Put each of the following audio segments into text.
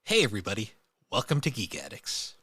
Hey everybody, welcome to Geek Addicts.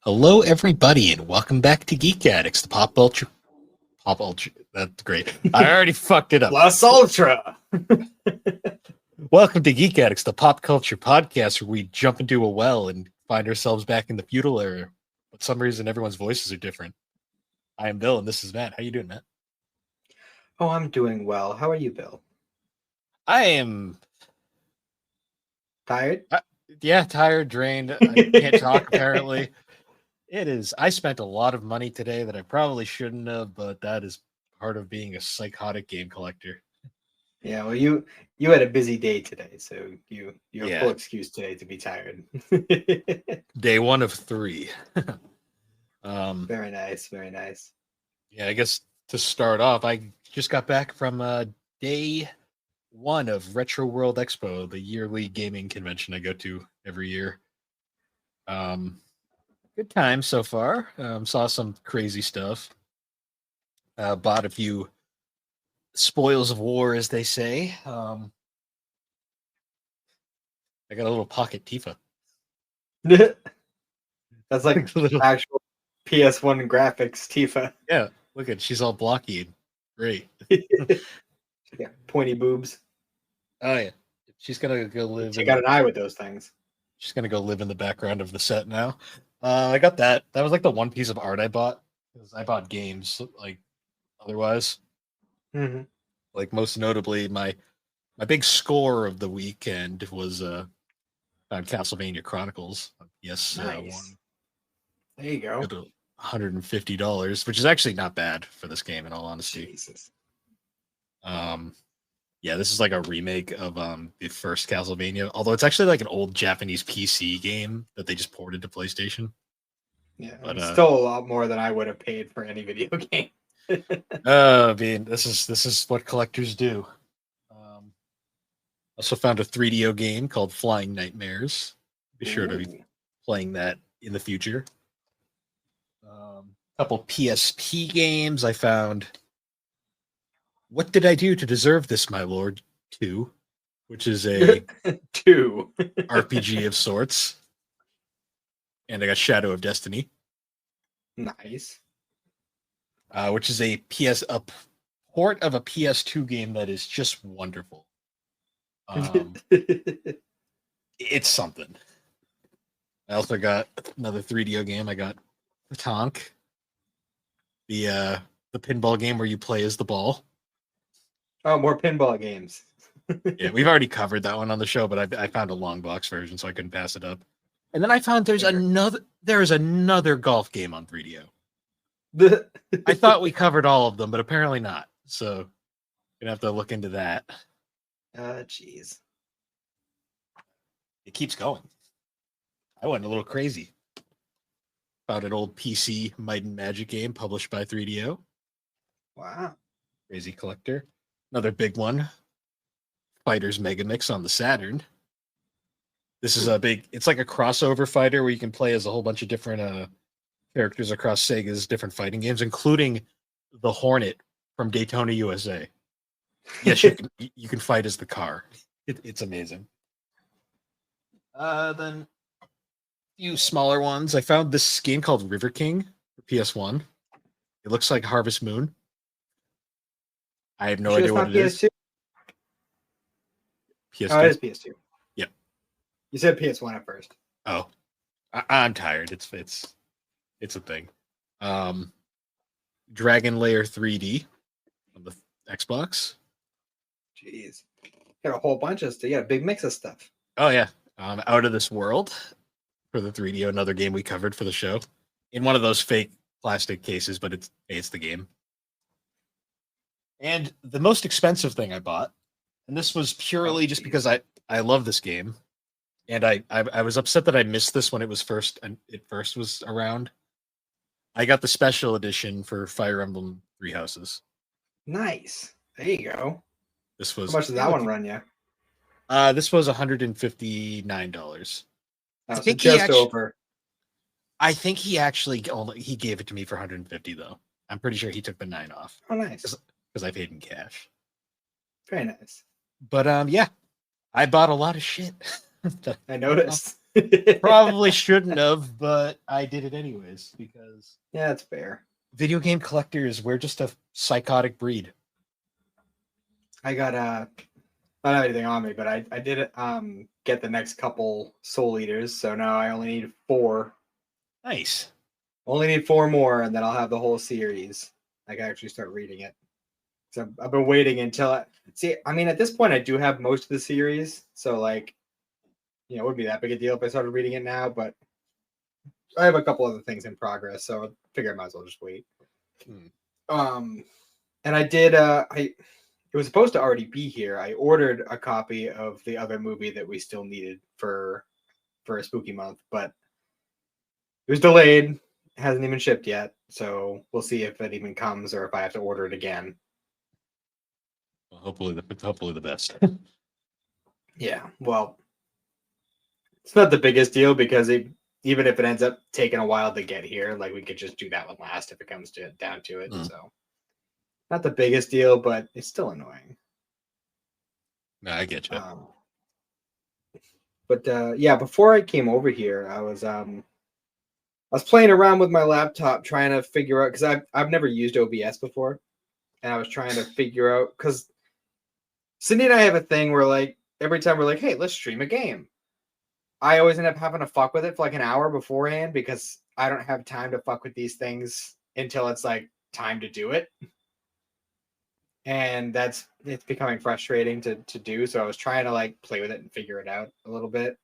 Hello everybody and welcome back to Geek Addicts, the pop ultra, that's great. I already fucked it up. Plus Ultra. Welcome to Geek Addicts, the pop culture podcast where we jump into a well and find ourselves back in the feudal era. But for some reason everyone's voices are different. I am Bill and this is Matt. How you doing, Matt? Oh, I'm doing well. How are you, Bill? I am Tired? tired, drained. I can't talk apparently. It is. I spent a lot of money today that I probably shouldn't have, but that is part of being a psychotic game collector. Yeah, well, you had a busy day today, so you have full excuse today to be tired. Day 1 of 3. Very nice, very nice. Yeah, I guess to start off, I just got back from day 1 of Retro World Expo, the yearly gaming convention I go to every year. Good time so far. Saw some crazy stuff. Bought a few spoils of war, as they say. I got a little pocket Tifa. That's like actual PS1 graphics, Tifa. Yeah, look at she's all blocky. Great. Yeah, pointy boobs. Oh yeah, she's gonna go live. She got an eye with those things. She's gonna go live in the background of the set now. I got that. That was like the one piece of art I bought because I bought games like otherwise. Mm-hmm. Like most notably, my big score of the weekend was on Castlevania Chronicles on PS Nice. There you go. $150, which is actually not bad for this game, in all honesty. Jesus. Yeah, this is like a remake of the first Castlevania, although it's actually like an old Japanese PC game that they just ported to PlayStation. Yeah, but still a lot more than I would have paid for any video game. I mean, this is what collectors do. Also found a 3DO game called Flying Nightmares. Be sure to be playing that in the future. A couple PSP games I found. What Did I Do to Deserve This, My Lord? 2, which is a 2 RPG of sorts. And I got Shadow of Destiny. Nice. Which is a port of a PS2 game that is just wonderful. It's something. I also got another 3DO game. I got Tonk, the pinball game where you play as the ball. Oh, more pinball games. Yeah, we've already covered that one on the show, but I found a long box version, so I couldn't pass it up. And then I found there's another golf game on 3DO. I thought we covered all of them, but apparently not. So gonna have to look into that. Jeez. It keeps going. I went a little crazy. Found an old PC Might and Magic game published by 3DO. Wow. Crazy collector. Another big one. Fighters Mega Mix on the Saturn. This is it's like a crossover fighter where you can play as a whole bunch of different characters across Sega's different fighting games, including the Hornet from Daytona, USA. Yes, you can fight as the car. It's amazing. Then a few smaller ones. I found this game called River King for PS1. It looks like Harvest Moon. I have no idea what it is. PS2. Oh, it is PS2. Yep. You said PS1 at first. Oh, I'm tired. It's a thing. Dragon Lair 3D on the Xbox. Jeez. Got a whole bunch of stuff. You got a big mix of stuff. Oh, yeah. Out of This World for the 3DO, another game we covered for the show. In one of those fake plastic cases, but it's the game. And the most expensive thing I bought, and this was purely just because I love this game, and I was upset that I missed this when it first was around. I got the special edition for Fire Emblem Three Houses. Nice. There you go. This How was much did that one run you? This was $159. Oh, so just over. I think he actually he gave it to me for 150 though. I'm pretty sure he took the 9 off. Oh, nice. Because I paid in cash. Very nice. But yeah, I bought a lot of shit. I noticed. Probably shouldn't have, but I did it anyways because yeah, that's fair. Video game collectors, we're just a psychotic breed. I got not have anything on me, but I did get the next couple Soul Eaters, so now I only need 4. Nice. Only need 4 more, and then I'll have the whole series. I can actually start reading it. So I've been waiting until at this point I do have most of the series, so like, it wouldn't be that big a deal if I started reading it now, but I have a couple other things in progress, so I figure I might as well just wait. And I did it was supposed to already be here. I ordered a copy of the other movie that we still needed for a spooky month, but it was delayed. It hasn't even shipped yet, so we'll see if it even comes or if I have to order it again. Well, hopefully the best. Yeah, well, it's not the biggest deal because even if it ends up taking a while to get here, like we could just do that one last if it comes down to it. So not the biggest deal, but it's still annoying. No, I get you. But yeah, before I came over here, I was playing around with my laptop trying to figure out because I've never used OBS before, and I was trying to figure out because Cindy and I have a thing where like every time we're like, hey, let's stream a game, I always end up having to fuck with it for like an hour beforehand because I don't have time to fuck with these things until it's like time to do it. And it's becoming frustrating to do. So I was trying to like play with it and figure it out a little bit.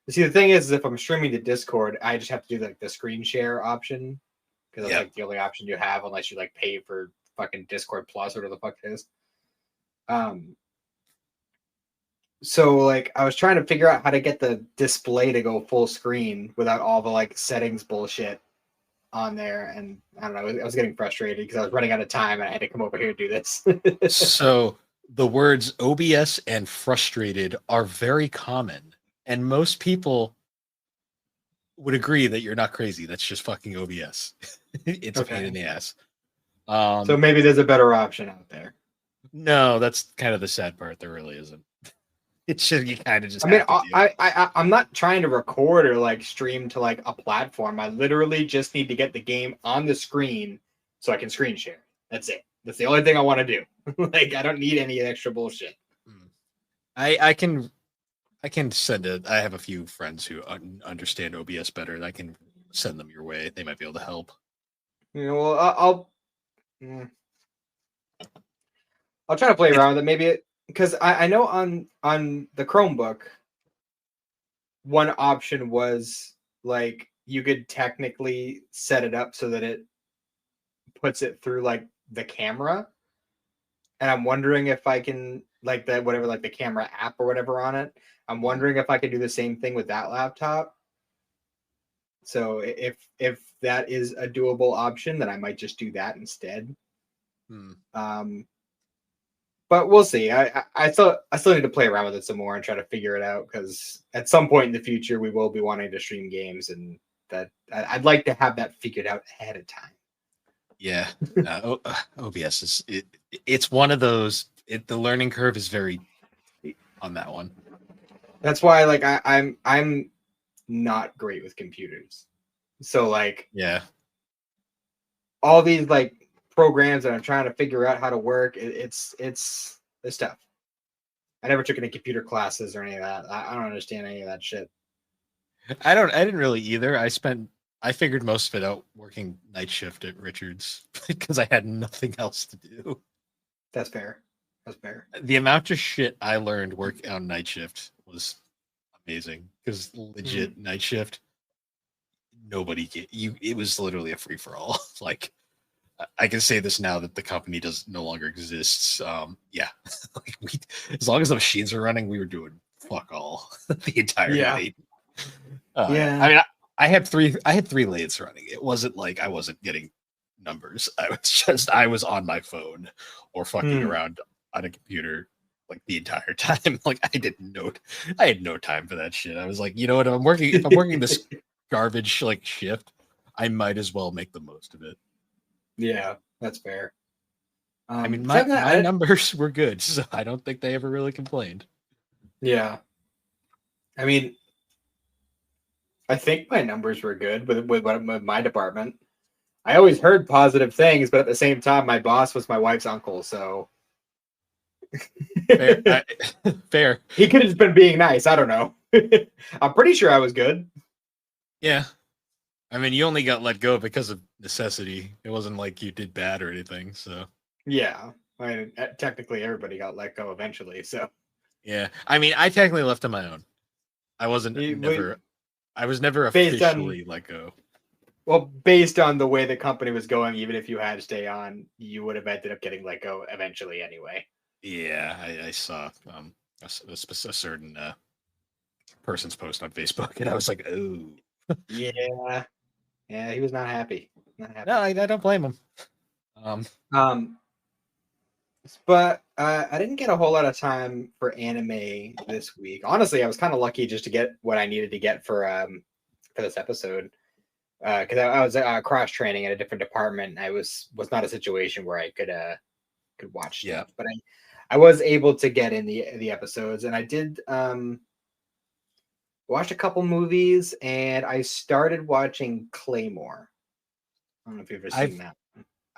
But see, the thing is if I'm streaming to Discord, I just have to do like the screen share option because that's like the only option you have unless you like pay for fucking Discord Plus or whatever the fuck it is. So like I was trying to figure out how to get the display to go full screen without all the like settings bullshit on there, and I don't know, I was getting frustrated because I was running out of time and I had to come over here to do this. So the words OBS and frustrated are very common, and most people would agree that you're not crazy. That's just fucking OBS. It's a pain in the ass. So maybe there's a better option out there. No, that's kind of the sad part. There really isn't. It should you kind of just. I mean, I'm not trying to record or like stream to like a platform. I literally just need to get the game on the screen so I can screen share. That's it. That's the only thing I want to do. Like, I don't need any extra bullshit. I can send it. I have a few friends who understand OBS better, and I can send them your way. They might be able to help. Well, I'll try to play around with it. Maybe because I know on the Chromebook, one option was like you could technically set it up so that it puts it through like the camera. And I'm wondering if I can like the camera app or whatever on it. I'm wondering if I could do the same thing with that laptop. So if that is a doable option, then I might just do that instead. But we'll see. I still need to play around with it some more and try to figure it out because at some point in the future we will be wanting to stream games, and that I'd like to have that figured out ahead of time. Yeah, OBS is it's one of those. The learning curve is very on that one. That's why, like, I'm not great with computers, so like, all these like programs that I'm trying to figure out how to work, it's tough. I never took any computer classes or any of that. I don't understand any of that shit. I didn't really either. I figured most of it out working night shift at Richards because I had nothing else to do. That's fair. The amount of shit I learned working on night shift was amazing because legit night shift, nobody get you. It was literally a free for all. Like I can say this now that the company does no longer exists. Yeah, like as long as the machines are running, we were doing fuck all the entire Yeah. night. Yeah. I mean, I had three lathes running. It wasn't like I wasn't getting numbers. I was on my phone or fucking Hmm. around on a computer like the entire time. Like I had no time for that shit. I was like, you know what? If I'm working this garbage like shift, I might as well make the most of it. Yeah, that's fair. I mean, Besides my that, numbers were good, so I don't think they ever really complained. yeah. I mean, I think my numbers were good with my department. I always heard positive things, but at the same time, my boss was my wife's uncle, so Fair, fair. he could have just been being nice. I don't know. I'm pretty sure I was good. Yeah. I mean, you only got let go because of necessity. It wasn't like you did bad or anything. So Yeah, I mean, technically everybody got let go eventually. So yeah, I mean, I technically left on my own. you- I was never based on officially let go. based on the way the company was going, even if you had to stay on, you would have ended up getting let go eventually anyway. Yeah, I saw a certain person's post on Facebook, and I was like, oh, Yeah, yeah, he was not happy. Not happy. no, I don't blame him. Um, but I didn't get a whole lot of time for anime this week. Honestly, I was kind of lucky just to get what I needed to get for this episode. Because I was cross training in a different department. I was not a situation where I could watch Yeah. stuff, but I was able to get in the episodes, and I did watch a couple movies, and I started watching Claymore. I don't know if you've ever seen that.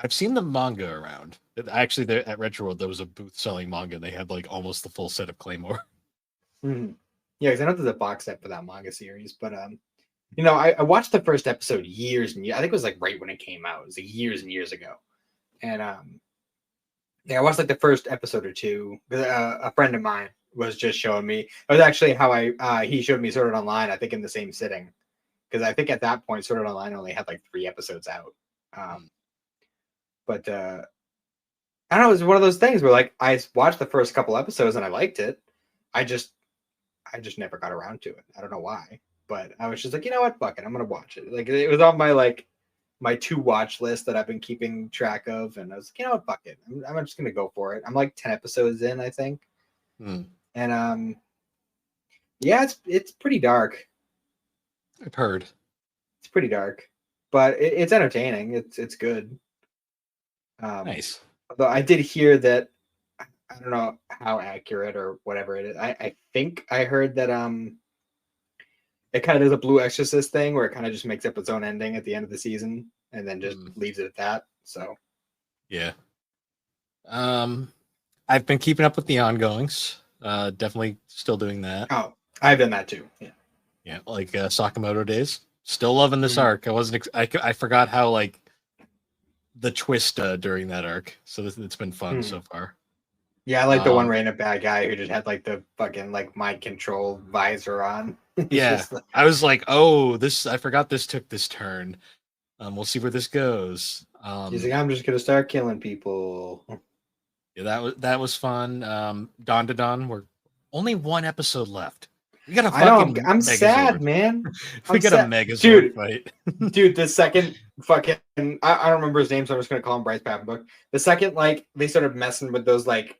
I've seen the manga around. Actually, there at Retro World, there was a booth selling manga, and they had like almost the full set of Claymore. Mhm. Yeah, because I know there's a box set for that manga series, but I watched the first episode years and years. I think it was like right when it came out. It was like years and years ago, and yeah, I watched like the first episode or two. A friend of mine was just showing me. It was actually how he showed me Sword Art Online. I think in the same sitting, because I think at that point Sword Art Online only had like 3 episodes out. But I don't know. It was one of those things where like I watched the first couple episodes and I liked it. I just never got around to it. I don't know why, but I was just like, you know what, fuck it, I'm gonna watch it. Like it was on my to watch list that I've been keeping track of, and I was like, you know what, fuck it, I'm just gonna go for it. I'm like 10 episodes in, I think, and yeah, it's pretty dark. I've heard. It's pretty dark, but it's entertaining. It's good. Nice. Although I did hear that I don't know how accurate or whatever it is. I think I heard that it kind of does a Blue Exorcist thing where it kind of just makes up its own ending at the end of the season and then just leaves it at that. So yeah. I've been keeping up with the ongoings. Definitely still doing that. oh, I've done that too. Yeah. Yeah, like Sakamoto days. Still loving this Mhm. arc. I wasn't. I forgot how like the twist during that arc. So it's been fun so far. Yeah, I like the one random bad guy who just had like the fucking like mind control visor on. Yeah, like, I was like, oh, this. I forgot this took this turn. We'll see where this goes. he's like, I'm just gonna start killing people. Yeah, that was fun. Dawn to Dawn. We're only one episode left. We got a I know. fucking. I'm Megazord. sad, man. We got a Megazord fight. Dude, the second fucking I don't remember his name, so I'm just gonna call him Bryce Papenbook. The second like they started messing with those like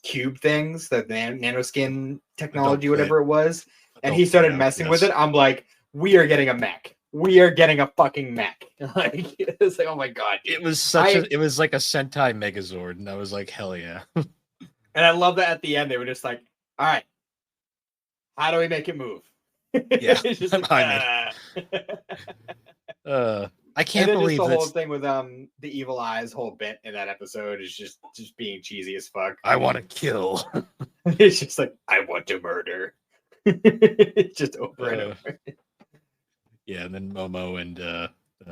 cube things, the nanoskin technology, whatever it was, and he started messing with it. I'm like, we are getting a mech. We are getting a fucking mech. Like it's like, oh my god. Dude. It was it was like a Sentai Megazord, and I was like, hell yeah. And I love that at the end they were just like, all right, how do we make it move? Yeah, it's just like, I can't believe the whole thing with the evil eyes whole bit in that episode is just being cheesy as fuck. I want to kill. It's just like I want to murder. Just over and over. Yeah, and then Momo and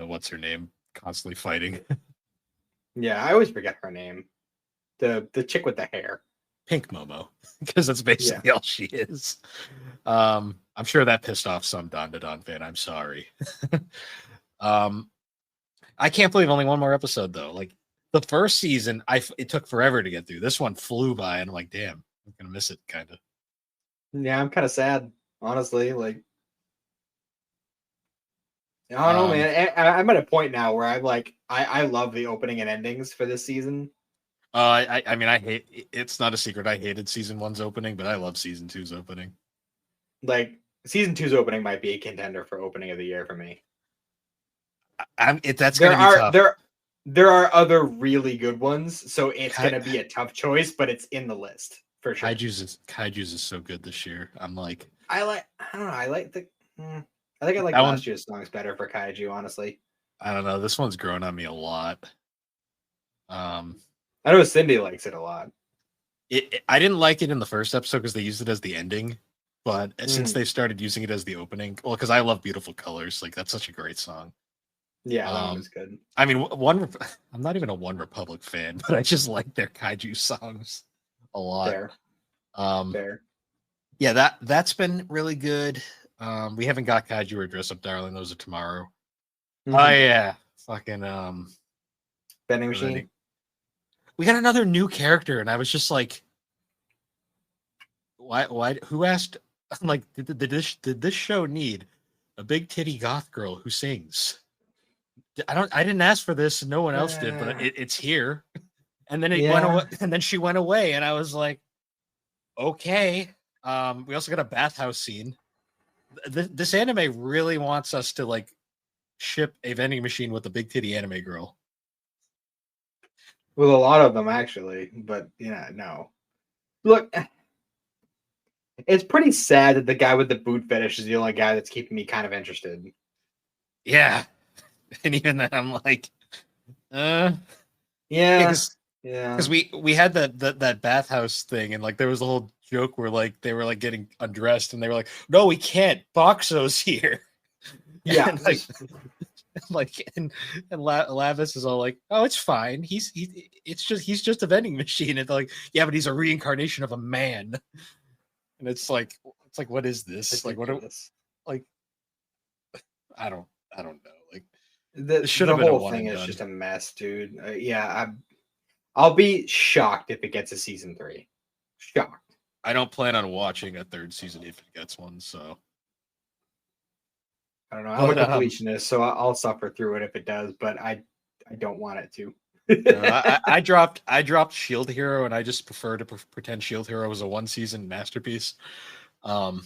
what's her name constantly fighting. Yeah, I always forget her name. The chick with the hair. Pink Momo, because that's basically all she is. I'm sure that pissed off some Don to Don fan. I'm sorry. I can't believe only one more episode though. Like the first season, it took forever to get through. This one flew by, and I'm like, damn, I'm gonna miss it, kind of. Yeah, I'm kind of sad, honestly. Like, I don't know, Um, man. I'm at a point now where I'm like, I love the opening and endings for this season. I mean, I hate. It's not a secret. I hated season one's opening, but I love season two's opening. Like, season two's opening might be a contender for opening of the year for me. That's There gonna be are tough. there are other really good ones, so it's gonna be a tough choice, but it's in the list for sure. Kaiju's is so good this year. I'm like, I don't know. I like the. I think I like that last one. year's songs better for Kaiju, honestly. I don't know. This one's grown on me a lot. I know Cindy likes it a lot. I didn't like it in the first episode because they used it as the ending, but since Mm. they started using it as the opening, well, because I love Beautiful Colors, like that's such a great song. Yeah, that one was good. I mean, I'm not even a One Republic fan, but I just like their Kaiju songs a lot. Fair. Fair. Yeah, that's been really good. We haven't got Kaiju or Dress Up Darling. Those are tomorrow. Mhm. Oh yeah, fucking Vending machine. We got another new character, and I was just like, why? Who asked? I'm like, did this show need a big titty goth girl who sings? I didn't ask for this, and no one else did, but it's here. And then it went away, and then she went away, and I was like, okay. We also got a bathhouse scene. This anime really wants us to like ship a vending machine with a big titty anime girl. With a lot of them, actually, but no. Look, it's pretty sad that the guy with the boot fetish is the only guy that's keeping me kind of interested. Yeah, and even then, I'm like, yeah, because we had that bathhouse thing, and like there was a whole joke where like they were like getting undressed, and they were like, "No, we can't. Boxo's here." Yeah, and, and Lavis is all like, "Oh, it's fine. He's just a vending machine." And they're like, "Yeah, but he's a reincarnation of a man." And it's like, what is this? Like, what? Like, I don't know. Like, the whole thing is just a mess, dude. I'll be shocked if it gets a season 3. Shocked. I don't plan on watching a third season if it gets one. So I don't know. I'm a completionist, so I'll suffer through it if it does, but I don't want it to. I dropped Shield Hero, and I just prefer to pretend Shield Hero was a one season masterpiece. Look,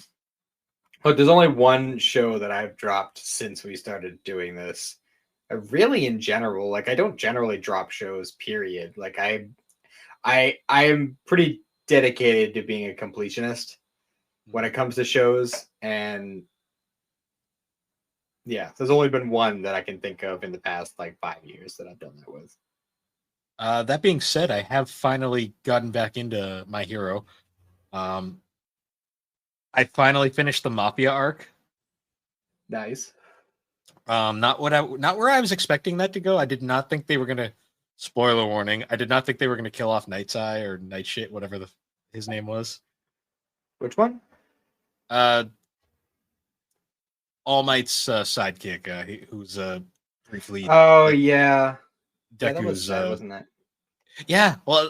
there's only one show that I've dropped since we started doing this. Really, in general, like I don't generally drop shows. Period. Like I am pretty dedicated to being a completionist when it comes to shows, and yeah, there's only been one that I can think of in the past like 5 years that I've done that with. That being said, I have finally gotten back into My Hero. I finally finished the Mafia arc. Nice. Not where I was expecting that to go. I did not think they were gonna. Spoiler warning: I did not think they were gonna kill off Night's Eye or Night Shit, whatever his name was. Which one? All Might's sidekick, who's briefly. Oh yeah. Deku's, that was sad, wasn't that? Yeah, well,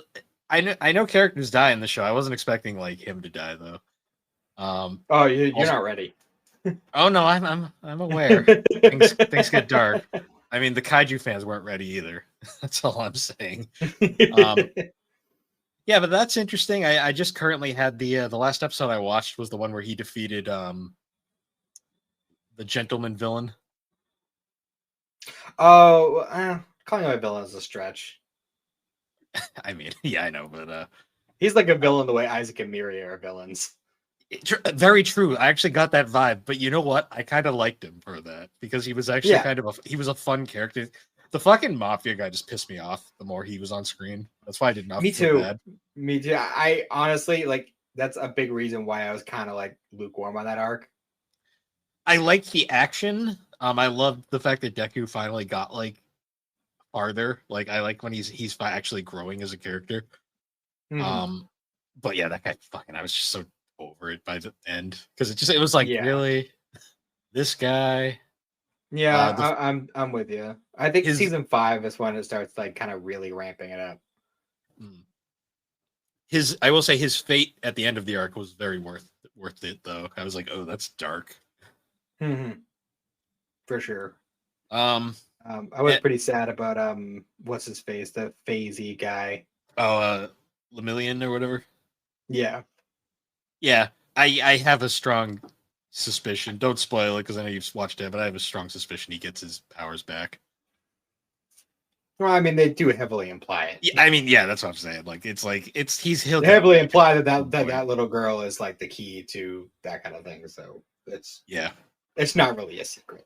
I know characters die in the show. I wasn't expecting like him to die though. Oh, you're also, not ready. Oh no, I'm aware. things get dark. I mean, the kaiju fans weren't ready either. That's all I'm saying. Yeah, but that's interesting. I just currently had the last episode I watched was the one where he defeated the gentleman villain. Oh, calling him a villain is a stretch. I mean, yeah, I know, but he's like a villain the way Isaac and Miri are villains. Very true. I actually got that vibe, but you know what? I kind of liked him for that because he was actually he was a fun character. The fucking mafia guy just pissed me off the more he was on screen. That's why I did not. Me too. Bad. Me too. I honestly that's a big reason why I was kind of like lukewarm on that arc. I liked the action. I loved the fact that Deku finally got like farther. Like I like when he's actually growing as a character. Mm-hmm. But yeah, that guy fucking. I was just so over it by the end because it was like really this guy. Yeah, The I'm with you. I think his season 5 is when it starts like kind of really ramping it up. mm, his I will say his fate at the end of the arc was very worth it though. I was like, oh, that's dark. For sure. Um, I was and, pretty sad about what's his face, the phasey guy. oh, Lemillion or whatever. Yeah. Yeah, I have a strong suspicion. Don't spoil it because I know you've watched it, but I have a strong suspicion he gets his powers back. Well, I mean, they do heavily imply it. Yeah, I mean, yeah, that's what I'm saying. He'll They get heavily back imply at that some that point. little girl is like the key to that kind of thing. So Yeah, it's not really a secret.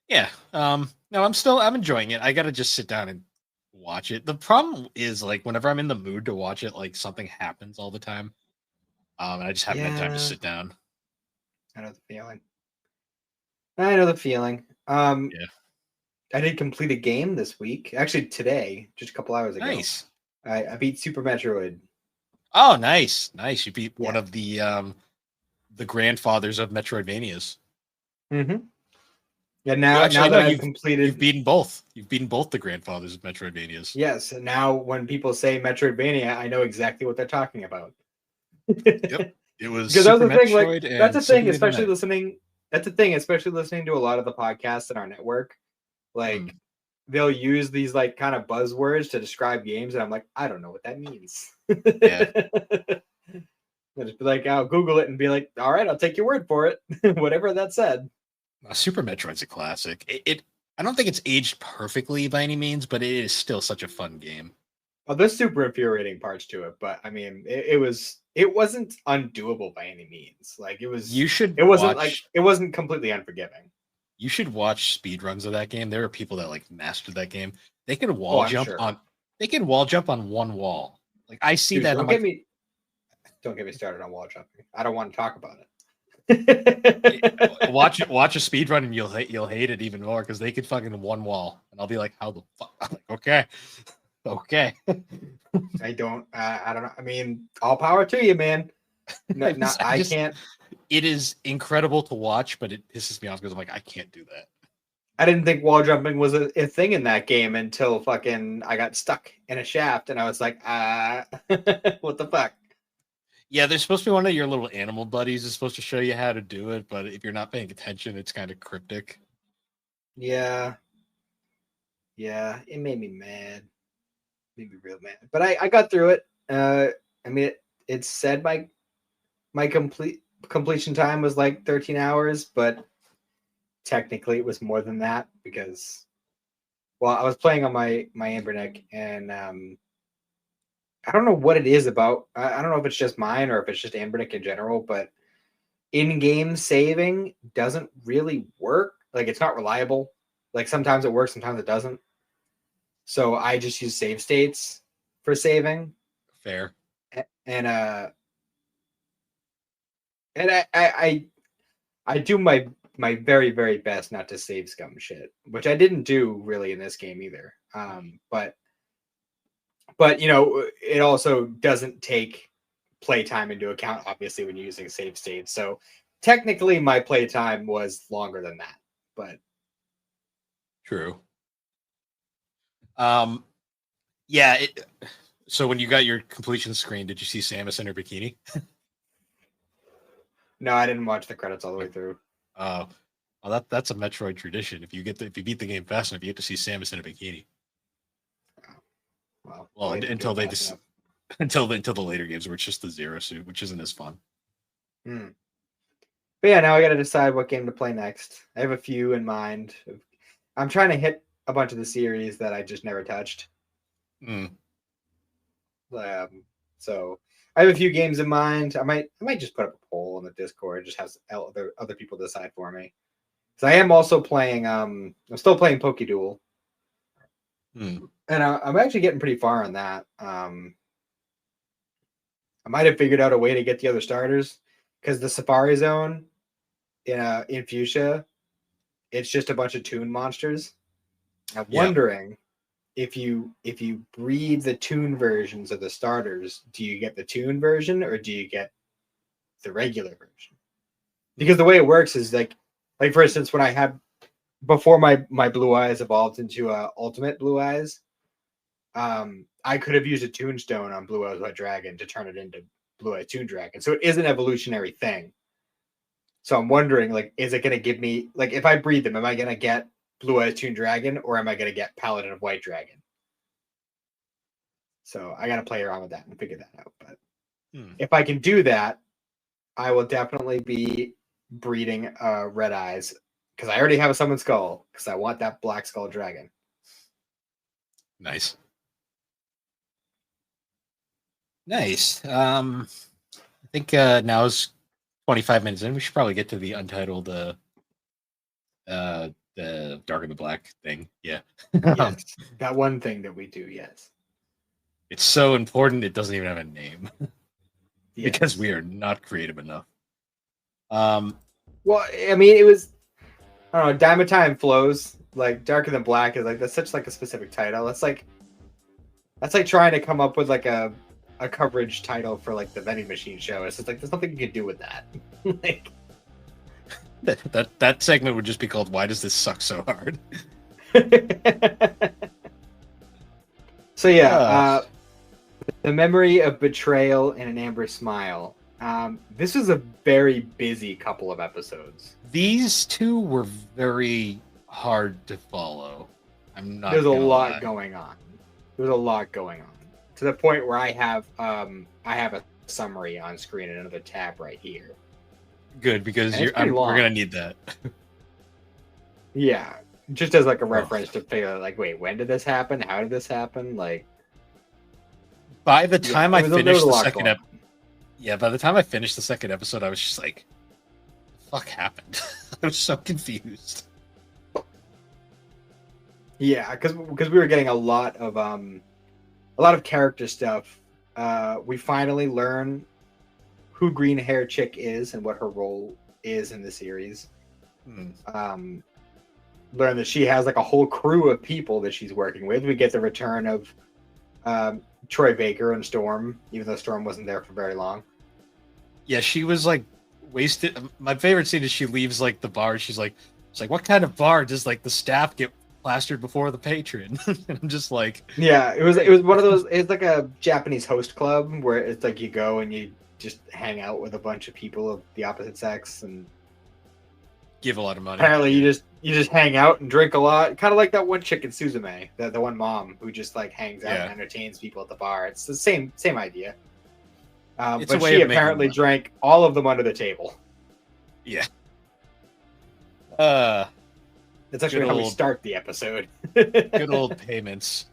yeah. No, I'm enjoying it. I gotta just sit down and watch it. The problem is like whenever I'm in the mood to watch it, like something happens all the time. And I just haven't had time to Yeah, sit down. I know the feeling. I know the feeling. Yeah. I did complete a game this week. Actually, today, just a couple hours ago. Nice. I beat Super Metroid. Oh, nice. Nice. You beat one Yeah. of the grandfathers of Metroidvanias. Mm-hmm. Yeah. You Now actually that no, I've you've completed, beaten both. You've beaten both the grandfathers of Metroidvanias. yes. Now when people say Metroidvania, I know exactly what they're talking about. Yep. It was Because that's Super the thing, like Metroid that's and the thing, Symphony of the especially Night. listening. That's the thing, especially listening to a lot of the podcasts in our network. Hmm. Like they'll use these like kind of buzzwords to describe games, and I'm like, I don't know what that means. Yeah. They'll just be like, I'll Google it and be like, all right, I'll take your word for it, whatever that said. Super Metroid's a classic. I don't think it's aged perfectly by any means, but it is still such a fun game. Well, there's super infuriating parts to it, but I mean, it wasn't undoable by any means. Like You should watch it wasn't completely unforgiving. you should watch speed runs of that game. There are people that like mastered that game. They can Oh, wall I'm jump sure. on they can wall jump on one wall. Like I see Dude, that and I'm like, don't get me started on wall jumping. I don't want to talk about "Eh, it. watch a speed run and you'll hate it even more because they could fucking one wall. And I'll be like, how the fuck? I'm like, okay. Okay. I don't. I don't know. I mean, all power to you, man. No, no, I I just can't. it is incredible to watch, but it pisses me off because I'm like, I can't do that. I didn't think wall jumping was a thing in that game until fucking I got stuck in a shaft, and I was like, what the fuck? Yeah, there's supposed to be one of your little animal buddies is supposed to show you how to do it, but if you're not paying attention, it's kind of cryptic. Yeah, yeah. It made me mad. Made me real mad. But I got through it. I mean, it said my completion time was like 13 hours, but technically it was more than that because well, I was playing on my Ambernick, and I don't know what it is about. I don't know if it's just mine or if it's just Ambernick in general, but in-game saving doesn't really work. Like it's not reliable. Like sometimes it works, sometimes it doesn't. So I just use save states for saving, Fair. and I do my very very best not to save scum shit, which I didn't do really in this game either. But you know, it also doesn't take playtime into account, obviously, when you're using save states. So technically, my playtime was longer than that. But True. Um, yeah. So when you got your completion screen, did you see Samus in her bikini? no, I didn't watch the credits all the way through. Uh, well, that's a Metroid tradition. If you beat the game fast enough, you get to see Samus in a bikini. Well, Well, I didn't do until it they fast just enough. until the later games where it's just the zero suit, which isn't as fun. Hmm. But yeah, now I got to decide what game to play next. I have a few in mind. I'm trying to hit a bunch of the series that I just never touched. Mm, So I have a few games in mind. I might just put up a poll on the Discord, just have other people decide for me. So I am also playing. I'm still playing Pokeduel, mm. and I'm actually getting pretty far on that. I might have figured out a way to get the other starters because the Safari Zone in Fuchsia, it's just a bunch of toon monsters. I'm Yeah. wondering if you breed the toon versions of the starters, do you get the toon version or do you get the regular version? Because the way it works is like for instance, when I had before my blue eyes evolved into ultimate blue eyes, I could have used a tombstone on Blue Eyes White Dragon to turn it into Blue Eyes Toon Dragon. So it is an evolutionary thing. So I'm wondering, like, is it going to give me, like, if I breed them, am I going to get Blue Eyes Toon Dragon or am I going to get Paladin of White Dragon? So I got to play around with that and figure that out. But if I can do that, I will definitely be breeding Red Eyes because I already have a Summon Skull because I want that Black Skull Dragon. Nice. Nice. I think now is 25 minutes in. We should probably get to the untitled the Dark and the Black thing. Yeah. Yes. That one thing that we do, yes. It's so important it doesn't even have a name. Yes. Because we are not creative enough. Well, I mean, it was, I don't know, Dime of Time Flows, like Darker Than Black is like, that's such like a specific title. That's like trying to come up with like a coverage title for like the vending machine show. It's just like, there's nothing you can do with that. Like that segment would just be called "Why Does This Suck So Hard?" So yeah, The Memory of Betrayal and an Amber Smile. This was a very busy couple of episodes. These two were very hard to follow. There's a lot going on. There's a lot going on to the point where I have a summary on screen in another tab right here. Good, because we're gonna need that. Yeah, just as like a reference to figure out, like, wait, when did this happen? How did this happen? Like, by the time I finished the second episode. Yeah, by the time I finished the second episode, I was just like, "What the fuck happened?" I was so confused. Yeah, because we were getting a lot of character stuff. We finally learn who Green Hair Chick is and what her role is in the series. Learn that she has like a whole crew of people that she's working with. We get the return of Troy Baker and Storm, even though Storm wasn't there for very long. Yeah, she was like wasted. My favorite scene is she leaves like the bar. She's like, "What kind of bar does like the staff get plastered before the patron?" And I'm just like, yeah, it was one of those. It's like a Japanese host club where it's like you go and you just hang out with a bunch of people of the opposite sex and give a lot of money. Apparently, you just hang out and drink a lot, kind of like that one chick in Suzume, the one mom who just like hangs out and entertains people at the bar. It's the same idea. But she apparently drank all of them under the table. Yeah. That's actually how we start the episode. Good old payments.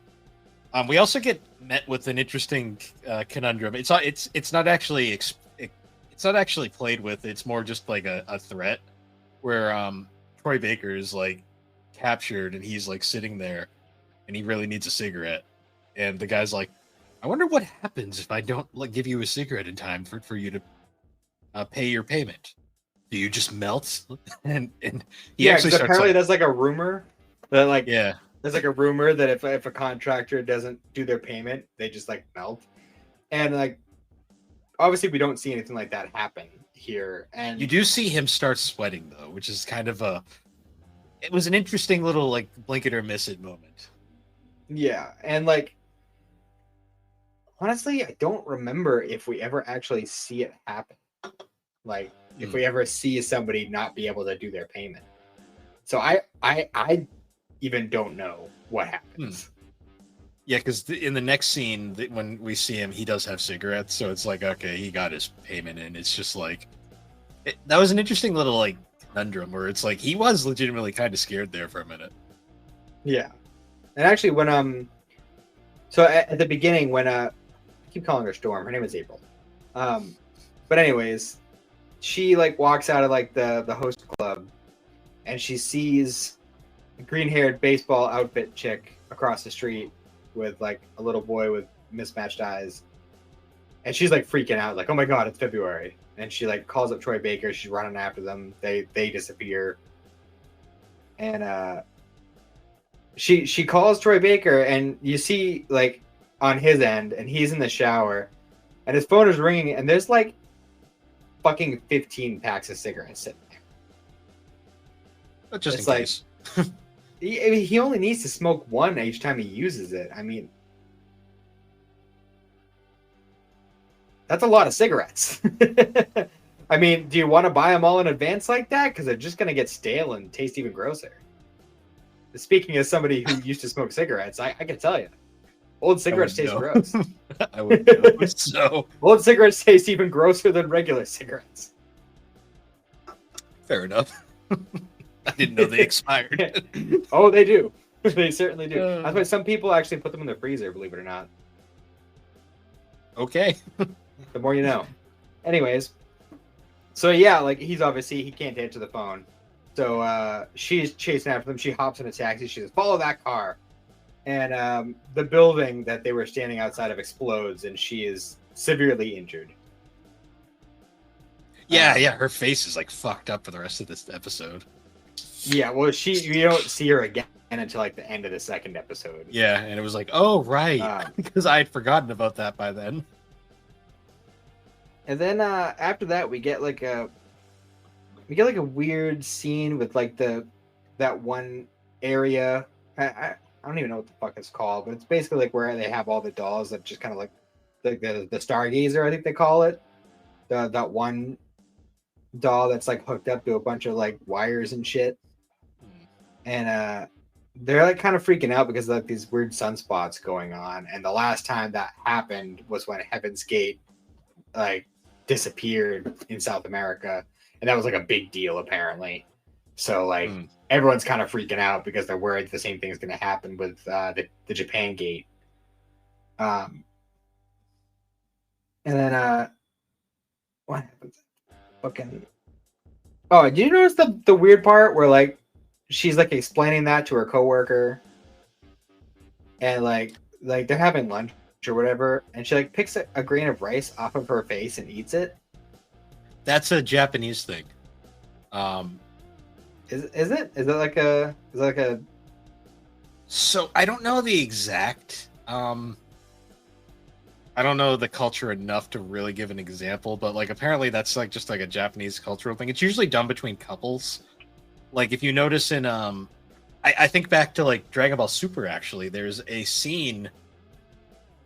We also get met with an interesting conundrum. It's not actually played with. It's more just like a threat where Troy Baker is like captured and he's like sitting there and he really needs a cigarette, and the guy's like, "I wonder what happens if I don't like give you a cigarette in time for you to pay your payment. Do you just melt?" and he actually starts apparently like, there's like a rumor that like yeah. There's like a rumor that if a contractor doesn't do their payment, they just like melt. And like obviously we don't see anything like that happen here. And you do see him start sweating though, which is kind of it was an interesting little like blink it or miss it moment. Yeah, and like honestly, I don't remember if we ever actually see it happen. Like if we ever see somebody not be able to do their payment. So I even don't know what happens. Yeah, because in the next scene, when we see him, he does have cigarettes, so it's like, okay, he got his payment, and it's just like that was an interesting little like conundrum where it's like he was legitimately kind of scared there for a minute. Yeah, and actually, when so at the beginning when I keep calling her Storm, her name is April, but anyways, she like walks out of like the host club, and she sees green-haired baseball outfit chick across the street with like a little boy with mismatched eyes, and she's like freaking out, like, "Oh my god, it's February!" And she like calls up Troy Baker. She's running after them. They disappear, and she calls Troy Baker, and you see like on his end, and he's in the shower, and his phone is ringing, and there's like fucking 15 packs of cigarettes sitting there. But just it's in like, case. He only needs to smoke one each time he uses it. I mean, that's a lot of cigarettes. I mean, do you want to buy them all in advance like that? Because they're just going to get stale and taste even grosser. Speaking as somebody who used to smoke cigarettes, I can tell you, old cigarettes taste gross. I would know. So old cigarettes taste even grosser than regular cigarettes. Fair enough. I didn't know they expired. Oh, they do. They certainly do. That's why some people actually put them in the freezer, believe it or not. Okay. The more you know. Anyways, so yeah, like he can't answer the phone. So she's chasing after them. She hops in a taxi. She says, "Follow that car." And the building that they were standing outside of explodes, and she is severely injured. Yeah. Her face is like fucked up for the rest of this episode. Yeah, well, you don't see her again until like the end of the second episode. Yeah, and it was like, oh right, because I had forgotten about that by then. And then after that, we get like a weird scene with like that one area. I don't even know what the fuck it's called, but it's basically like where they have all the dolls that just kind of like the Stargazer, I think they call it. That one doll that's like hooked up to a bunch of like wires and shit. And they're like kind of freaking out because of like these weird sunspots going on. And the last time that happened was when Heaven's Gate like disappeared in South America, and that was like a big deal apparently. So like everyone's kind of freaking out because they're worried the same thing is going to happen with the Japan Gate. And then what happens? Fucking. Oh, did you notice the weird part where like she's like explaining that to her coworker, and like they're having lunch or whatever, and she like picks a grain of rice off of her face and eats it? That's a Japanese thing. Is it? Is that like a? So I don't know the exact. I don't know the culture enough to really give an example, but like apparently that's like just like a Japanese cultural thing. It's usually done between couples. Like if you notice in I think back to like Dragon Ball Super actually, there's a scene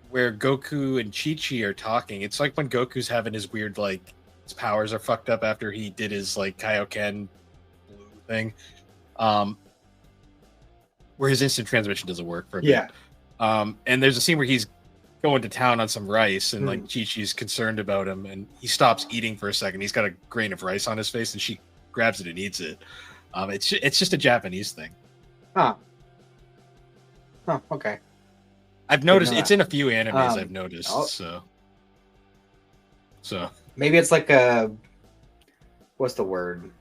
where Goku and Chi-Chi are talking. It's like when Goku's having his weird like his powers are fucked up after he did his like Kaioken blue thing. Where his instant transmission doesn't work for a bit. And there's a scene where he's going to town on some rice, and like Chi-Chi's concerned about him, and he stops eating for a second. He's got a grain of rice on his face, and she grabs it and eats it. It's just a Japanese thing. Huh. Oh, okay. I've noticed it's in a few animes. I've noticed. So maybe it's like a what's the word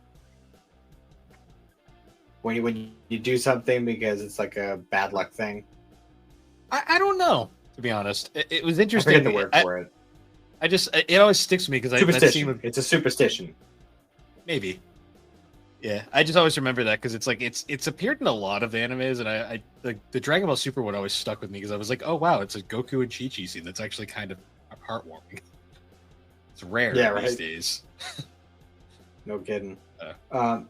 when you do something because it's like a bad luck thing. I don't know, to be honest. It was interesting. I forget the word for it. It always sticks with me because It's a superstition. Maybe. Yeah, I just always remember that because it's like it's appeared in a lot of animes, and I the Dragon Ball Super one always stuck with me because I was like, oh wow, it's a Goku and Chi-Chi scene that's actually kind of heartwarming. It's rare these days. No kidding. So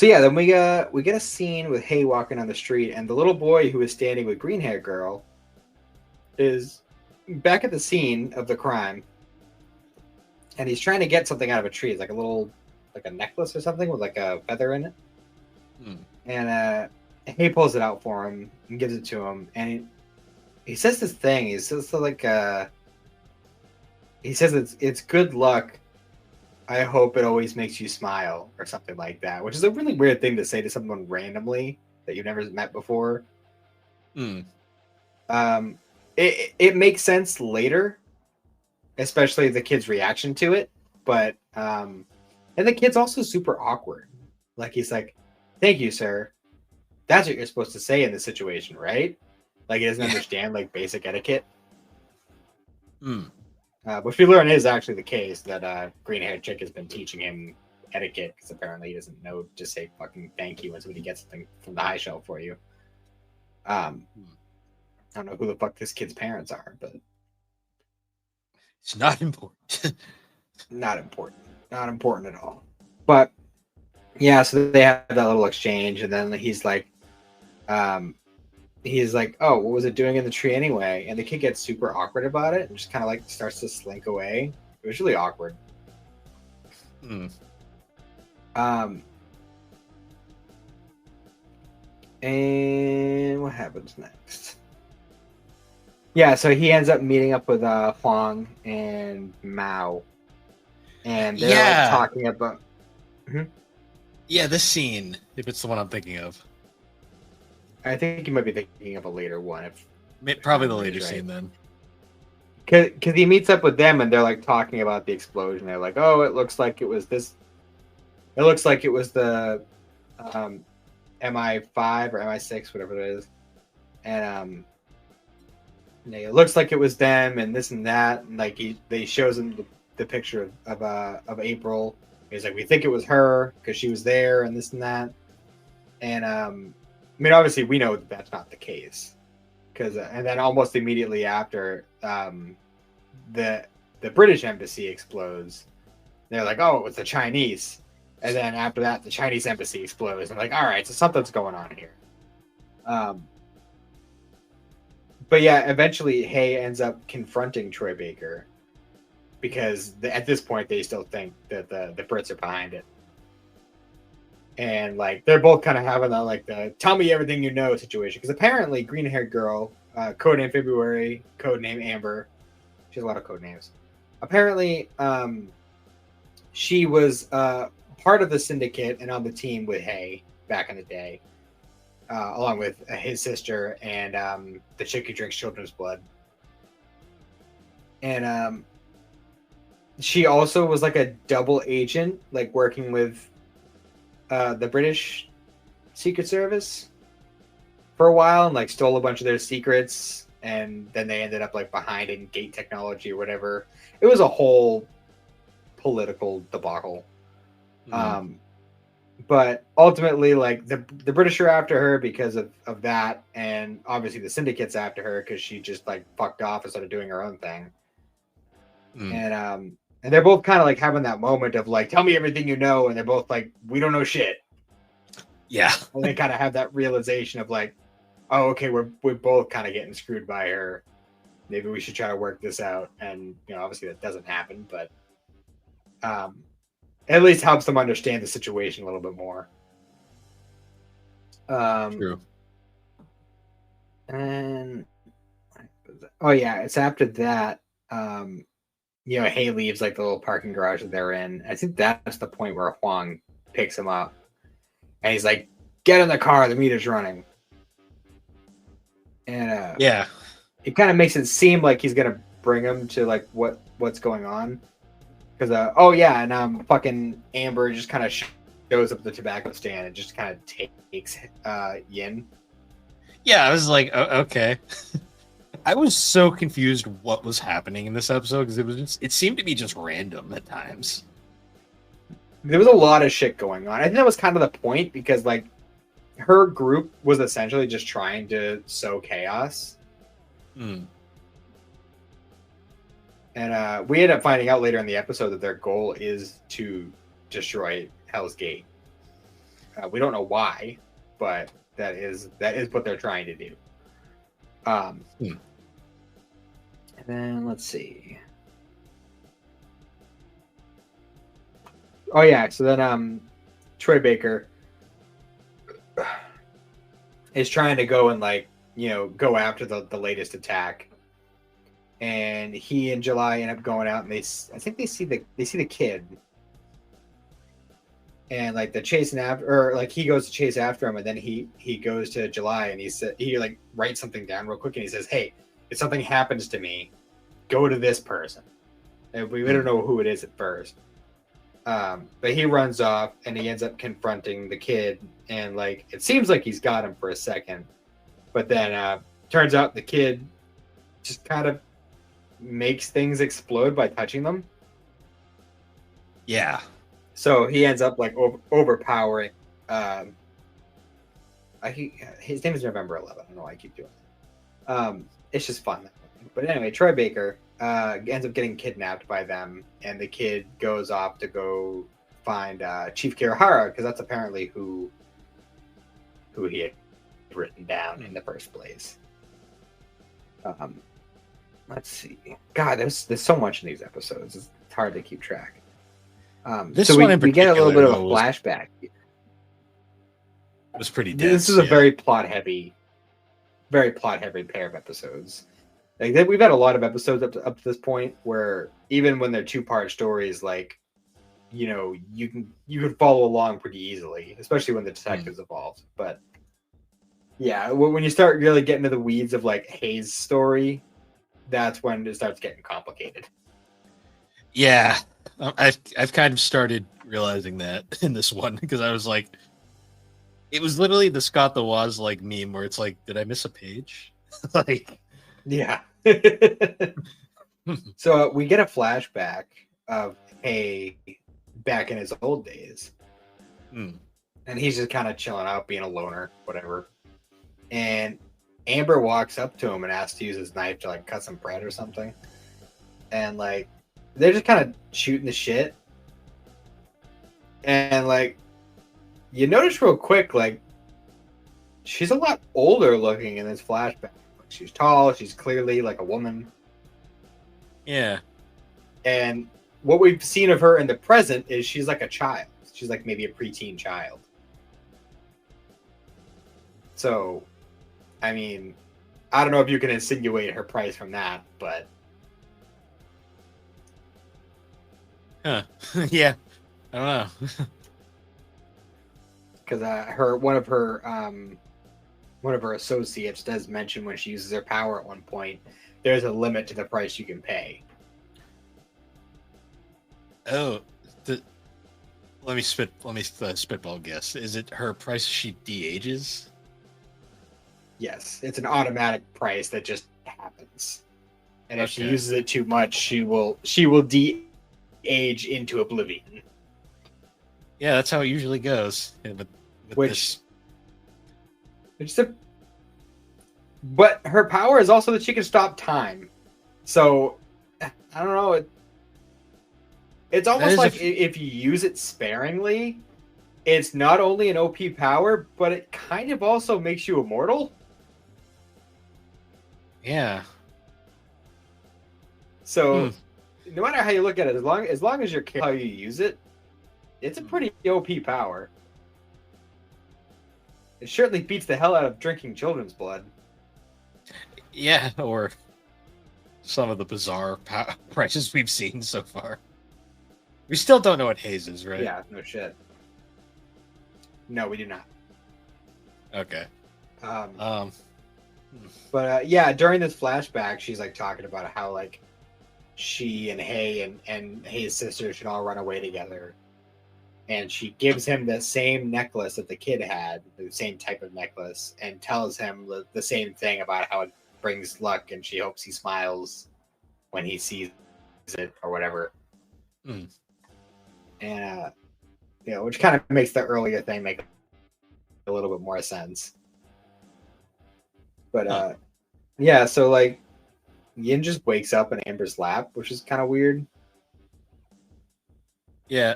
yeah, then we get a scene with Hay walking on the street, and the little boy who is standing with green hair girl is back at the scene of the crime, and he's trying to get something out of a tree. It's like a necklace or something with like a feather in it. And Hay pulls it out for him and gives it to him, and he says this thing. He says like he says it's good luck. I hope it always makes you smile, or something like that, which is a really weird thing to say to someone randomly that you've never met before. It makes sense later, especially the kid's reaction to it. But and the kid's also super awkward. Like he's like, "Thank you, sir." That's what you're supposed to say in this situation, right? Like he doesn't understand like basic etiquette. Which we learn is actually the case, that green-haired chick has been teaching him etiquette because apparently he doesn't know to say fucking thank you when somebody gets something from the high shelf for you. I don't know who the fuck this kid's parents are, but it's not important. Not important at all. But Yeah, so they have that little exchange, and then he's like, "Oh, what was it doing in the tree anyway?" And the kid gets super awkward about it and just kind of like starts to slink away. It was really awkward. Hmm. Um, and what happens next? Yeah, so he ends up meeting up with Huang and Mao, and they're like Yeah, talking about. Mhm. yeah. This scene, if it's the one I'm thinking of, I think you might be thinking of a later one, if my probably the memory is later right. scene then. Because he meets up with them and they're like talking about the explosion. They're like, "Oh, it looks like it was this. It looks like it was the um, MI5 or MI6, whatever it is." And it looks like it was them and this and that. And like they shows him the picture of April. He's like, "We think it was her because she was there and this and that." And I mean, obviously, we know that that's not the case. Because and then almost immediately after, the British embassy explodes. They're like, "Oh, it was the Chinese," and then after that, the Chinese embassy explodes. And like, all right, so something's going on here. Um, but yeah, eventually, Hay ends up confronting Troy Baker because at this point they still think that the Brits are behind it, and like they're both kind of having that like the "tell me everything you know" situation. Because apparently, green haired girl, codename February, codename Amber, she has a lot of code names. Apparently, she was part of the syndicate and on the team with Hay back in the day, along with his sister and the chick who drinks children's blood. And she also was like a double agent, like working with the British Secret Service for a while and like stole a bunch of their secrets. And then they ended up like behind in gate technology or whatever. It was a whole political debacle. Mm. But ultimately, like the British are after her because of that, and obviously the syndicate's after her because she just like fucked off and started doing her own thing. Mm. And they're both kind of like having that moment of like, "Tell me everything you know," and they're both like, "We don't know shit." Yeah, And they kind of have that realization of like, "Oh, okay, we're both kind of getting screwed by her. Maybe we should try to work this out." And obviously that doesn't happen, but um, at least helps them understand the situation a little bit more. Um, true. and oh yeah, it's after that. Um, Hay leaves like the little parking garage that they're in. I think that's the point where Huang picks him up, and he's like, "Get in the car, the meter's running." And Yeah, it kind of makes it seem like he's gonna bring him to like what's going on. Because oh yeah, and fucking Amber just kind of shows up at the tobacco stand and just kind of takes Yin. yeah. I was like, okay. I was so confused what was happening in this episode because it seemed to be just random at times. There was a lot of shit going on. I think that was kind of the point because like her group was essentially just trying to sow chaos. Mm. And we end up finding out later in the episode that their goal is to destroy Hell's Gate. We don't know why, but that is what they're trying to do. And then let's see. Oh yeah, so then Troy Baker is trying to go and like go after the latest attack, and he and July end up going out and I think they see the kid, and like they're chasing after, or like he goes to chase after him, and then he goes to July and he like writes something down real quick and he says, "Hey, if something happens to me, go to this person." And we don't know who it is at first. But he runs off and he ends up confronting the kid, and like it seems like he's got him for a second, but then turns out the kid just kind of makes things explode by touching them. Yeah. So he ends up like overpowering. His name is November 11th. I don't know why I keep doing it. It's just fun. But anyway, Troy Baker ends up getting kidnapped by them, and the kid goes off to go find Chief Kirihara, because that's apparently who he had written down in the first place. Let's see. God, there's so much in these episodes. It's hard to keep track. This so one in we get a little bit of a particular flashback. It was pretty dense. This is a very plot heavy pair of episodes. Like we've had a lot of episodes up to this point where even when they're 2-part stories, like, you know, you can follow along pretty easily, especially when the detectives evolved. But yeah, when you start really getting to the weeds of like Hayes' story, that's when it starts getting complicated. Yeah, I've kind of started realizing that in this one, because I was like, it was literally the Scott the Woz like meme where it's like, did I miss a page? Like, yeah. So we get a flashback of Hay back in his old days, and he's just kind of chilling out, being a loner, whatever. And Amber walks up to him and asks to use his knife to like cut some bread or something, and like they're just kind of shooting the shit. And like you notice real quick, like she's a lot older looking in this flashback. Like, she's tall, she's clearly like a woman. yeah. And what we've seen of her in the present is she's like a child. She's like maybe a preteen child. So, I mean, I don't know if you can insinuate her price from that, but Yeah, I don't know. because one of her associates does mention when she uses her power at one point, there's a limit to the price you can pay. Oh, let me spitball guess. Is it her price she de-ages? Yes, it's an automatic price that just happens, and if she Okay. uses it too much, she will de-age into oblivion. Yeah, that's how it usually goes. Yeah, but But her power is also that she can stop time. So I don't know. It's almost like if you use it sparingly, it's not only an OP power, but it kind of also makes you immortal. Yeah. So no matter how you look at it, as long as you're careful how you use it, it's a pretty OP power. It certainly beats the hell out of drinking children's blood. Yeah, or some of the bizarre prices we've seen so far. We still don't know what Hayes is, right? Yeah, no shit. No, we do not. Okay. But yeah, during this flashback, she's like talking about how like she and Hay and Hay's sister should all run away together. And she gives him the same necklace that the kid had, the same type of necklace, and tells him the same thing about how it brings luck, and she hopes he smiles when he sees it or whatever. And you know, which kind of makes the earlier thing make a little bit more sense. But yeah, so like Yin just wakes up in Amber's lap, which is kind of weird. Yeah.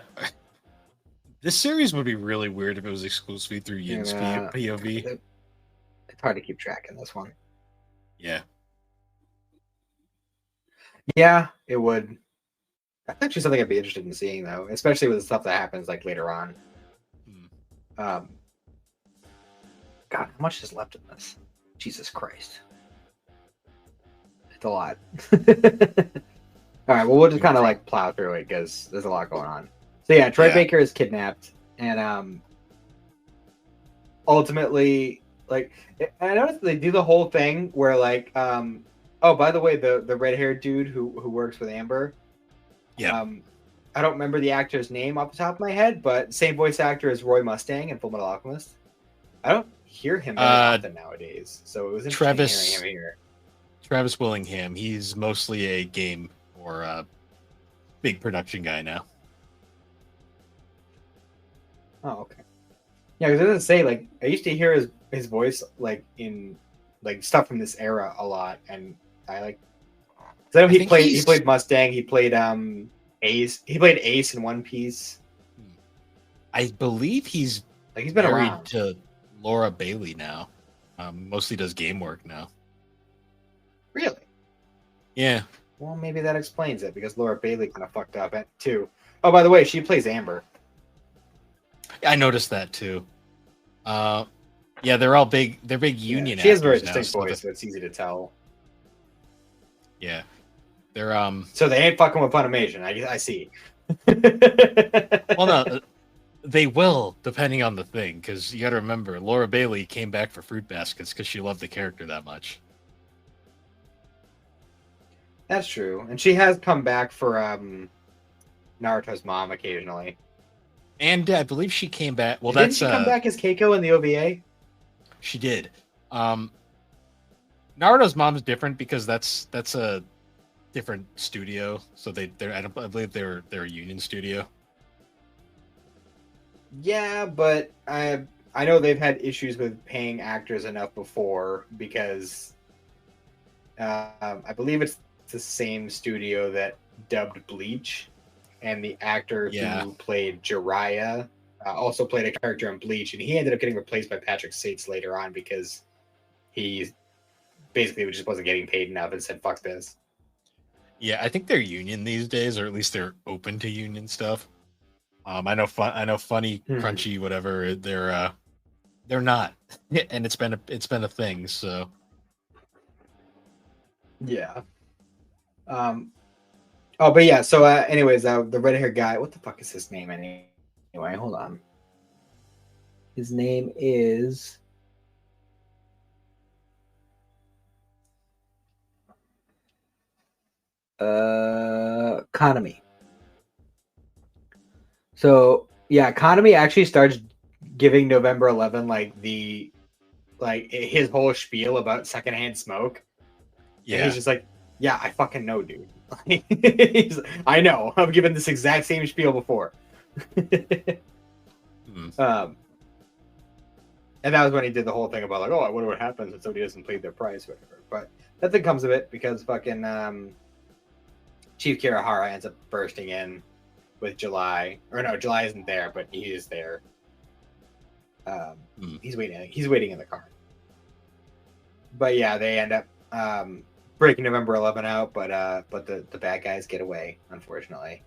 This series would be really weird if it was exclusively through Yin's POV. It's hard to keep track in this one. Yeah. Yeah, it would. That's actually something I'd be interested in seeing, though, especially with the stuff that happens like later on. God, how much is left in this? Jesus Christ. It's a lot. All right, well, we'll just kind of like plow through it because there's a lot going on. So yeah, Troy Baker is kidnapped, and ultimately, like, I noticed they do the whole thing where like, oh, by the way, the red-haired dude who works with Amber, I don't remember the actor's name off the top of my head, but same voice actor as Roy Mustang in Fullmetal Alchemist. I don't hear him very often nowadays, so it was interesting hearing him here. Travis Willingham, he's mostly a game or a big production guy now. Oh, okay. Yeah, because it doesn't say, like, I used to hear his voice like in like stuff from this era a lot, and I like. So I know he played Mustang. He played Ace. He played Ace in One Piece. I believe he's Like he's been married around. to Laura Bailey now. Mostly does game work now. Really? Yeah, Well, maybe that explains it because Laura Bailey kind of fucked up too. Oh, by the way, she plays Amber. I noticed that too. Yeah, they're all big. They're big Yeah, union she has a very actors now. distinct voice, so it's easy to tell. Yeah, they're So they ain't fucking with Funimation. I see. Well, no, they will depending on the thing because you got to remember Laura Bailey came back for Fruit Baskets because she loved the character that much. That's true, and she has come back for Naruto's mom occasionally. And I believe she came back. Well, Didn't that's she come back as Keiko in the OVA? she did. Naruto's mom's different because that's a different studio. So I believe they're a union studio. Yeah, but I know they've had issues with paying actors enough before because I believe it's the same studio that dubbed Bleach, and the actor Yeah. who played Jiraiya also played a character in Bleach, and he ended up getting replaced by Patrick Sates later on because he basically just wasn't getting paid enough and said, "Fuck this." Yeah, I think they're union these days, or at least they're open to union stuff. I know funny, crunchy, whatever. They're not, and it's been a thing. So Yeah. Oh, but yeah. So, anyways, the red haired guy. What the fuck is his name anyway? Hold on. His name is. Economy. So yeah, Economy actually starts giving November 11 like his whole spiel about secondhand smoke. And yeah, he's just like, yeah, I fucking know, dude. I know. I've given this exact same spiel before. And that was when he did the whole thing about like, oh, I wonder what happens if somebody doesn't plead their price, whatever. But nothing comes of it because fucking Chief Kirihara ends up bursting in with July. Or no, July isn't there, but he is there. He's waiting. He's waiting in the car. But yeah, they end up breaking November 11 out, but the bad guys get away, unfortunately.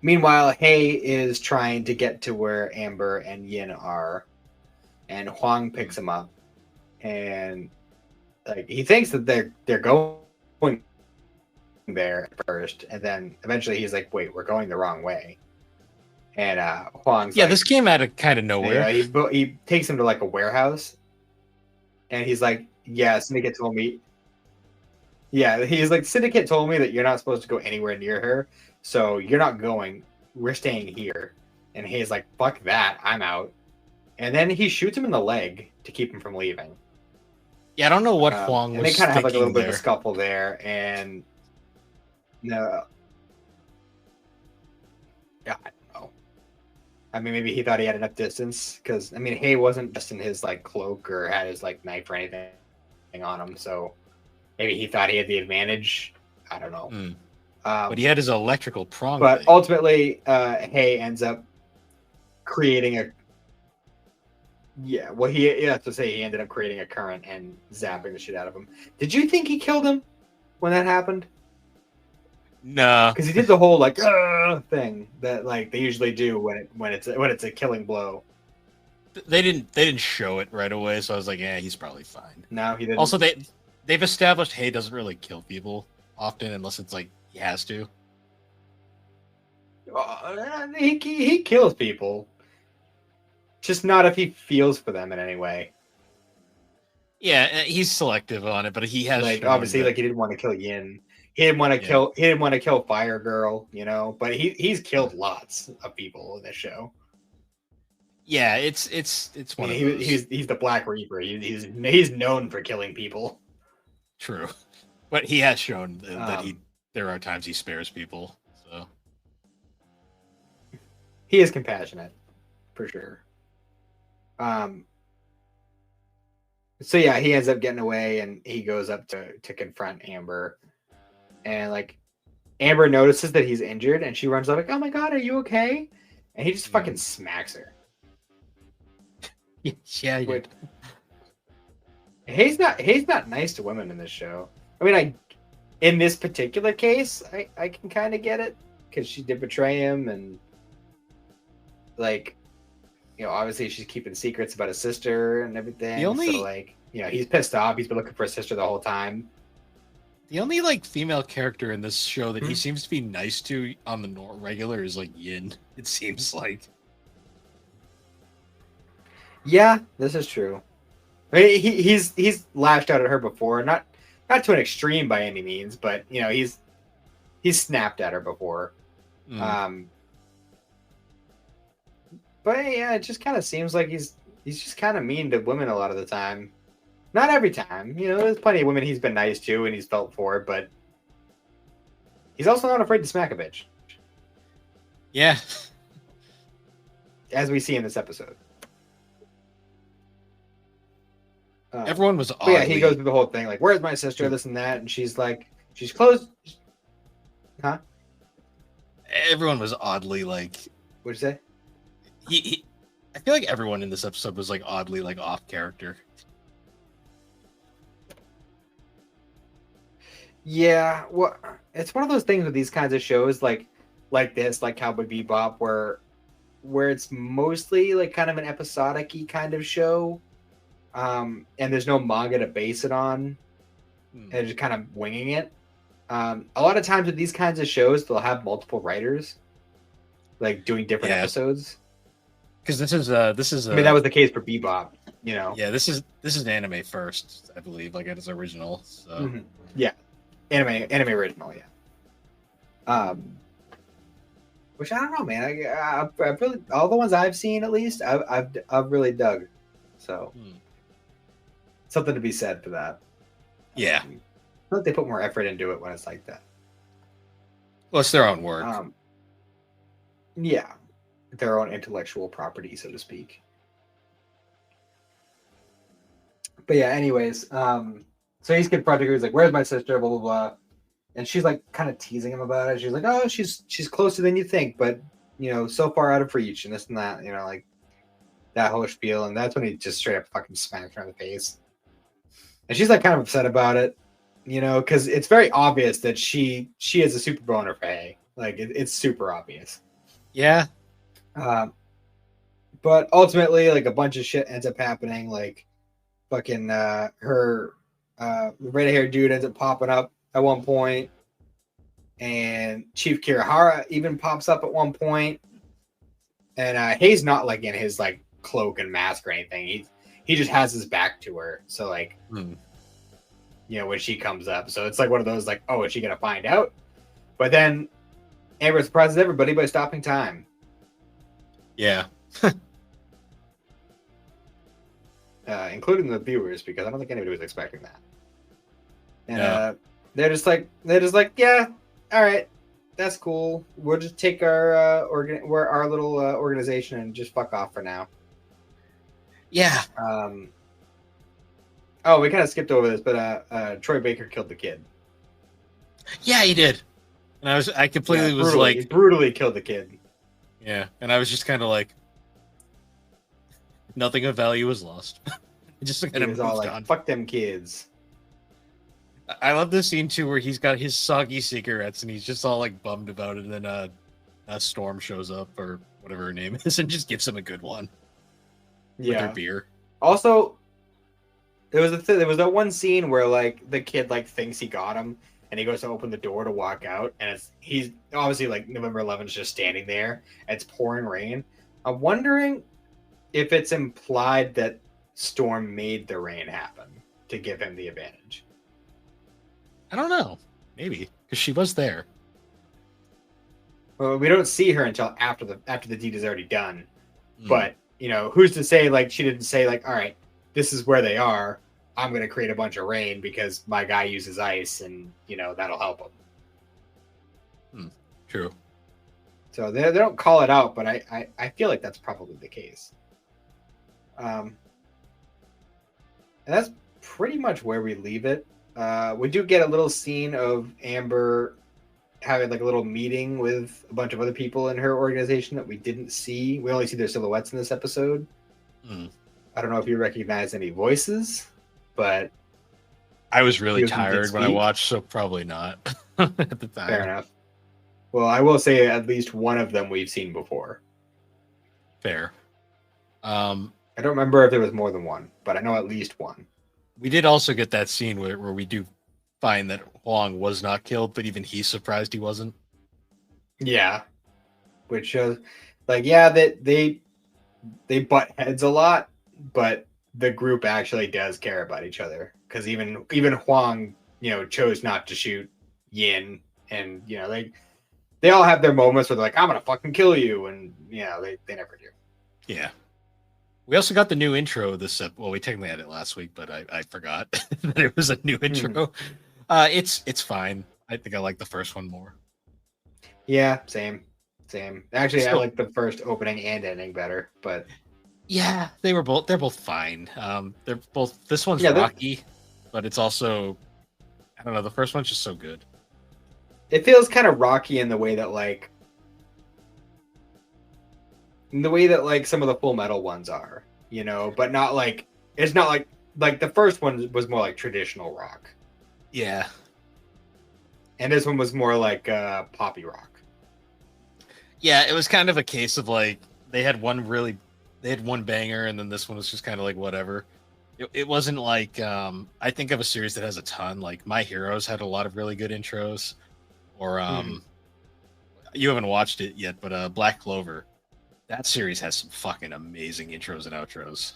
Meanwhile, Hei is trying to get to where Amber and Yin are, and Huang picks him up, and like he thinks that they're going there at first, and then eventually he's like, "Wait, we're going the wrong way." And Huang's yeah. like, This came out of kind of nowhere. he takes him to like a warehouse, and he's like, "Yeah, Syndicate told me." Yeah, he's like, "Syndicate told me that you're not supposed to go anywhere near her, so you're not going. We're staying here." And he's like, "Fuck that, I'm out." And then he shoots him in the leg to keep him from leaving. Yeah, I don't know what Huang and was they kind of have like a little thinking bit of a there. scuffle there, and no, I don't know. I mean, maybe he thought he had enough distance because I mean, Hay wasn't just in his like cloak or had his like knife or anything on him, so maybe he thought he had the advantage. I don't know. But he had his electrical prong. But thing. ultimately, Hay ends up creating a. Yeah, well, he have to say he ended up creating a current and zapping the shit out of him. Did you think he killed him when that happened? No, because he did the whole like thing that like they usually do when it's a killing blow. they didn't show it right away, so I was like, yeah, he's probably fine. No, he didn't. Also, they've established Hay doesn't really kill people often unless it's like he has to. He kills people, just not if he feels for them in any way. Yeah, he's selective on it, but he has Like shown obviously, that- like he didn't want to kill Yin. He didn't want to kill. He didn't want to kill Fire Girl, you know. But he's killed lots of people in this show. Yeah, it's one of those. He's the Black Reaper. He's known for killing people. True, but he has shown that there are times he spares people. So he is compassionate, for sure. So yeah, he ends up getting away, and he goes up to confront Amber, and like Amber notices that he's injured, and she runs out like, "Oh my god, are you okay?" And he just fucking smacks her. Yeah, he Which, did. Hayes not nice to women in this show. I mean, in this particular case, I can kind of get it because she did betray him, and like, obviously she's keeping secrets about his sister and everything. So like, he's pissed off. He's been looking for his sister the whole time. The only like female character in this show that he Mhm. seems to be nice to on the regular is like Yin. It seems like. Yeah, this is true. I mean, he's lashed out at her before, not to an extreme by any means, but he's snapped at her before. Mm. But yeah, it just kind of seems like he's just kind of mean to women a lot of the time. Not every time, there's plenty of women he's been nice to and he's felt for, but he's also not afraid to smack a bitch, Yeah. as we see in this episode. Everyone was But yeah, oddly. he goes through the whole thing, like, "Where's my sister?" This and that, and she's like, she's close. Huh? Everyone was oddly like. What'd you say? I feel like everyone in this episode was like oddly like off character. Yeah, well, it's one of those things with these kinds of shows, like this, like Cowboy Bebop, where it's mostly like kind of an episodic-y kind of show, and there's no manga to base it on, and just kind of winging it. A lot of times with these kinds of shows, they'll have multiple writers, like doing different episodes. Because this is I mean, that was the case for Bebop, Yeah, this is an anime first, I believe, like its original. So yeah, anime original, yeah. Which I don't know, man. I've really, all the ones I've seen, at least, I've really dug. So something to be said for that. Yeah, I feel like they put more effort into it when it's like that. well, it's their own work. Yeah, their own intellectual property, so to speak. But yeah, anyways, so he's confronting her. He's like, "Where's my sister?" Blah blah blah, and she's like, kind of teasing him about it. She's like, "Oh, she's closer than you think, but so far out of reach, and this and that." Like that whole spiel, and that's when he just straight up fucking smacks her in the face. And she's like kind of upset about it, because it's very obvious that she is a super boner for Hay. Like it's super obvious. Yeah. But ultimately, like a bunch of shit ends up happening. Like fucking her red-haired dude ends up popping up at one point, and Chief Kirihara even pops up at one point. And Hay's not like in his like cloak and mask or anything. He just has his back to her. So like, when she comes up, so it's like one of those like, oh, is she gonna find out? But then Amber surprises everybody by stopping time. Yeah. Including the viewers, because I don't think anybody was expecting that. And they're just like, yeah, all right, that's cool. We'll just take our our little organization and just fuck off for now. Yeah. Oh, we kind of skipped over this, but Troy Baker killed the kid. Yeah, he did. And I completely was like, he brutally killed the kid. Yeah, and I was just kind of like, nothing of value was lost. Just kind of moved all like, on. Fuck them kids. I love this scene too, where he's got his soggy cigarettes and he's just all like bummed about it, and then a Storm shows up, or whatever her name is, and just gives him a good one. Yeah. With her beer. Also, there was that one scene where like the kid like thinks he got him, and he goes to open the door to walk out, and he's obviously like November 11th is just standing there, and it's pouring rain. I'm wondering if it's implied that Storm made the rain happen to give him the advantage. I don't know. Maybe because she was there. Well, we don't see her until after the deed is already done. But who's to say like she didn't say like, all right, this is where they are. I'm going to create a bunch of rain because my guy uses ice, and that'll help him. True. So they don't call it out, but I feel like that's probably the case. And that's pretty much where we leave it. We do get a little scene of Amber having like a little meeting with a bunch of other people in her organization that we didn't see. We only see their silhouettes in this episode. I don't know if you recognize any voices, but I was really few of them did tired when I speak. watched, so probably not at the time. Fair enough. Well, I will say at least one of them we've seen before. Fair. I don't remember if there was more than one, but I know at least one. We did also get that scene where we do find that Huang was not killed, but even he's surprised he wasn't. Yeah, which shows, like, yeah, that they butt heads a lot, but the group actually does care about each other. Because even Huang, chose not to shoot Yin, and they all have their moments where they're like, "I'm gonna fucking kill you," and they never do. Yeah. We also got the new intro this well, we technically had it last week, but I forgot that it was a new intro. It's fine. I think I like the first one more. Yeah, same. Actually, I So- like the first opening and ending better, but Yeah, they're both fine. They're both this one's Yeah, rocky, but it's also I don't know, the first one's just so good. it feels kind of rocky in the way that some of the Full Metal ones are, but not like it's not like the first one was more like traditional rock, Yeah. and this one was more like poppy rock. Yeah, it was kind of a case of like they had one banger, and then this one was just kind of like whatever. It wasn't like I think of a series that has a ton. Like My Heroes had a lot of really good intros, or you haven't watched it yet, but Black Clover, that series has some fucking amazing intros and outros.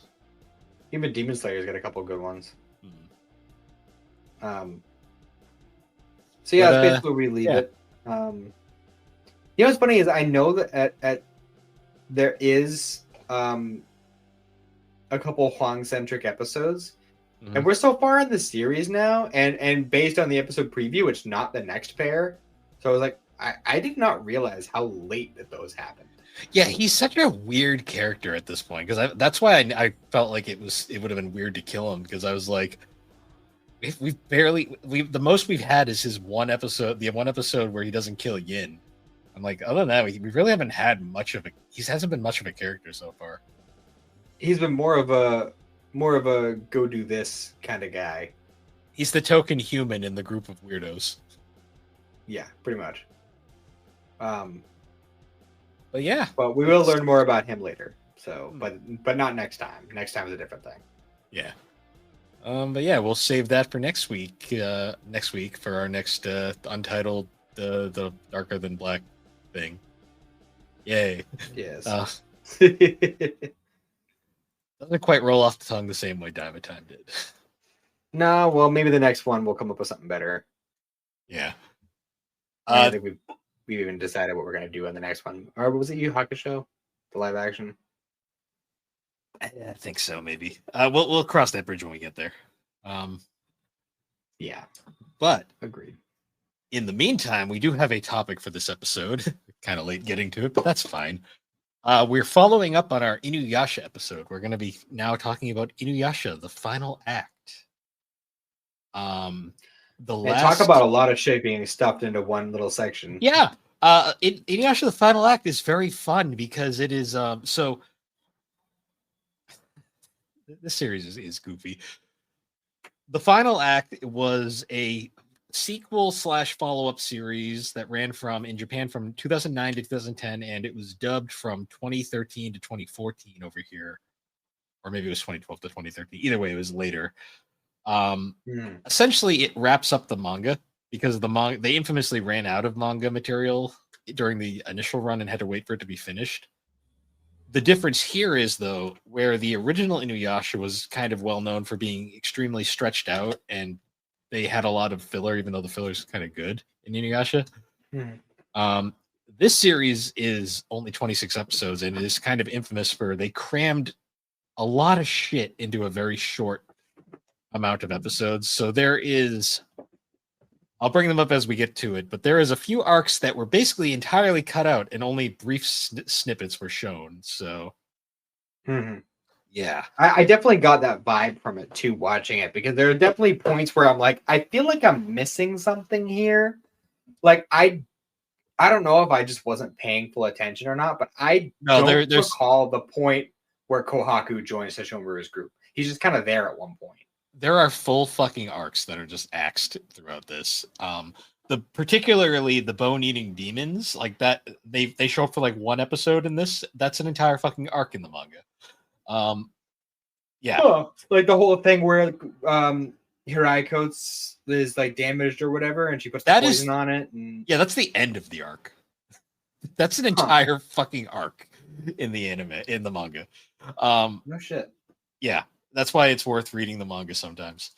Even Demon Slayer's got a couple good ones. So yeah, But, that's basically where we leave yeah. it. What's funny is I know that at there is a couple Huang-centric episodes, Mhm. and we're so far in the series now, and based on the episode preview, it's not the next pair. So I was like, I did not realize how late that those happened. Yeah, he's such a weird character at this point because that's why I felt like it would have been weird to kill him because I was like, the most we've had is his one episode, the one episode where he doesn't kill Yin. I'm like, other than that, we really haven't had much of he hasn't been much of a character so far. He's been more of a go do this kind of guy. He's the token human in the group of weirdos. Yeah, pretty much. But yeah, But we will learn more about him later. So, but not next time. Next time is a different thing. yeah. But yeah, we'll save that for next week. Next week for our next untitled the Darker Than Black thing. Yay! Yes. Doesn't quite roll off the tongue the same way Dive of Time did. No, well, maybe the next one will come up with something better. Yeah. I think we've even decided what we're gonna do on the next one. Or was it Yu Hakusho, the live action? I think so. Maybe. We'll cross that bridge when we get there. Yeah, But agreed. in the meantime, we do have a topic for this episode. Kind of late getting to it, but that's fine. We're following up on our Inuyasha episode. We're going to be now talking about Inuyasha, the final act. Talk about a lot of shit being stuffed into one little section. Yeah. Inuyasha, the final act is very fun because it is so. This series is goofy. The final act was a sequel / follow-up series that ran in Japan from 2009 to 2010, and it was dubbed from 2013 to 2014 over here, or maybe it was 2012 to 2013. Either way, it was later. Essentially, it wraps up the manga because they infamously ran out of manga material during the initial run and had to wait for it to be finished. The difference here is, though, where the original Inuyasha was kind of well known for being extremely stretched out, and they had a lot of filler, even though the filler is kind of good in Inuyasha. This series is only 26 episodes, and it is kind of infamous for they crammed a lot of shit into a very short amount of episodes. So there is, I'll bring them up as we get to it, but there is a few arcs that were basically entirely cut out and only brief snippets were shown. So yeah, I definitely got that vibe from it too, watching it, because there are definitely points where I'm like, I feel like I'm missing something here. Like I I don't know if I just wasn't paying full attention or not, but I No, don't there's recall the point where Kohaku joins Sesshomaru's group. He's just kind of there at one point. there are full fucking arcs that are just axed throughout this. Particularly the bone eating demons, like that, they show up for like one episode in this. That's an entire fucking arc in the manga. Yeah, Oh, like the whole thing where Hirai Coats is like damaged or whatever, and she puts the that poison is on it. And yeah, that's the end of the arc. That's an entire fucking arc in the anime, in the manga. No shit. Yeah, that's why it's worth reading the manga sometimes.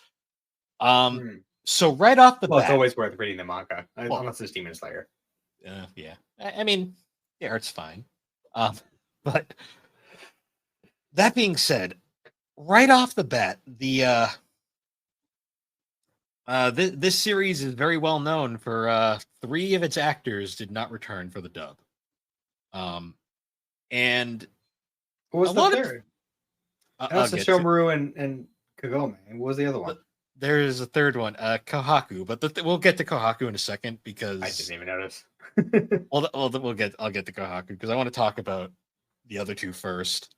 Hmm. So right off the Well, it's bat, always worth reading the manga, Well- unless it's Demon Slayer. yeah, I mean, the art's fine. But that being said, right off the bat, this series is very well known for 3 of its actors did not return for the dub. And What was a the lot of- third? I'll That's get to- Sesshomaru and Kagome. And what was the other one? there's a third one, Kohaku, but we'll get to Kohaku in a second because I didn't even notice. I'll get to Kohaku because I want to talk about the other 2 first.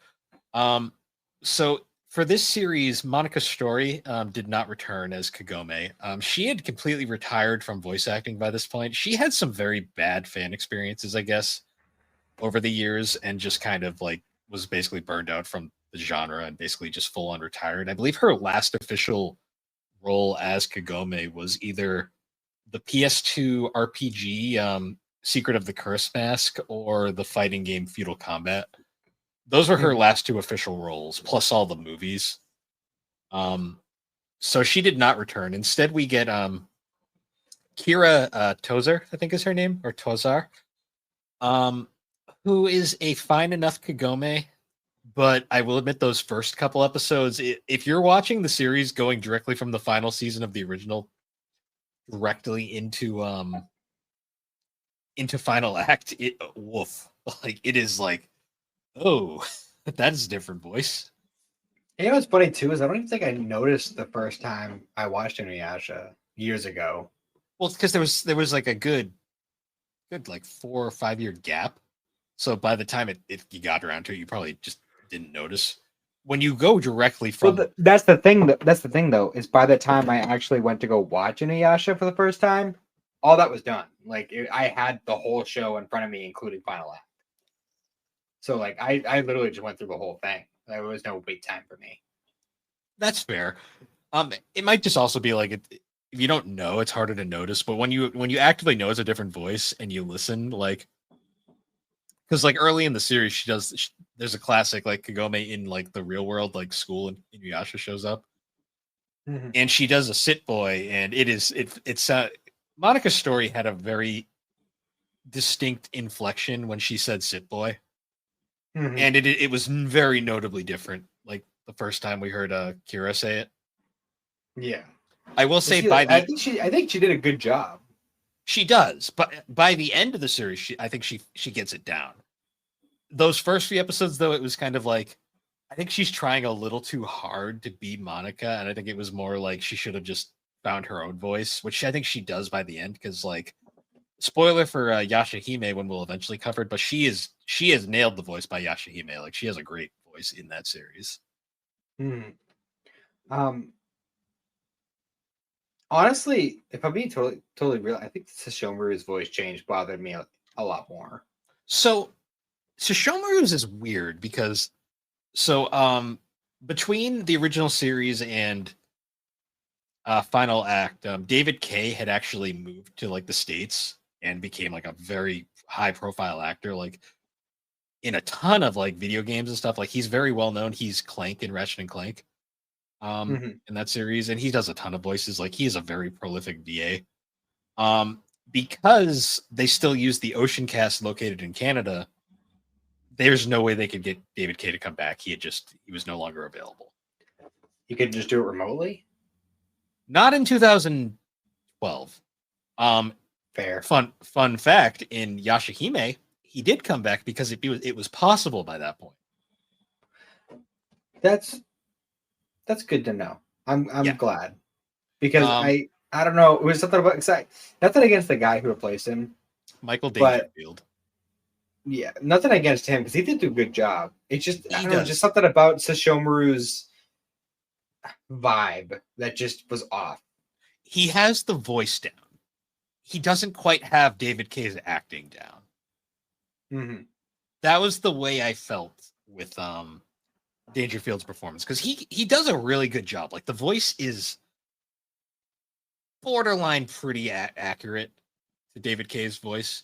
So for this series, Monica Story did not return as Kagome. She had completely retired from voice acting by this point. She had some very bad fan experiences, I guess, over the years, and just kind of like was basically burned out from the genre and basically just full on retired. I believe her last official role as Kagome was either the PS2 RPG Secret of the Curse Mask or the fighting game Feudal Combat. Those were her last 2 official roles, plus all the movies. So she did not return. Instead, we get Kira Tozer, I think is her name, or Tozar, who is a fine enough Kagome. But I will admit, those first couple episodes, if you're watching the series going directly from the final season of the original directly into final act, woof. Like it is like, oh, that is a different voice. You know what's funny too is I don't even think I noticed the first time I watched Inuyasha years ago. Well, because there was like a good like 4 or 5 year gap. So by the time you got around to it, you probably just didn't notice. When you go directly from That's the thing. That's the thing, though, is by the time I actually went to go watch Inuyasha for the first time, all that was done. Like I had the whole show in front of me, including final act. So like I literally just went through the whole thing. There was no wait time for me. That's fair. It might just also be like if you don't know, it's harder to notice. But when you actively know it's a different voice and you listen, like, because like early in the series, there's a classic like Kagome in like the real world, like school, and Inuyasha shows up, and she does a sit boy, and it's Monica's Story had a very distinct inflection when she said sit boy, and it was very notably different. Like the first time we heard Kira say it. Yeah, I will say I think she did a good job. She does, but by the end of the series, I think she gets it down. Those first 3 episodes, though, it was kind of like I think she's trying a little too hard to be Monica, and I think it was more like she should have just found her own voice, which I think she does by the end. Because, like, spoiler for Yashahime when we'll eventually cover it, but she has nailed the voice by Yashahime. Like, she has a great voice in that series. Honestly, if I'm being totally real, I think Sesshomaru's voice change bothered me a lot more. So Sesshomaru's is weird because between the original series and final act, David Kay had actually moved to like the States and became like a very high profile actor, like in a ton of like video games and stuff. Like he's very well known. He's Clank in Ratchet and Clank. In that series, and he does a ton of voices. Like he is a very prolific VA. Because they still use the Ocean cast located in Canada, there's no way they could get David Kay to come back. He was no longer available. You could just do it remotely? Not in 2012. Fair. Fun fact, in Yashahime, he did come back because it was possible by that point. That's good to know. I'm Yeah. glad because I don't know. It was something about nothing against the guy who replaced him. Michael But Dangerfield. yeah, nothing against him because he did do a good job. It's just I He don't know, does. just something about Sesshomaru's vibe that just was off. He has the voice down. He doesn't quite have David Kay's acting down. Mm-hmm. That was the way I felt with Dangerfield's performance, because he does a really good job. Like, the voice is borderline pretty accurate to David Kay's voice,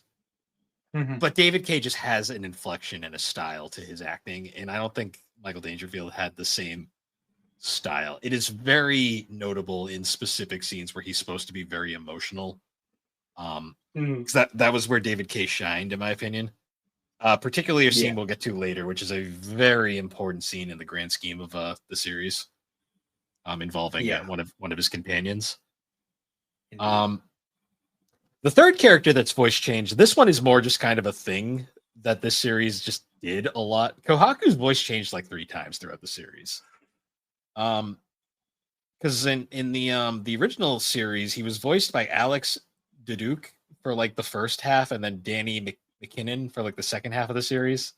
Mm-hmm. but David Kay just has an inflection and a style to his acting, and I don't think Michael Dangerfield had the same style. It is very notable in specific scenes where he's supposed to be very emotional. Because that was where David Kay shined, in my opinion. Particularly a scene we'll get to later, which is a very important scene in the grand scheme of the series, involving one of his companions. The third character that's voice changed, this one is more just kind of a thing that this series just did a lot. Kohaku's voice changed like 3 times throughout the series. Because in the original series, he was voiced by Alex Duduque for like the first half, and then Danny McKinnon for like the second half of the series.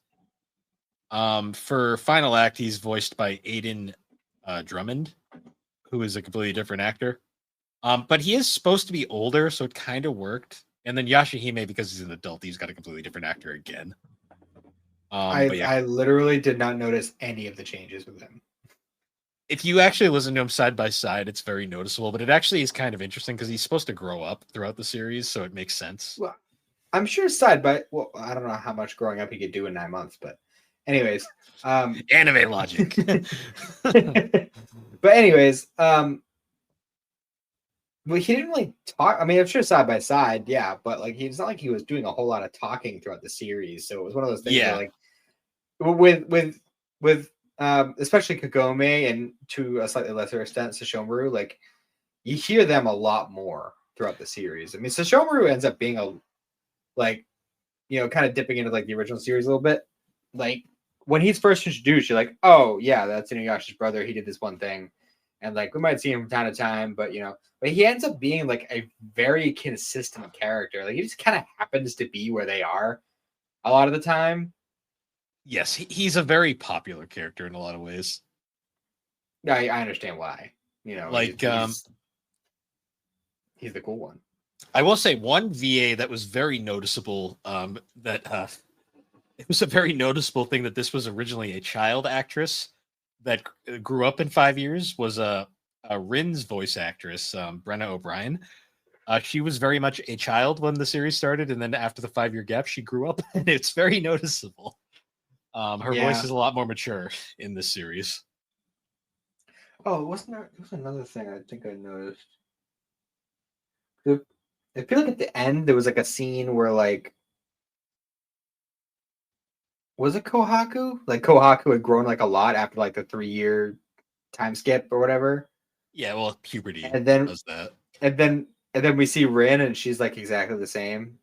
For Final Act, he's voiced by Aiden Drummond, who is a completely different actor. But he is supposed to be older, so it kind of worked. And then Yashahime, because he's an adult, he's got a completely different actor again. I literally did not notice any of the changes with him. If you actually listen to him side by side, it's very noticeable, but it actually is kind of interesting because he's supposed to grow up throughout the series, so it makes sense. Well, I'm sure well, I don't know how much growing up he could do in 9 months, but anyways, anime logic. But anyways, well, he didn't really talk. I mean, I'm sure side by side, yeah, but like it's not like he was doing a whole lot of talking throughout the series. So it was one of those things where, like, with especially Kagome and to a slightly lesser extent Sesshomaru, like you hear them a lot more throughout the series. I mean, Sesshomaru ends up being kind of dipping into like the original series a little bit. Like when he's first introduced, you're like, oh yeah, that's Inuyasha's brother. He did this one thing, and like we might see him from time to time, but but he ends up being like a very consistent character. Like he just kind of happens to be where they are a lot of the time. Yes, he's a very popular character in a lot of ways. I understand why. Like he's the cool one. I will say one VA that was very noticeable. That it was a very noticeable thing that this was originally a child actress that grew up in 5 years. Was a Rin's voice actress, Brenna O'Brien. She was very much a child when the series started, and then after the 5-year gap, she grew up, and it's very noticeable. Her voice is a lot more mature in this series. Oh, wasn't there? There was another thing I think I noticed. I feel like at the end there was like a scene where like, was it Kohaku? Like Kohaku had grown like a lot after like the 3-year time skip or whatever. Yeah, well, puberty and then does that. And then we see Rin, and she's like exactly the same.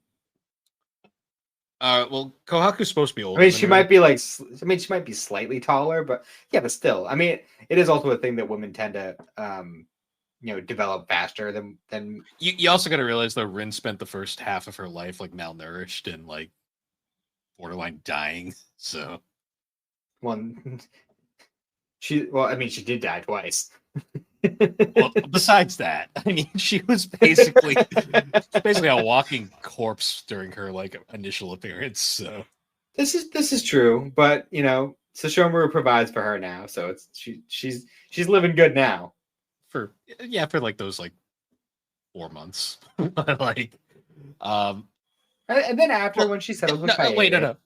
Well, Kohaku's supposed to be older. I mean, she might be like, she might be slightly taller, but yeah, but still, I mean, it is also a thing that women tend to, develop faster than. You also got to realize that Rin spent the first half of her life like malnourished and like borderline dying. So, she did die twice. Well, besides that, I mean, she was basically a walking corpse during her like initial appearance. So this is true, but Sesshomaru provides for her now, so it's she's living good now. For like those like 4 months, like and then after when she settles with Kaede,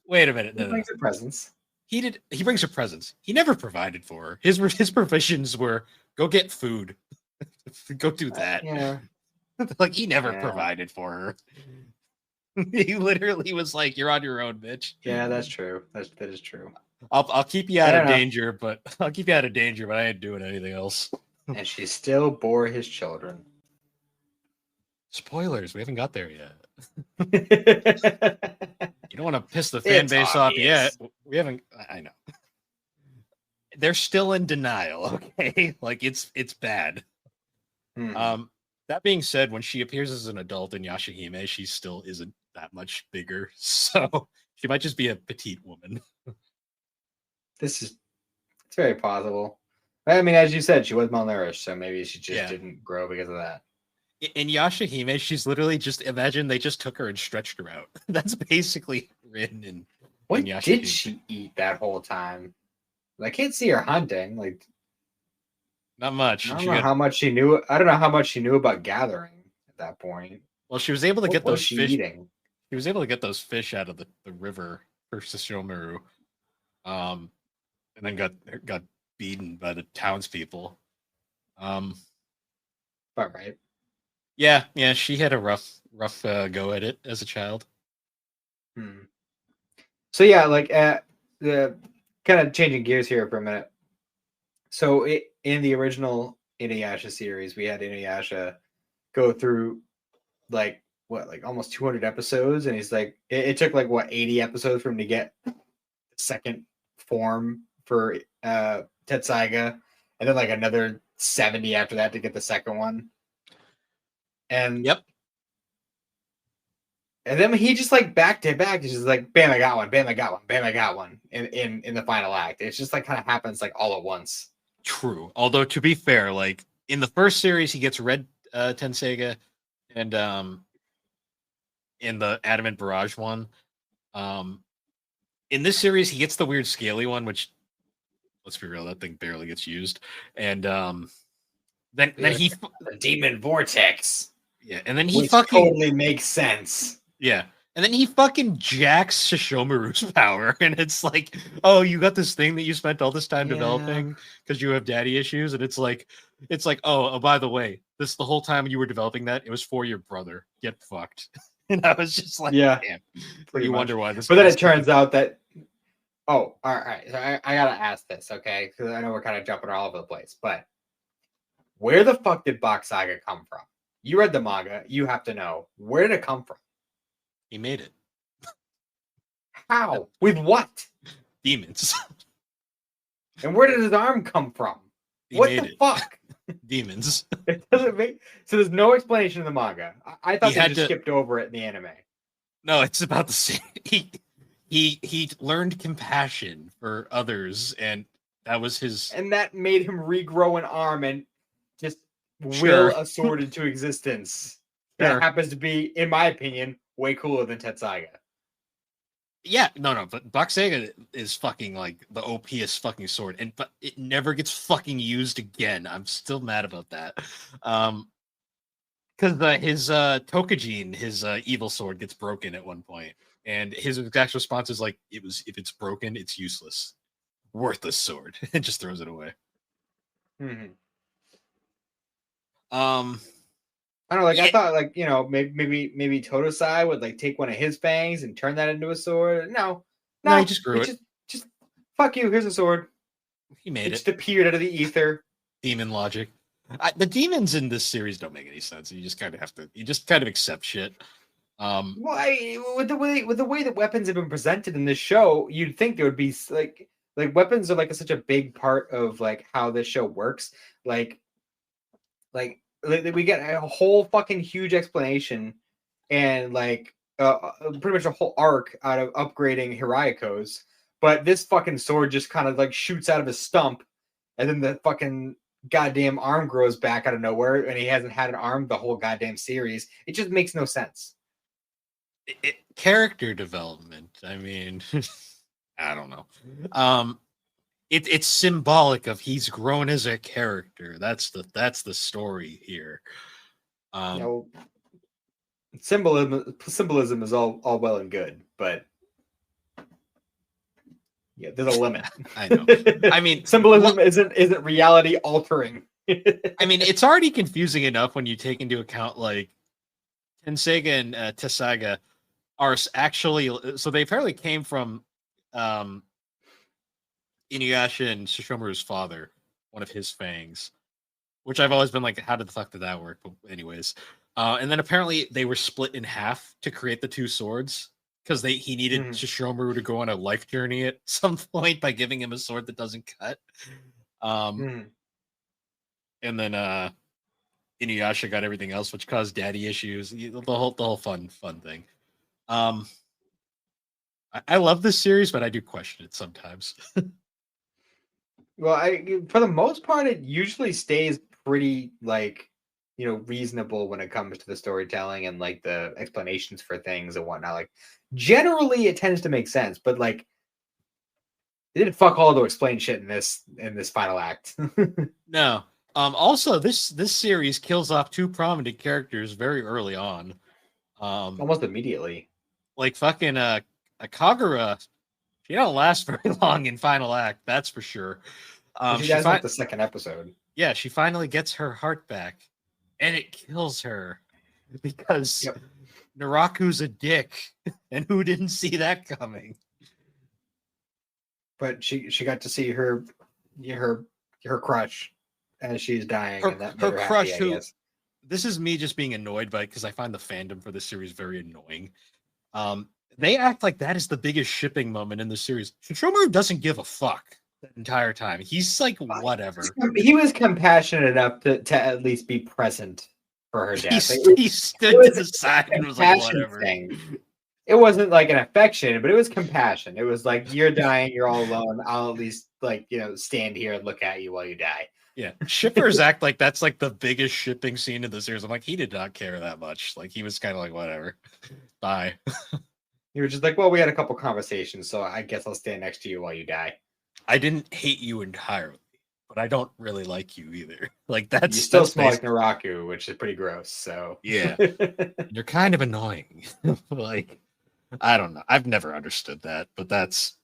wait a minute, he brings her presents. He brings her presents. He never provided for her. His provisions were go get food, go do that. Yeah, like he never provided for her. He literally was like, "You're on your own, bitch." Yeah, that's true. That is true. I'll keep you out of danger, but I ain't doing anything else. And she still bore his children. Spoilers, we haven't got there yet. You don't want to piss the fan base off yet. We haven't. I know. They're still in denial. Okay, like it's bad. Hmm. That being said, when she appears as an adult in Yashahime, she still isn't that much bigger. So she might just be a petite woman. It's very possible. I mean, as you said, she was malnourished, so maybe she just Yeah. didn't grow because of that. In Yashahime, she's literally just imagine they just took her and stretched her out. That's basically Rin in What Yashahime. did she eat that whole time? I can't see her hunting. Like, Not much. I don't She know got how much she knew. I don't know how much she knew about gathering at that point. well. She was able to What get was those she fish. eating? She was able to get those fish out of the river for Sesshomaru, and then got beaten by the townspeople. All right. Yeah. She had a rough go at it as a child. Hmm. So yeah, like the kind of changing gears here for a minute. So in the original Inuyasha series, we had Inuyasha go through like what, like almost 200 episodes, and he's like, it took like what 80 episodes for him to get the second form for Tetsaiga, and then like another 70 after that to get the second one. And Yep. And then he just like back to back, he's just like, bam, I got one, bam, I got one, bam, I got one in the final act. It's just like kind of happens like all at once. True. Although to be fair, like in the first series, he gets Red Tenseiga, and in the Adamant Barrage one, in this series, he gets the weird scaly one, which let's be real, that thing barely gets used. And then he The demon vortex. yeah, and then he Which fucking totally makes sense. yeah. And then he fucking jacks Shishomaru's power, and it's like, oh, you got this thing that you spent all this time developing because you have daddy issues, and it's like, oh, by the way, the whole time you were developing that, it was for your brother. Get fucked. And I was just like, Yeah, damn. pretty You much. wonder why this. But then guy's it turns out that, oh, all right. So I gotta ask this, okay? Because I know we're kind of jumping all over the place, but where the fuck did Box Saga come from? You read the manga, you have to know, where did it come from? he made it. How? With what? Demons. And where did his arm come from? He What made the it. fuck? Demons. It doesn't make so. There's no explanation in the manga. I thought He they had just to- skipped over it in the anime. No, it's about the same. He learned compassion for others, and that was his. And that made him regrow an arm and just Sure. will a sword into existence. Sure. That happens to be, in my opinion, way cooler than Tetsaiga. Yeah, no, but Boxega is fucking like the OPest fucking sword, but it never gets fucking used again. I'm still mad about that. Because his Tokajin, his evil sword, gets broken at one point, and his exact response is like, if it's broken, it's useless, worthless sword," and just throws it away. Mm-hmm. I don't know, like I thought, like maybe Totosai would like take one of his fangs and turn that into a sword. No, he just grew it. Just fuck you. Here's a sword. He made it it. Just appeared out of the ether. Demon logic. The demons in this series don't make any sense. You just kind of have to. You just kind of accept shit. Why with the way that weapons have been presented in this show, you'd think there would be like weapons are like such a big part of like how this show works. Like we get a whole fucking huge explanation and like pretty much a whole arc out of upgrading Hiraiko's, but this fucking sword just kind of like shoots out of his stump, and then the fucking goddamn arm grows back out of nowhere, and he hasn't had an arm the whole goddamn series. It just makes no sense. Character development. I mean, I don't know. It's symbolic of he's grown as a character. That's the story here. Symbolism is all well and good, but yeah, there's a limit. I know. I mean, symbolism isn't reality altering. I mean, it's already confusing enough when you take into account like Tenseiga and Tessaiga are actually, so they apparently came from Inuyasha and Shishomaru's father, one of his fangs, which I've always been like, how did the fuck did that work? But anyways, and then apparently they were split in half to create the two swords because he needed Shishomaru to go on a life journey at some point by giving him a sword that doesn't cut. And then Inuyasha got everything else, which caused daddy issues. The whole fun thing. Um, I love this series, but I do question it sometimes. Well, for the most part, it usually stays pretty like reasonable when it comes to the storytelling and like the explanations for things and whatnot. Like generally, it tends to make sense, but like they didn't fuck all to explain shit in this final act. No. Also, this series kills off two prominent characters very early on. Almost immediately. Like fucking Kagura, she don't last very long in final act, that's for sure. She dies in like the second episode. Yeah, she finally gets her heart back, and it kills her because Naraku's a dick, and who didn't see that coming? But she got to see her crush as she's dying, and that made her crush. happy, I guess. This is me just being annoyed by it because I find the fandom for this series very annoying. They act like that is the biggest shipping moment in the series. Shishomaru doesn't give a fuck the entire time. He's like, whatever. He was compassionate enough to at least be present for her death. He stood to the side and was like, whatever. Thing. It wasn't like an affection, but it was compassion. It was like, you're dying, you're all alone. I'll at least stand here and look at you while you die. Yeah, shippers act like that's like the biggest shipping scene in the series. I'm like, he did not care that much. Like, he was kind of like, whatever, bye. You were just like, well, we had a couple conversations, so I guess I'll stand next to you while you die. I didn't hate you entirely, but I don't really like you either. Like, that's you still smell like Naraku, which is pretty gross. So yeah, you're kind of annoying. Like, I don't know. I've never understood that, but that's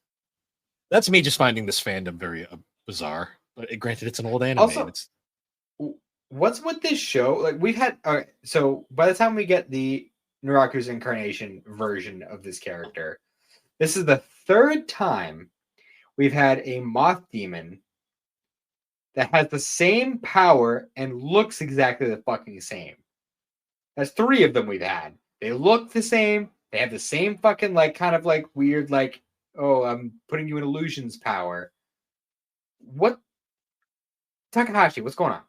me just finding this fandom very bizarre. But granted, it's an old anime. Also, what's with this show? Like, we've had. All right, so by the time we get the Naraku's incarnation version of this character, this is the third time we've had a moth demon that has the same power and looks exactly the fucking same. That's three of them we've had. They look the same. They have the same fucking like kind of like weird like, oh, I'm putting you in illusions power. What? Takahashi, what's going on?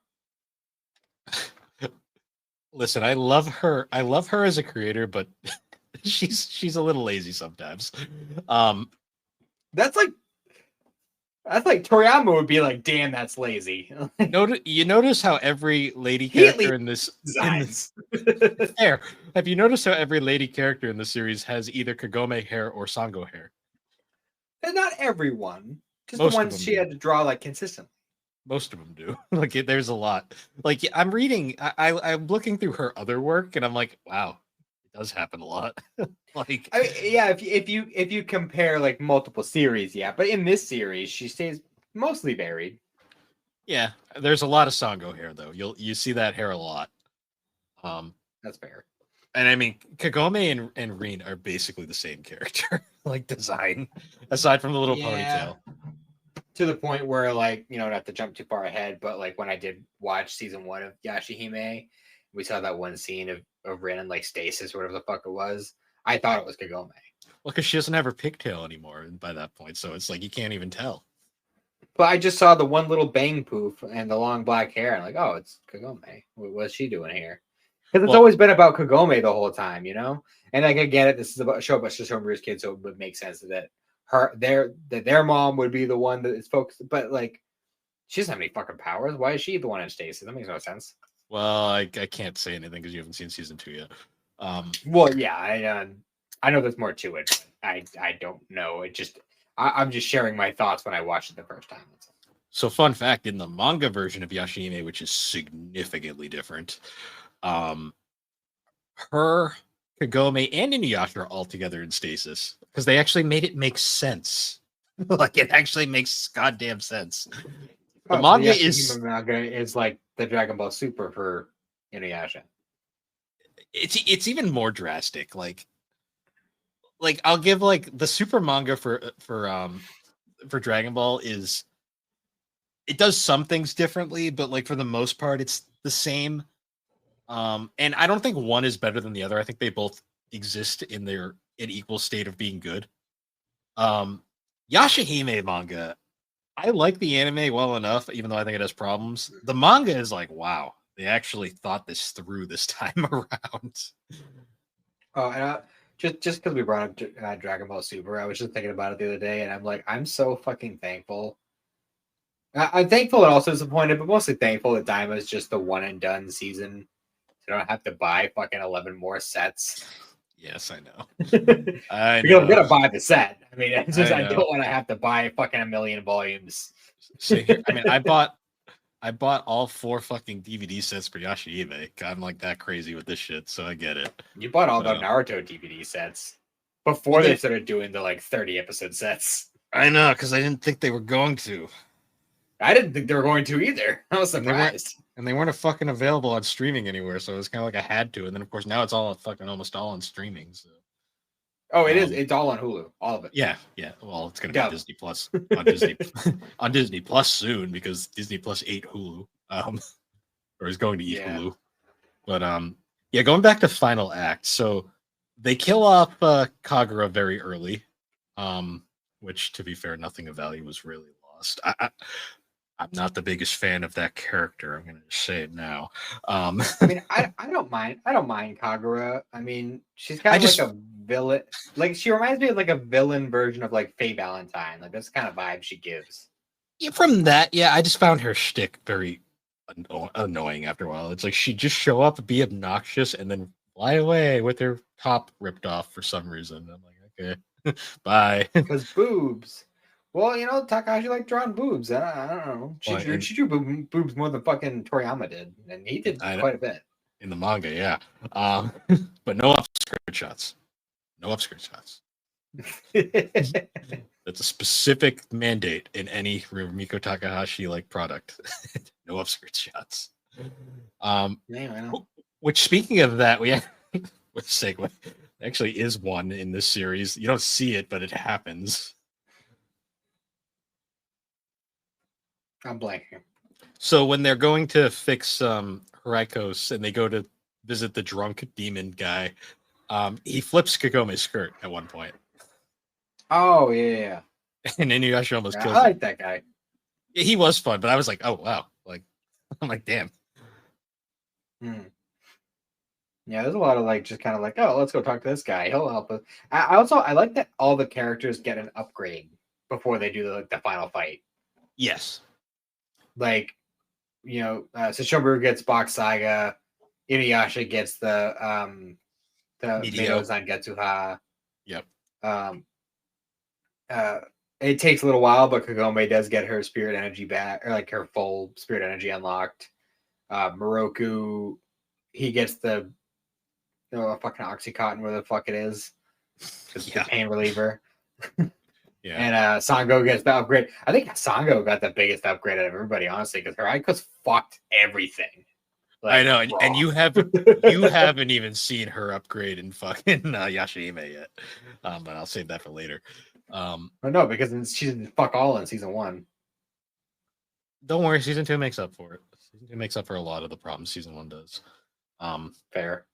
Listen, I love her. I love her as a creator, but she's a little lazy sometimes. That's like Toriyama would be like, damn, that's lazy. You notice how every lady character in this fair. Have you noticed how every lady character in the series has either Kagome hair or Sango hair? And not everyone, just Most the ones she had to draw like consistently. Most of them do. Like, there's a lot. Like, I'm reading, I'm looking through her other work, and I'm like, wow, it does happen a lot. Like, I mean, yeah, if you compare like multiple series, yeah, but in this series, she stays mostly buried. Yeah, there's a lot of Sango hair though. You see that hair a lot. That's fair. And I mean, Kagome and Rin are basically the same character, like design, aside from the little ponytail. To the point where, like, not to jump too far ahead, but like when I did watch season 1 of Yashahime, we saw that one scene of Rin and like stasis or whatever the fuck it was. I thought it was Kagome. Well, because she doesn't have her pigtail anymore by that point, so it's like you can't even tell. But I just saw the one little bang poof and the long black hair, and like, oh, it's Kagome. What's she doing here? Because it's always been about Kagome the whole time, And like, I get it. This is about a show about Shishomaru's kids, so it would make sense that their mom would be the one that is focused. But like, she doesn't have any fucking powers. Why is she the one in stasis? That makes no sense. Well, I can't say anything because you haven't seen season 2 yet. Well, yeah, I know there's more to it. I don't know. I'm just sharing my thoughts when I watched it the first time. So, fun fact: in the manga version of Yashahime, which is significantly different, her, Kagome, and Inuyasha are all together in stasis because they actually made it make sense. Like, it actually makes goddamn sense. The manga is like the Dragon Ball Super for Inuyasha. It's even more drastic. Like I'll give like the super manga for Dragon Ball it does some things differently, but like for the most part it's the same. And I don't think one is better than the other. I think they both exist in an equal state of being good. Yashahime manga, I like the anime well enough, even though I think it has problems. The manga is like, wow, they actually thought this through this time around. Oh, and just because we brought up Dragon Ball Super, I was just thinking about it the other day, and I'm like, I'm so fucking thankful. I'm thankful and also disappointed, but mostly thankful that Daima is just the one and done season. So I don't have to buy fucking 11 more sets. Yes, I know. Because I I'm know. gonna buy the set. I mean, it's just I I know. don't want to have to buy fucking a million volumes. Same here. I mean, I bought all 4 fucking DVD sets for Yashahime. I'm like that crazy with this shit, so I get it. You bought all the But, Naruto DVD sets before they started doing the like 30 episode sets. I know, because I didn't think they were going to. I didn't think they were going to either. I was And surprised. they weren't fucking available on streaming anywhere, so it was kind of like I had to. And then of course now it's all fucking almost all on streaming. So Oh, it is. It's all on Hulu. All of it. yeah. Well, it's gonna be Dub. Disney Plus on Disney on Disney Plus soon because Disney Plus ate Hulu, or is going to eat Yeah. Hulu. But yeah, going back to Final Act, so they kill off Kagura very early, which to be fair, nothing of value was really lost. I'm not the biggest fan of that character. I'm going to say it now. I mean, I don't mind. I don't mind Kagura. I mean, she's kind of like a villain. Like she reminds me of like a villain version of like Faye Valentine. Like that's the kind of vibe she gives. Yeah, from that, yeah, I just found her shtick very annoying after a while. It's like she'd just show up, be obnoxious, and then fly away with her top ripped off for some reason. I'm like, okay, bye. Because boobs. Well, you know, Takahashi liked drawing boobs. I don't know. She drew boobs more than fucking Toriyama did, and he did quite a bit in the manga. Yeah, but no upskirt shots. No upskirt shots. That's a specific mandate in any Rumiko Takahashi like product. No upskirt shots. Yeah, I know. Which, speaking of that, we with segue actually is one in this series. You don't see it, but it happens. I'm blanking. So when they're going to fix Hiraikos and they go to visit the drunk demon guy, he flips Kagome's skirt at one point. Oh yeah. And Inuyasha almost kills him. I like him. that guy. He was fun, but I was like, oh wow. Like I'm like, damn. Yeah, there's a lot of like just kind of like, oh, let's go talk to this guy. He'll help us. I like that all the characters get an upgrade before they do the final fight. Yes. Like, you know, Sesshomaru gets Box Saga, Inuyasha gets the Medo Zangetsuha. Yep. It takes a little while, but Kagome does get her spirit energy back, or like her full spirit energy unlocked. Moroku, he gets the fucking Oxycontin, where the fuck it is. It's the pain reliever. Yeah. And Sango gets the upgrade. I think Sango got the biggest upgrade out of everybody, honestly, because Hiraiko's fucked everything. Like, I know, and you haven't even seen her upgrade in fucking Yashahime yet. But I'll save that for later. No, because she's fuck all in season 1. Don't worry, season 2 makes up for it. Season 2 makes up for a lot of the problems season 1 does. Fair.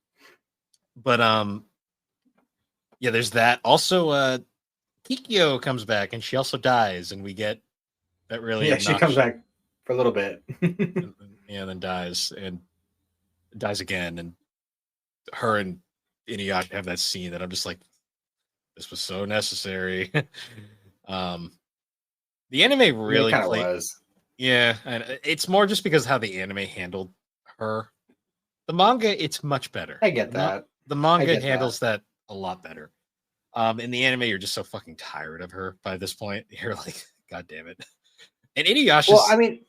But yeah, there's that. Also, Kikyo comes back and she also dies, and we get that really. Yeah, she comes back for a little bit. and then dies again, and her and Inuyasha have that scene that I'm just like, this was so necessary. The anime really kind of was. Yeah, and it's more just because how the anime handled her. The manga, it's much better. I get that. The manga handles that a lot better. In the anime, you're just so fucking tired of her by this point. You're like, God damn it. And Inuyasha. Well, I mean,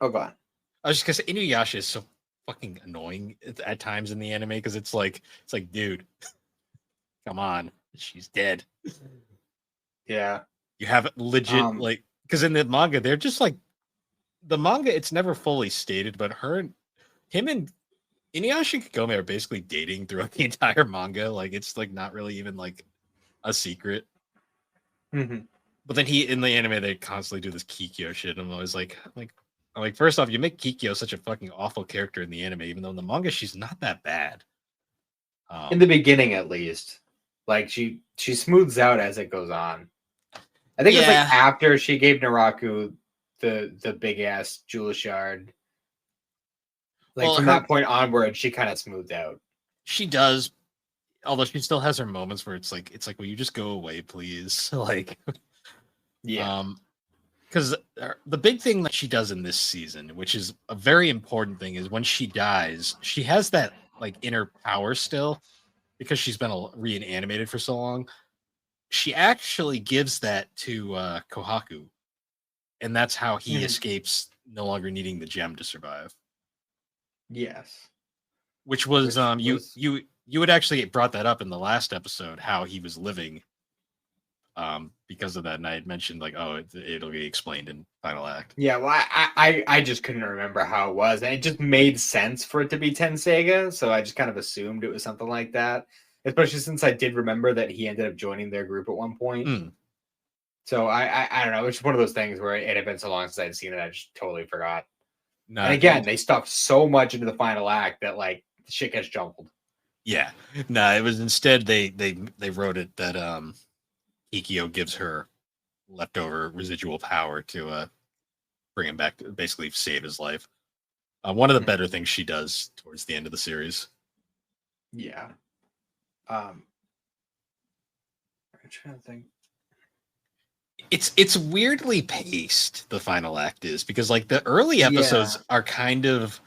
oh god. I was just gonna say Inuyasha is so fucking annoying at times in the anime because it's like, dude, come on, she's dead. Yeah. You have legit like, because in the manga, they're just like, the manga, it's never fully stated, but him and Inuyasha and Kagome are basically dating throughout the entire manga. Like, it's like not really even like a secret. Mm-hmm. But then in the anime, they constantly do this Kikyo shit. And I'm always like, first off, you make Kikyo such a fucking awful character in the anime, even though in the manga she's not that bad. In the beginning, at least, like she smooths out as it goes on. I think it's like after she gave Naraku the big ass Jewel Shard. Like from that point onward, she kind of smoothed out. She does, although she still has her moments where it's like, will you just go away, please? Like, Yeah. Because the big thing that she does in this season, which is a very important thing, is when she dies, she has that like inner power still because she's been reanimated for so long. She actually gives that to Kohaku, and that's how he escapes no longer needing the gem to survive. Yes. Which was you had actually brought that up in the last episode, how he was living because of that, and I had mentioned like, oh, it'll be explained in final act. Yeah, well, I just couldn't remember how it was, and it just made sense for it to be Tenseiga, so I just kind of assumed it was something like that. Especially since I did remember that he ended up joining their group at one point. So I don't know. It's just one of those things where it had been so long since I'd seen it, I just totally forgot. No, and again, they stuffed so much into the final act that like the shit gets jumbled. Yeah, no, it was instead they wrote it that Ikio gives her leftover residual power to bring him back to basically save his life. One of the better things she does towards the end of the series. Yeah. I'm trying to think. It's weirdly paced, the final act is, because like the early episodes are kind of,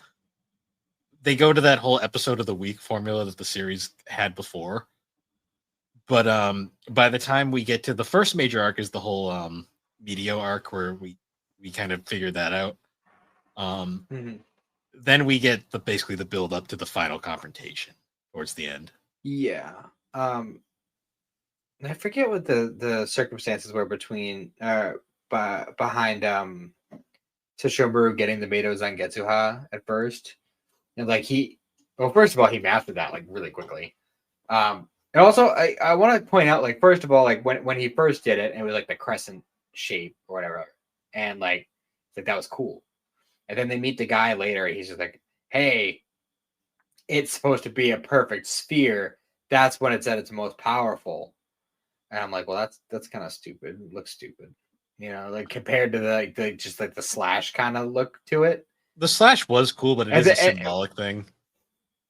they go to that whole episode of the week formula that the series had before. But by the time we get to the first major arc is the whole Medio arc where we kind of figured that out. Then we get basically the build up to the final confrontation towards the end. Yeah. I forget what the circumstances were behind Sesshomaru getting the Mato Zangetsuha at first. And like first of all, he mastered that like really quickly. And also I want to point out, like, first of all, like when he first did it, and it was like the crescent shape or whatever, and like that was cool. And then they meet the guy later, he's just like, hey, it's supposed to be a perfect sphere. That's when it's at its most powerful. And I'm like, well, that's kind of stupid. It looks stupid, like compared to the slash kind of look to it. The slash was cool, but it is a symbolic thing.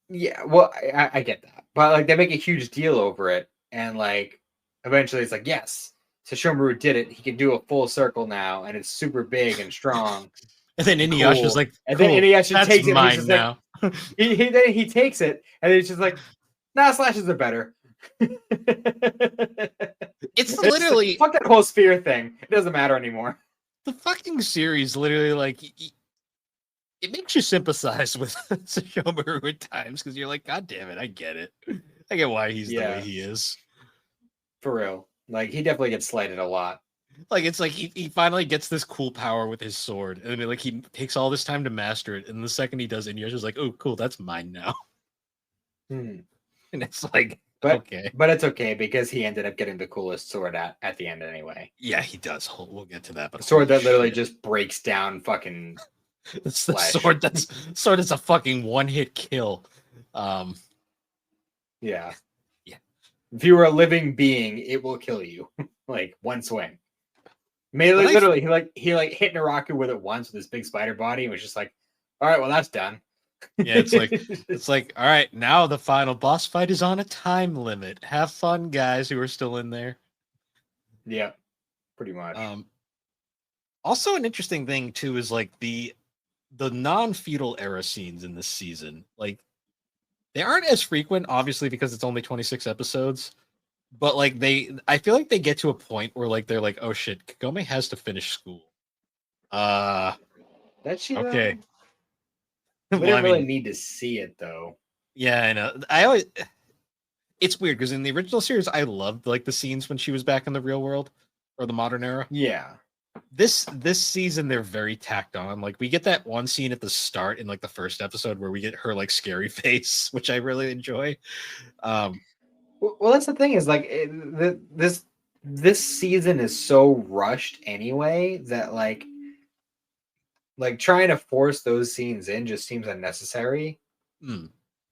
Yeah, well, I get that, but like they make a huge deal over it, and like eventually it's like, yes, Sesshomaru did it. He can do a full circle now, and it's super big and strong. And then Inuyasha's like, and then Inuyasha takes it. Mine now. Like, he takes it, and it's just like, nah, slashes are better. It's literally fuck that whole sphere thing. It doesn't matter anymore. The fucking series literally, like, it makes you sympathize with Sesshomaru at times because you're like, God damn it, I get it. I get why he's the way he is. For real. Like, he definitely gets slighted a lot. Like, it's like he finally gets this cool power with his sword, and then like he takes all this time to master it, and the second he does it, Inuyasha's like, oh, cool, that's mine now. And it's like, okay. But it's okay because he ended up getting the coolest sword at the end anyway. Yeah, he does. We'll get to that. But a sword that literally just breaks down fucking it's the sword is a fucking one-hit kill. Yeah. If you were a living being, it will kill you. Like one swing. Literally, he hit Naraku with it once with his big spider body and was just like, all right, well, that's done. Yeah, it's like, all right, now the final boss fight is on a time limit. Have fun, guys who are still in there. Yeah, pretty much. Also, an interesting thing too is like the non-feudal era scenes in this season. Like, they aren't as frequent, obviously, because it's only 26 episodes. But like I feel like they get to a point where like they're like, oh shit, Kagome has to finish school. That she okay. We didn't really need to see it though. Yeah, I know. It's weird because in the original series, I loved like the scenes when she was back in the real world or the modern era. Yeah. This season they're very tacked on. Like we get that one scene at the start in like the first episode where we get her like scary face, which I really enjoy. Well, that's the thing is like this season is so rushed anyway that like trying to force those scenes in just seems unnecessary.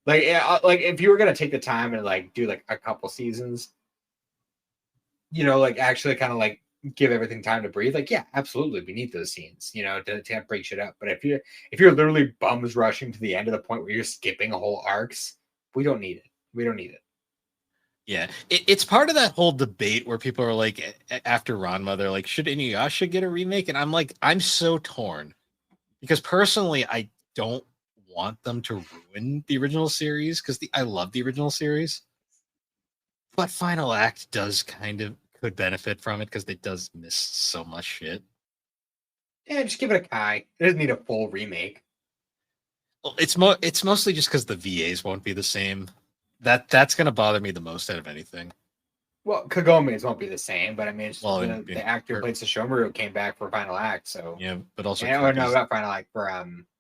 Like if you were gonna take the time and like do like a couple seasons, like actually kind of like give everything time to breathe, like, yeah, absolutely, we need those scenes, to break shit up. But if you're literally bums rushing to the end of the point where you're skipping whole arcs, we don't need it. We don't need it. Yeah, it's part of that whole debate where people are like, after Ranma, they're like, should Inuyasha get a remake? And I'm like, I'm so torn because personally, I don't want them to ruin the original series because I love the original series, but Final Act does kind of could benefit from it because it does miss so much shit. Yeah, just give it a Kai. It doesn't need a full remake. Well, it's mostly just because the VAs won't be the same. That's gonna bother me the most out of anything. Well, Kagome's won't be the same, but I mean, it's Well, the actor who played Sesshomaru came back for Final Act, so yeah, but also or no, not Final Act for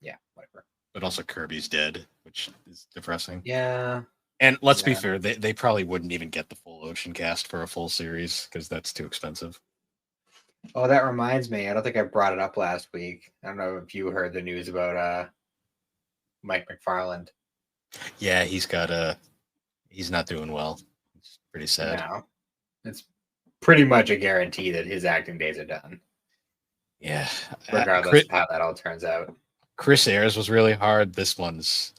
yeah, whatever. But also Kirby's dead, which is depressing. Yeah. And let's be fair, they probably wouldn't even get the full Ocean cast for a full series because that's too expensive. Oh, that reminds me. I don't think I brought it up last week. I don't know if you heard the news about Mike McFarland. Yeah, he's not doing well. It's pretty sad. No. It's pretty much a guarantee that his acting days are done. Yeah. Regardless of how that all turns out. Chris Ayres was really hard. This one's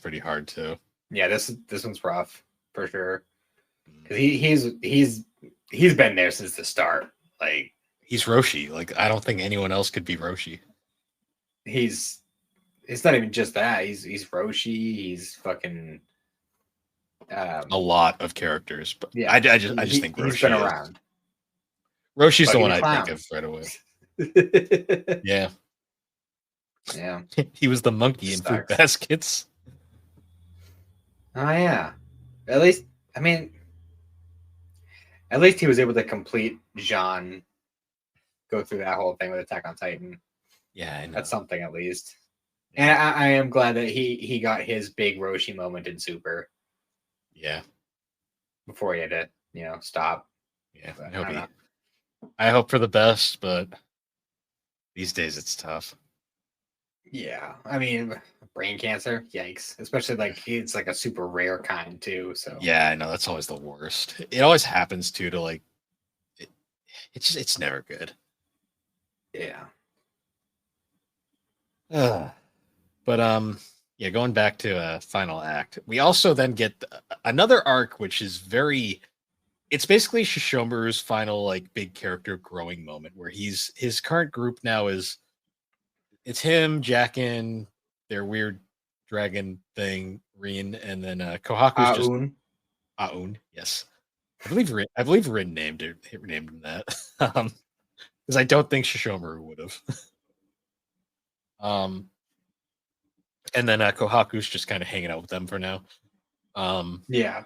pretty hard too. Yeah, this one's rough for sure. Because he's been there since the start. Like, he's Roshi. Like, I don't think anyone else could be Roshi. It's not even just that. He's Roshi. He's fucking a lot of characters, but yeah, I just think Roshi he's been around. Roshi's the one I think of right away. Yeah. Yeah. He was the monkey in Fruit Baskets. Oh yeah. At least he was able to complete Jean, go through that whole thing with Attack on Titan. Yeah, I know. That's something at least. And I am glad that he got his big Roshi moment in Super. Yeah. Before he had to, stop. Yeah. I hope for the best, but these days it's tough. Yeah. I mean, brain cancer, yikes. Especially it's like a super rare kind too. So yeah, I know that's always the worst. It always happens too to like it's never good. Yeah. But yeah, going back to Final Act, we also then get another arc, which is it's basically Shishomaru's final like big character growing moment, where his current group now it's him, Jackin, their weird dragon thing, Rin, and then Kohaku's just Aun. Yes, I believe Rin named him that because I don't think Shishomaru would have. And then Kohaku's just kind of hanging out with them for now. Yeah.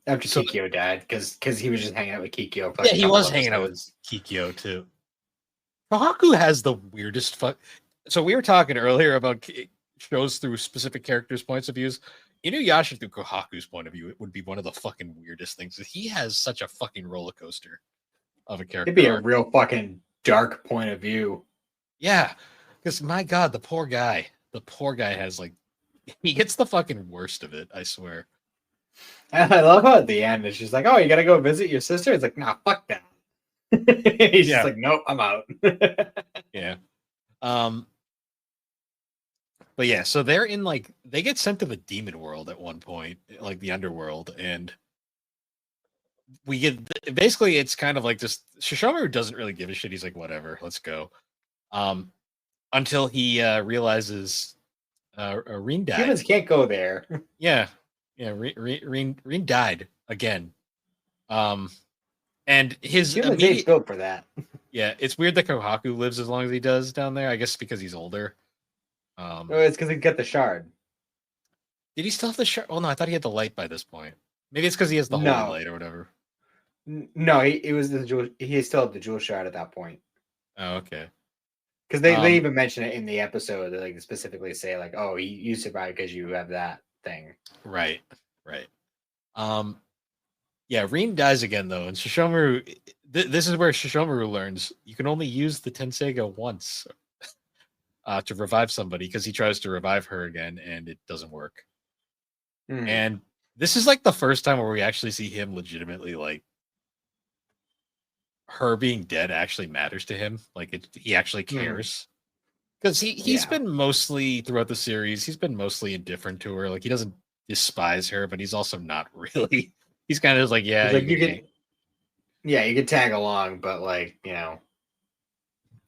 After Kikyo died, because he was just hanging out with Kikyo. Yeah, he was hanging out with Kikyo too. Kohaku has the weirdest fuck. So we were talking earlier about shows through specific characters' points of views. Inuyasha through Kohaku's point of view, it would be one of the fucking weirdest things. He has such a fucking roller coaster of a character. It'd be a real fucking dark point of view. Yeah, because my God, the poor guy has he gets the fucking worst of it. I swear. I love how at the end it's just like, oh, you gotta go visit your sister. It's like, nah, fuck that. He's just like, nope, I'm out. Yeah. But yeah, so they're in they get sent to the demon world at one point, like the underworld, and we get basically it's kind of like just Shishomaru doesn't really give a shit. He's like, whatever, let's go. Until he realizes Rin died. Humans can't go there. Yeah. Rin died again. And his humans ain't built for that. Yeah, it's weird that Kohaku lives as long as he does down there. I guess because he's older. It's because he got the shard. Did he still have the shard? Oh no, I thought he had the light by this point. Maybe it's because he has the holy light or whatever. No, he was the jewel. He still had the jewel shard at that point. Oh, okay. Because they even mention it in the episode. They specifically say oh, you survived because you have that thing. Right. Yeah, Rin dies again though, and Shishomaru. This is where Shishomaru learns you can only use the Tenseiga once to revive somebody, because he tries to revive her again and it doesn't work. And this is the first time where we actually see him legitimately her being dead actually matters to him. Like he actually cares. Because he's Yeah. been mostly throughout the series, he's been mostly indifferent to her. Like he doesn't despise her, but he's also not really. He's kind of just like, yeah, He's you like, can hang. you could tag along, but like,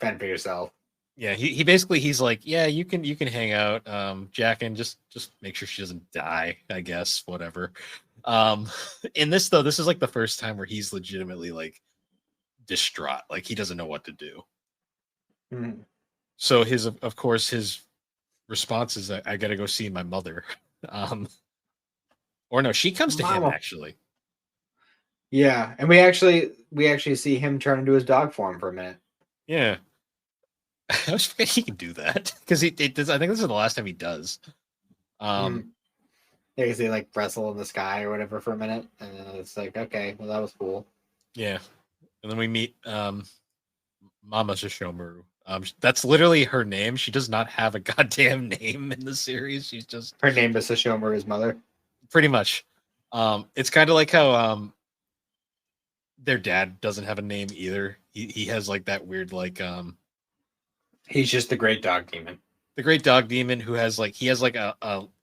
fend for yourself. Yeah, he basically he's like, yeah, you can hang out, Jack, and just make sure she doesn't die, I guess, whatever. Um, in this though, this is like the first time where he's legitimately like distraught, like he doesn't know what to do. Mhm. So of course his response is, I gotta go see my mother. Um, or no, she comes to him Mama. actually. Yeah, and we actually see him turn into his dog form for a minute. Yeah, I was forgetting he can do that because it does. I think this is the last time he does. Um, Yeah, because they like wrestle in the sky or whatever for a minute, and then it's like, okay, well that was cool. yeah, and then we meet Mama Shishomaru. That's literally her name. She does not have a goddamn name in the series. She's just Her name is Sashomaru's mother. pretty much. It's kind of like how their dad doesn't have a name either. He has like that weird like He's just the great dog demon. the great dog demon who has like he has like a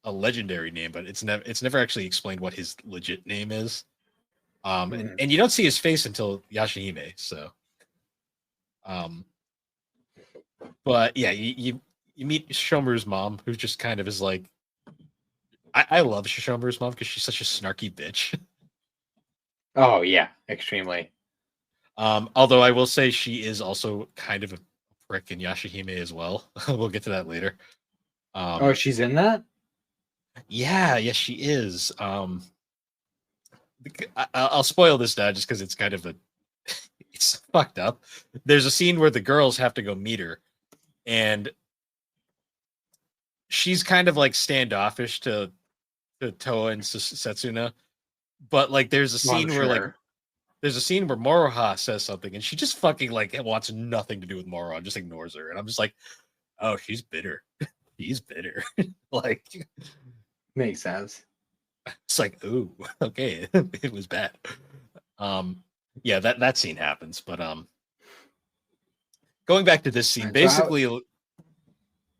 legendary name, but it's never actually explained what his legit name is. And you don't see his face until Yashihime. So, um, but yeah, you meet Shomaru's mom, who just kind of is like, I love Shomaru's mom because she's such a snarky bitch. Oh yeah, extremely. Although I will say she is also kind of a prick in Yashihime as well. We'll get to that later. Oh, she's in that? Yeah, yes, she is. I'll spoil this now just because it's kind of it's fucked up. There's a scene where the girls have to go meet her, and she's kind of like standoffish to Toa and Setsuna, but like Well, I'm sure. there's a scene where Moroha says something, and she just fucking like wants nothing to do with Moroha, just ignores her, and I'm just like, oh, she's bitter. She's bitter. Like Makes sense. it's like, ooh, okay, it was bad. Yeah, that scene happens, but going back to this scene, And so basically, oh,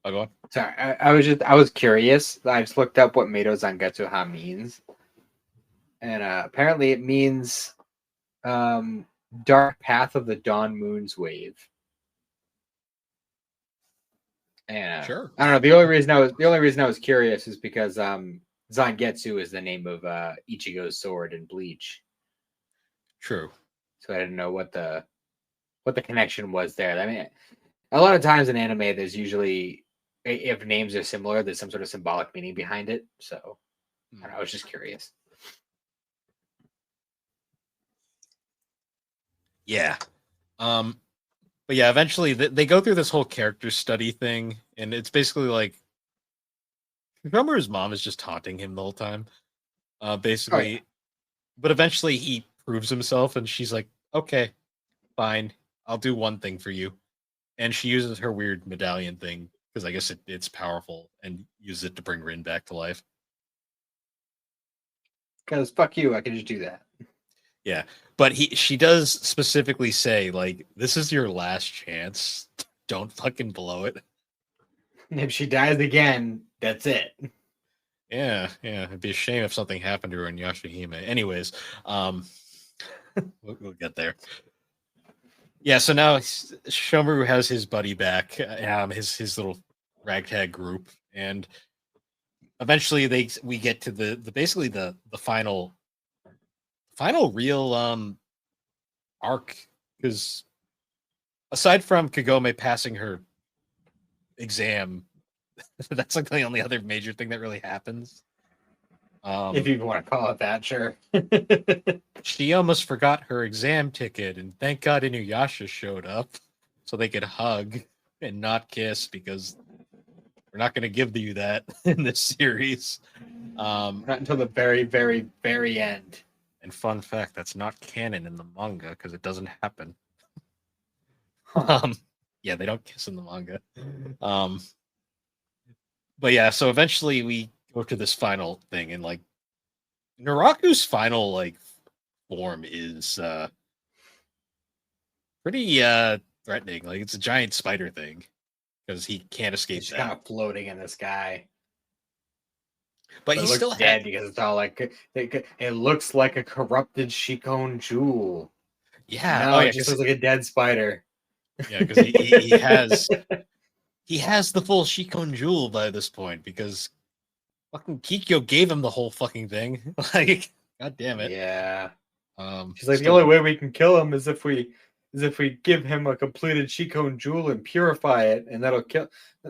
go on. sorry, I was curious. I just looked up what Meito Zangetsu means, and apparently it means dark path of the dawn moon's wave. And Sure, I don't know. The only reason I was curious is because Zangetsu is the name of Ichigo's sword in Bleach, true. so I didn't know what the connection was there. I mean, a lot of times in anime, there's usually if names are similar, there's some sort of symbolic meaning behind it. So I was just curious. Yeah. Um, but yeah, eventually they go through this whole character study thing, and it's basically like Kumaru's mom is just taunting him the whole time. Oh yeah, Basically, but eventually he proves himself, and she's like, "Okay, fine, I'll do one thing for you." And she uses her weird medallion thing because I guess it's powerful, and uses it to bring Rin back to life. because fuck you, I can just do that. Yeah, but she does specifically say like, "This is your last chance. Don't fucking blow it." If she dies again, that's it. Yeah, yeah. It'd be a shame if something happened to her in Yashihime. Anyways, um, we'll get there. Yeah, so now Shomaru has his buddy back, his little ragtag group, and eventually we get to the basically the final real arc, because aside from Kagome passing her exam, that's like the only other major thing that really happens. If you want to call it that, sure. She almost forgot her exam ticket, and thank God Inuyasha showed up so they could hug and not kiss, because we're not going to give you that in this series. Not until the very, very, very end. And fun fact, that's not canon in the manga because it doesn't happen. Huh. Yeah, they don't kiss in the manga. But yeah, so eventually we go to this final thing, and like Naraku's final like form is pretty threatening. Like it's a giant spider thing because he can't escape It's just that. kind of floating in the sky. But But he it looks still dead because it's all like it looks like a corrupted Shikon jewel. yeah. No, Oh it yeah, just looks like a dead spider. because he has the full Shikon jewel by this point because fucking Kikyo gave him the whole fucking thing. Like, god damn it. Yeah. She's like, the Still, only way we can kill him is if we give him a completed Shikon jewel and purify it, and that'll kill.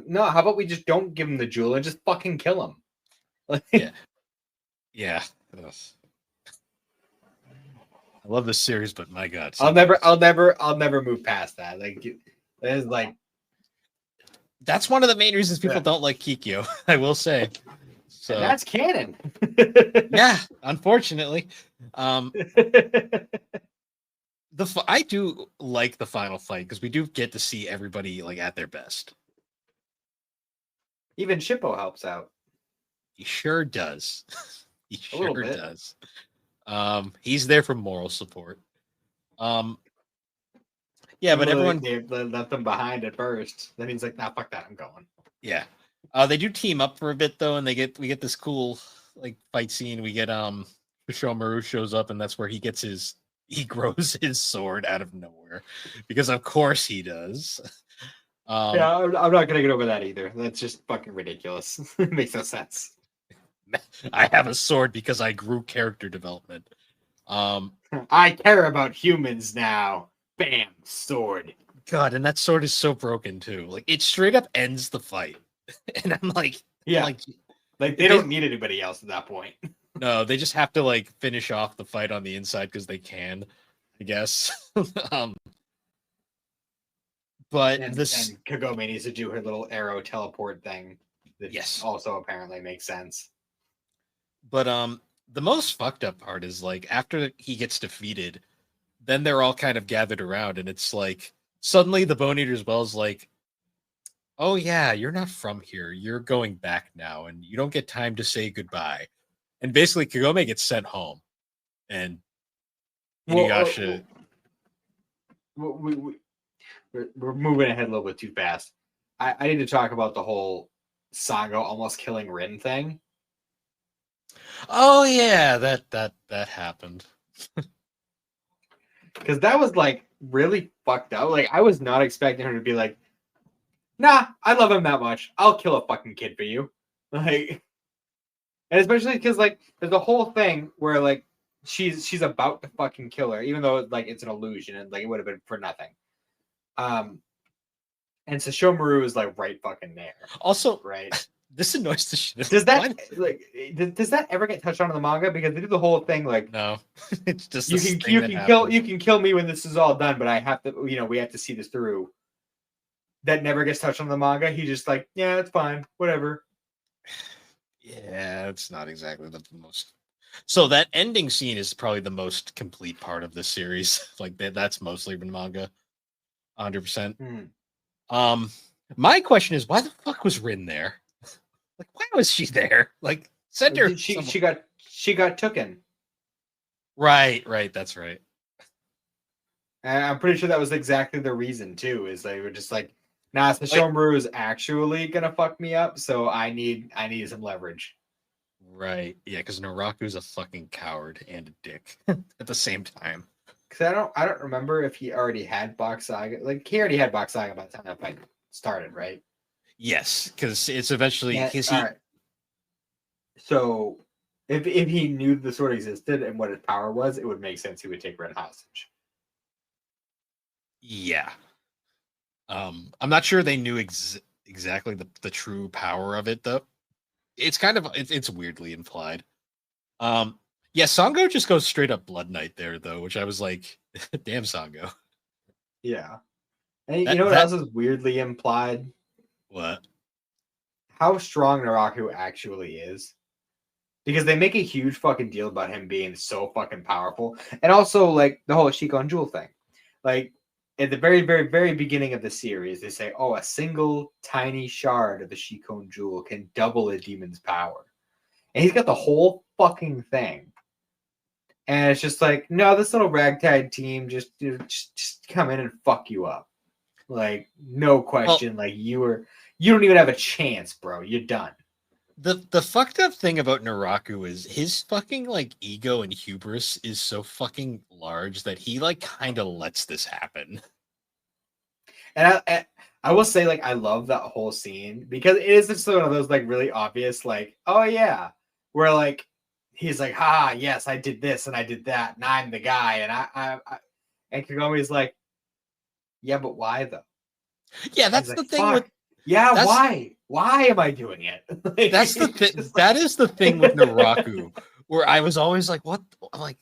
No, how about we just don't give him the jewel and just fucking kill him? Like, yeah, yeah. Ugh. I love this series, but my god, I'll never move past that. Like, it's like, that's one of the main reasons people yeah. don't like Kikyo. I will say. So And that's canon. yeah, unfortunately, I do like the final fight because we do get to see everybody like at their best. Even Shippo helps out. He sure does. He A little sure bit. does. He's there for moral support. Yeah, but everyone they left them behind at first. Then he's like, "Nah, fuck that, I'm going." yeah. They do team up for a bit though, and we get this cool like fight scene. We get Maru shows up, and that's where he grows his sword out of nowhere. Because of course he does. Yeah, I'm not gonna get over that either. That's just fucking ridiculous. It makes no sense. I have a sword because I grew character development. I care about humans now. Bam, sword. God, and that sword is so broken too. Like it straight up ends the fight. And I'm like, Yeah, like they don't need anybody else at that point. no, they just have to like finish off the fight on the inside because they can, I guess. But And Kagome needs to do her little arrow teleport thing. That yes, also apparently makes sense. but the most fucked up part is like after he gets defeated, then they're all kind of gathered around, and it's like suddenly the Bone Eater's Well's like, oh yeah, you're not from here. You're going back now, and you don't get time to say goodbye. And basically, Kagome gets sent home, and Inuyasha. We're moving ahead a little bit too fast. I need to talk about the whole Sango almost killing Rin thing. Oh yeah, that happened. Because that was like really fucked up. Like I was not expecting her to be like, nah, I love him that much. I'll kill a fucking kid for you. Like, and especially because like there's a whole thing where like she's about to fucking kill her, even though like it's an illusion and like it would have been for nothing. And Sesshomaru is like right fucking there. Also, right. This annoys the shit. Does that ever get touched on in the manga? Because they do the whole thing like no, it's just you can kill me when this is all done, but I have to we have to see this through. That never gets touched on the manga. He just like, yeah, it's fine, whatever. Yeah, it's not exactly the most. So that ending scene is probably the most complete part of this series. Like that's mostly been manga, 100%. My question is, why the fuck was Rin there? Like, why was she there? Like, send her. She got taken. Right. That's right. And I'm pretty sure that was exactly the reason too. Is they were just like, nah, Sesshomaru is actually gonna fuck me up, so I need some leverage. Right. Yeah, because Naraku's a fucking coward and a dick at the same time. Because I don't remember if he already had Box Saga. Like he already had Box Saga by the time that fight started, right? Yes, because it's eventually all right. So if he knew the sword existed and what its power was, it would make sense he would take Ren hostage. Yeah. I'm not sure they knew exactly the true power of it though. It's kind of it's weirdly implied. Yeah, Sango just goes straight up Blood Knight there though, which I was like, damn Sango. Yeah. And you know what else is weirdly implied? What? How strong Naraku actually is. Because they make a huge fucking deal about him being so fucking powerful. And also, like, the whole Shikon Jewel thing. Like, at the very, very, very beginning of the series, they say, oh, a single tiny shard of the Shikon Jewel can double a demon's power. And he's got the whole fucking thing. And it's just like, no, this little ragtag team just come in and fuck you up. Like, no question. Like, you don't even have a chance, bro. You're done. The fucked up thing about Naraku is his fucking like ego and hubris is so fucking large that he like kind of lets this happen. And I will say, like, I love that whole scene because it is just one of those like really obvious, like, oh yeah, where like he's like, ah, yes, I did this and I did that, and I'm the guy, and and Kagami's like, yeah, but why though? Yeah, He's that's like, the thing with fuck, yeah, that's why? Why am I doing it? Like, that's the it's thing. just That like, is the thing with Naraku, where I was always like, what? I'm like,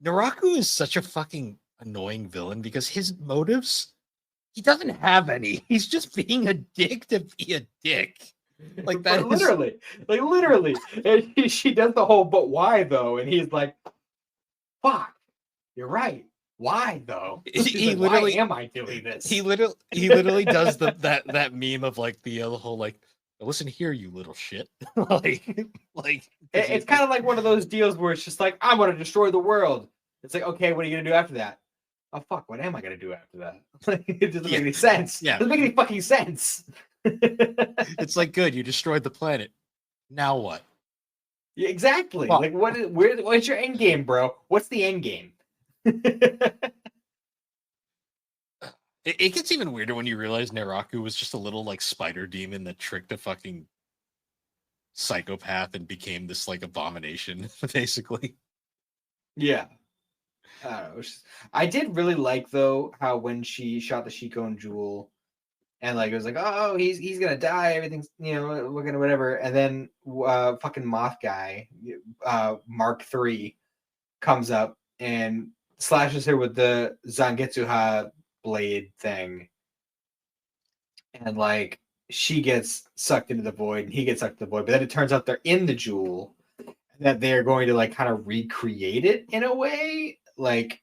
Naraku is such a fucking annoying villain because his motives, he doesn't have any. He's just being a dick to be a dick. Like but that is literally, and she does the whole, but why though? And he's like, fuck, you're right. Why though? She's he like, why literally am I doing this? he literally does that meme of like the whole like, listen here, you little shit. like It's kind of like one of those deals where it's just like, I'm gonna destroy the world. It's like, okay, what are you gonna do after that? Oh fuck, what am I gonna do after that? Like, it doesn't make any sense. Yeah. It doesn't make any fucking sense. It's like, good, you destroyed the planet. Now what? Yeah, exactly. Well, Like, what's your end game, bro? What's the end game? it gets even weirder when you realize Naraku was just a little like spider demon that tricked a fucking psychopath and became this like abomination, basically. Yeah. I don't know. I did really like though how when she shot the Shikon jewel and like it was like, oh, he's gonna die, everything's, we're gonna whatever, and then fucking moth guy, Mark III, comes up and slashes her with the Zangetsuha blade thing, and like she gets sucked into the void and he gets sucked into the void, but then it turns out they're in the jewel, that they're going to like kind of recreate it in a way, like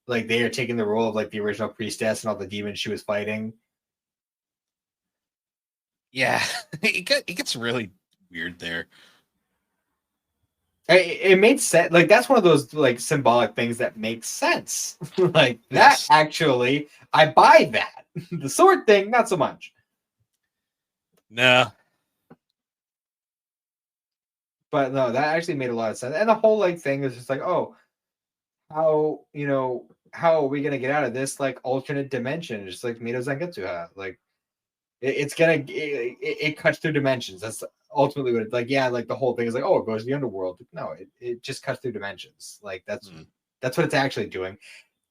they are taking the role of like the original priestess and all the demons she was fighting. Yeah, it gets really weird there. It made sense. Like that's one of those like symbolic things that makes sense. Like that Yes. actually, I buy that. The sword thing, not so much. No. But no, that actually made a lot of sense. And the whole like thing is just like, oh, how are we gonna get out of this like alternate dimension? Just like Mito Zangetsuha. Like it cuts through dimensions. That's ultimately what it's like. Yeah, like the whole thing is like, oh, it goes to the underworld. No, it just cuts through dimensions. Like that's what it's actually doing.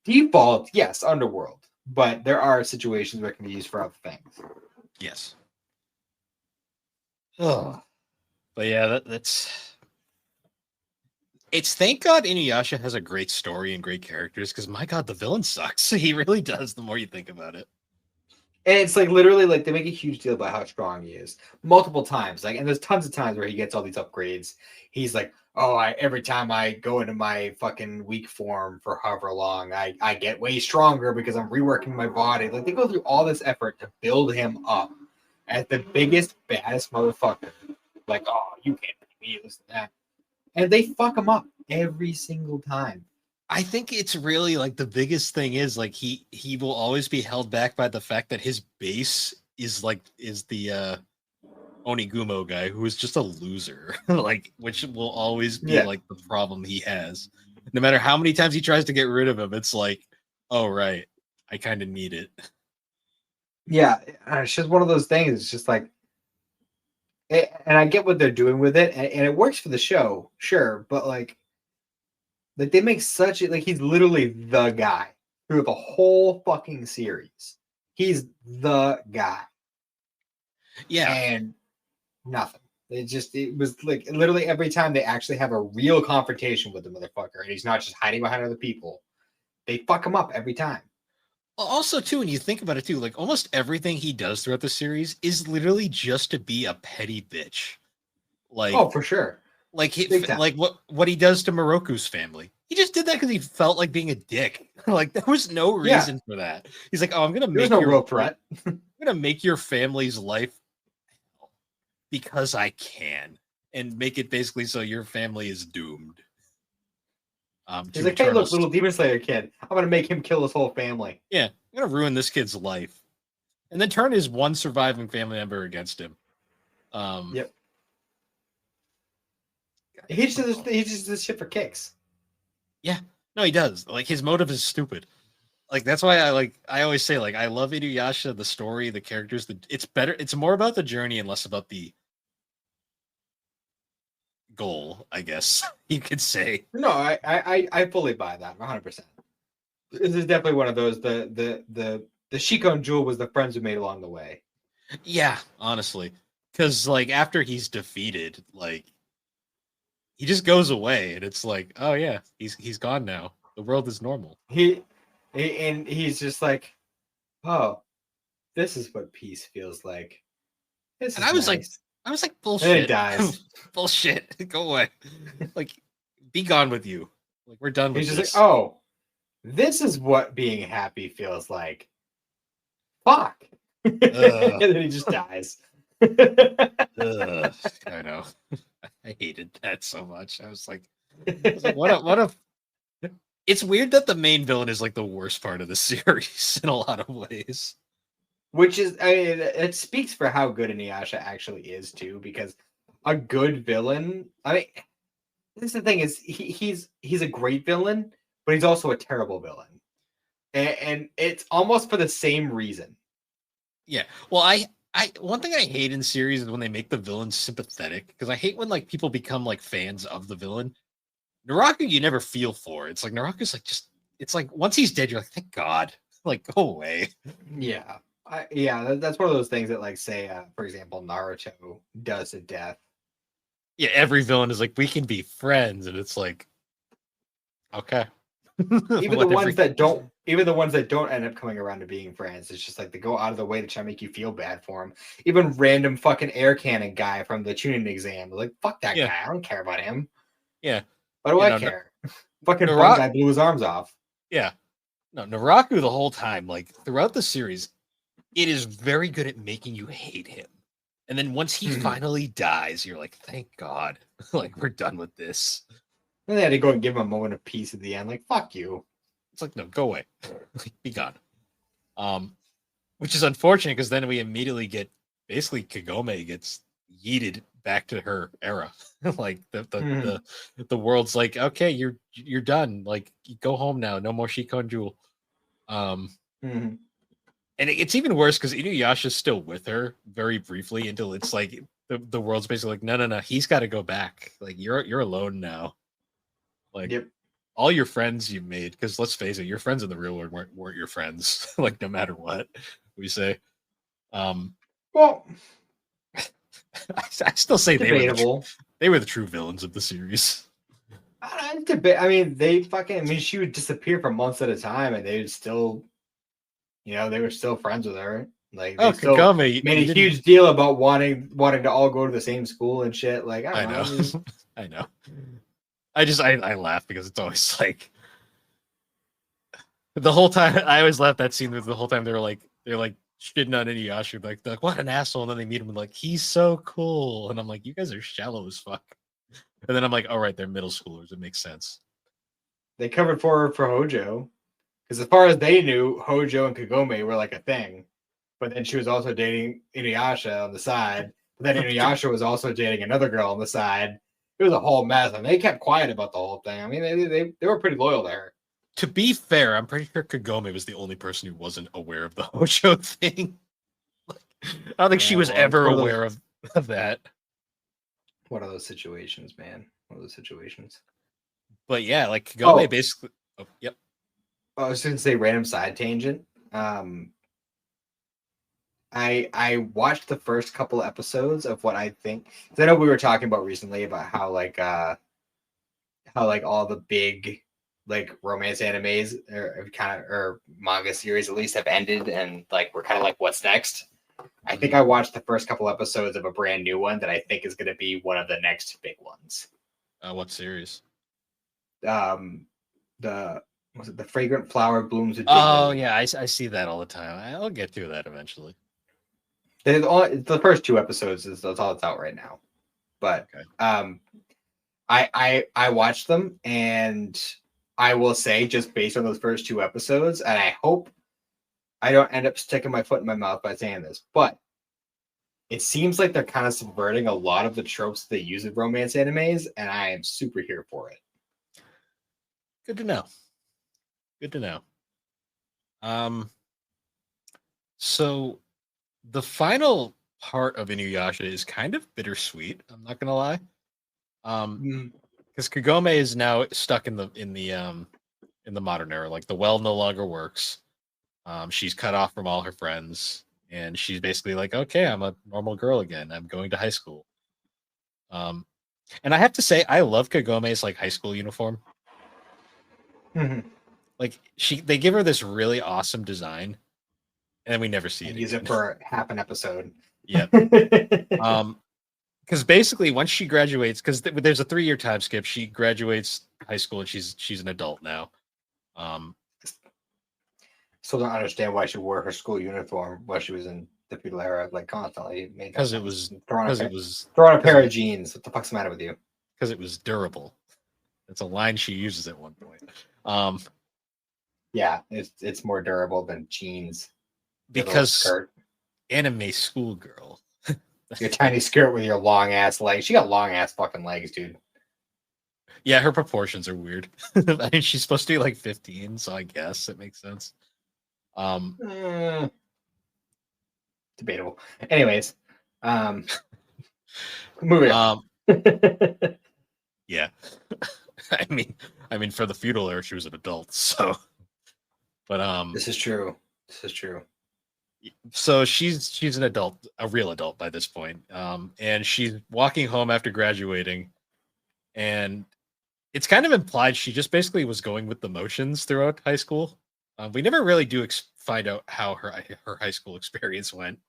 Default, yes, underworld, but there are situations where it can be used for other things. Yes. Oh, but yeah, that's it's thank God Inuyasha has a great story and great characters because my God, the villain sucks. He really does. The more you think about it. And it's like literally like they make a huge deal about how strong he is multiple times. Like, and there's tons of times where he gets all these upgrades. He's like, oh, every time I go into my fucking weak form for however long, I get way stronger because I'm reworking my body. Like they go through all this effort to build him up as the biggest, baddest motherfucker. Like, oh, you can't beat me, this and that. And they fuck him up every single time. I think it's really like the biggest thing is like he will always be held back by the fact that his base is the Onigumo guy who is just a loser, like which will always be like the problem he has. No matter how many times he tries to get rid of him, it's like, oh right, I kind of need it. Yeah, it's just one of those things. It's just like, and I get what they're doing with it, and it works for the show, sure, but like they make such like he's literally the guy through the whole fucking series. He's the guy. Yeah, and nothing. It was like literally every time they actually have a real confrontation with the motherfucker, and he's not just hiding behind other people. They fuck him up every time. also too, when you think about it too, like almost everything he does throughout the series is literally just to be a petty bitch. Like, oh, for sure. Like what he does to Moroku's family. He just did that because he felt like being a dick. Like there was no reason for that. He's like, oh, I'm gonna make no real threat. I'm gonna make your family's life because I can, and make it basically so your family is doomed. He's to like, hey, look, Eternals. little Demon Slayer kid. I'm gonna make him kill his whole family. Yeah, I'm gonna ruin this kid's life, and then turn his one surviving family member against him. Yep. He just does this shit for kicks. Yeah, no, he does. Like his motive is stupid. Like that's why I always say like I love Inuyasha, the story, the characters. It's better. It's more about the journey and less about the goal. I guess you could say. No, I fully buy that 100%. This is definitely one of those. The Shikon Jewel was the friends we made along the way. Yeah, honestly, because like after he's defeated, like he just goes away, and it's like, oh yeah, he's gone now. The world is normal. And he's just like, oh, this is what peace feels like. This And is I was nice. like, And then he bullshit, dies. bullshit, go away, like be gone with you. Like we're done with He's just this. like, oh, this is what being happy feels like. Fuck. And then he just dies. Ugh, I know. I hated that so much. I was like what a. It's weird that the main villain is like the worst part of the series in a lot of ways. Which is, I mean, it speaks for how good Inuyasha actually is too, because a good villain. I mean, this is the thing is he's a great villain, but he's also a terrible villain, and it's almost for the same reason. Yeah. Well, I one thing I hate in series is when they make the villain sympathetic because I hate when like people become like fans of the villain. Naraku, you never feel for. It's like Naraku's like just. It's like once he's dead, you're like, thank God. Like go away. Yeah, that's one of those things that, like, say, for example, Naruto does to death. Yeah, every villain is like, we can be friends, and it's like, okay. Even the ones that don't, end up coming around to being friends, it's just like they go out of the way to try to make you feel bad for him. Even random fucking air cannon guy from the tuning exam, like, fuck that guy. I don't care about him. Yeah. Why do I care? Fucking one guy blew his arms off. Yeah. No, Naraku the whole time, like throughout the series, it is very good at making you hate him. And then once he finally dies, you're like, thank God. Like, we're done with this. And they had to go and give him a moment of peace at the end. Like, fuck you. It's like, no, go away. Like, be gone. Which is unfortunate because then we immediately get basically Kagome gets yeeted back to her era. Like the world's like, okay, you're done. Like, you go home now. No more Shikon Jewel. And it's even worse because Inuyasha's still with her very briefly until it's like the world's basically like, no, he's got to go back. Like you're alone now. Like all your friends you made, because let's face it, your friends in the real world weren't your friends. Like no matter what we say. Well, I still say debatable. They were the true villains of the series. I mean, she would disappear for months at a time, and they would still. They were still friends with her. Like, they still Kagome made a huge deal about wanting to all go to the same school and shit. Like, I don't know. I know. I laugh because it's always like the whole time. I always laugh that scene with the whole time they're like shitting on Inuyasha, like what an asshole, and then they meet him and like he's so cool, and I'm like, you guys are shallow as fuck. And then I'm like, all right, they're middle schoolers. It makes sense. They covered for her for Hojo. Because as far as they knew, Hojo and Kagome were like a thing. But then she was also dating Inuyasha on the side. But then Inuyasha was also dating another girl on the side. It was a whole mess. And they kept quiet about the whole thing. I mean, they were pretty loyal to her. To be fair, I'm pretty sure Kagome was the only person who wasn't aware of the Hojo thing. I don't think she was ever aware of that. What are those situations, man? What are those situations? But yeah, like Kagome basically... Oh, yep. I was going to say random side tangent. I watched the first couple episodes of what I think. I know we were talking about recently about how all the big like romance animes or manga series at least have ended, and like we're kind of like, what's next? I think I watched the first couple episodes of a brand new one that I think is going to be one of the next big ones. What series? Was it The Fragrant Flower Blooms? Oh yeah, I see that all the time. I'll get to that eventually. The first two episodes that's all that's out right now, but okay. I watched them, and I will say, just based on those first 2 episodes, and I hope I don't end up sticking my foot in my mouth by saying this, but it seems like they're kind of subverting a lot of the tropes they use in romance animes, and I am super here for it. Good to know. Good to know. So the final part of Inuyasha is kind of bittersweet. I'm not gonna lie. Because Kagome is now stuck in the modern era. Like the well no longer works. She's cut off from all her friends, and she's basically like, okay, I'm a normal girl again. I'm going to high school. And I have to say, I love Kagome's like high school uniform. Like they give her this really awesome design, and then we never see it use again. it for half an episode. Yep. Because basically once she graduates, because there's a 3-year time skip, she graduates high school and she's an adult now. Still don't understand why she wore her school uniform while she was in the feudal era, like constantly. Because it was throwing a pair of jeans. What the fuck's the matter with you? Because it was durable. That's a line she uses at one point. Yeah, it's more durable than jeans. Because anime schoolgirl. Your tiny skirt with your long ass legs. She got long ass fucking legs, dude. Yeah, her proportions are weird. I mean, she's supposed to be like 15, so I guess it makes sense. Debatable. Anyways, moving on. Yeah. I mean, for the feudal era, she was an adult, so. But this is true. This is true. So she's an adult, a real adult by this point. And she's walking home after graduating, and it's kind of implied she just basically was going with the motions throughout high school. We never really do find out how her high school experience went.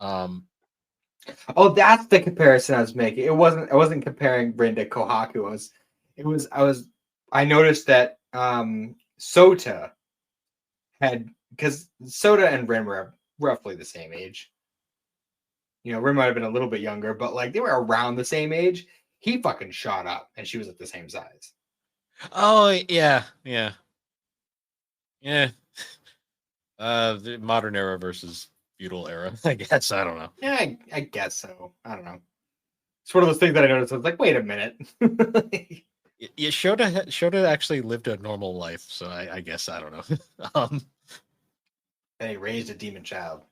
Oh, that's the comparison I was making. I wasn't comparing Rin to Kohaku. I noticed that Sota had, because Sota and Rin were roughly the same age. You know, Rin might have been a little bit younger, but like they were around the same age. He fucking shot up, and she was at the same size. Oh yeah. The modern era versus feudal era, I guess. I don't know. Yeah, I guess so. I don't know. It's one of those things that I noticed. I was like, wait a minute. Yeah, Shota actually lived a normal life, so I guess I don't know. And he raised a demon child.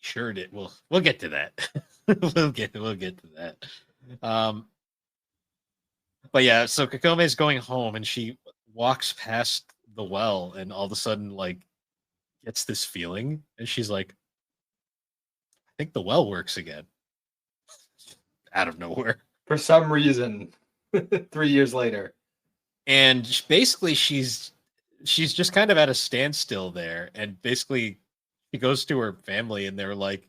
Sure did. We'll get to that. we'll get to that. But yeah, so Kakome is going home, and she walks past the well, and all of a sudden, like, gets this feeling, and she's like, "I think the well works again." Out of nowhere, for some reason, 3 years later, and basically she's just kind of at a standstill there, and basically she goes to her family, and they're like,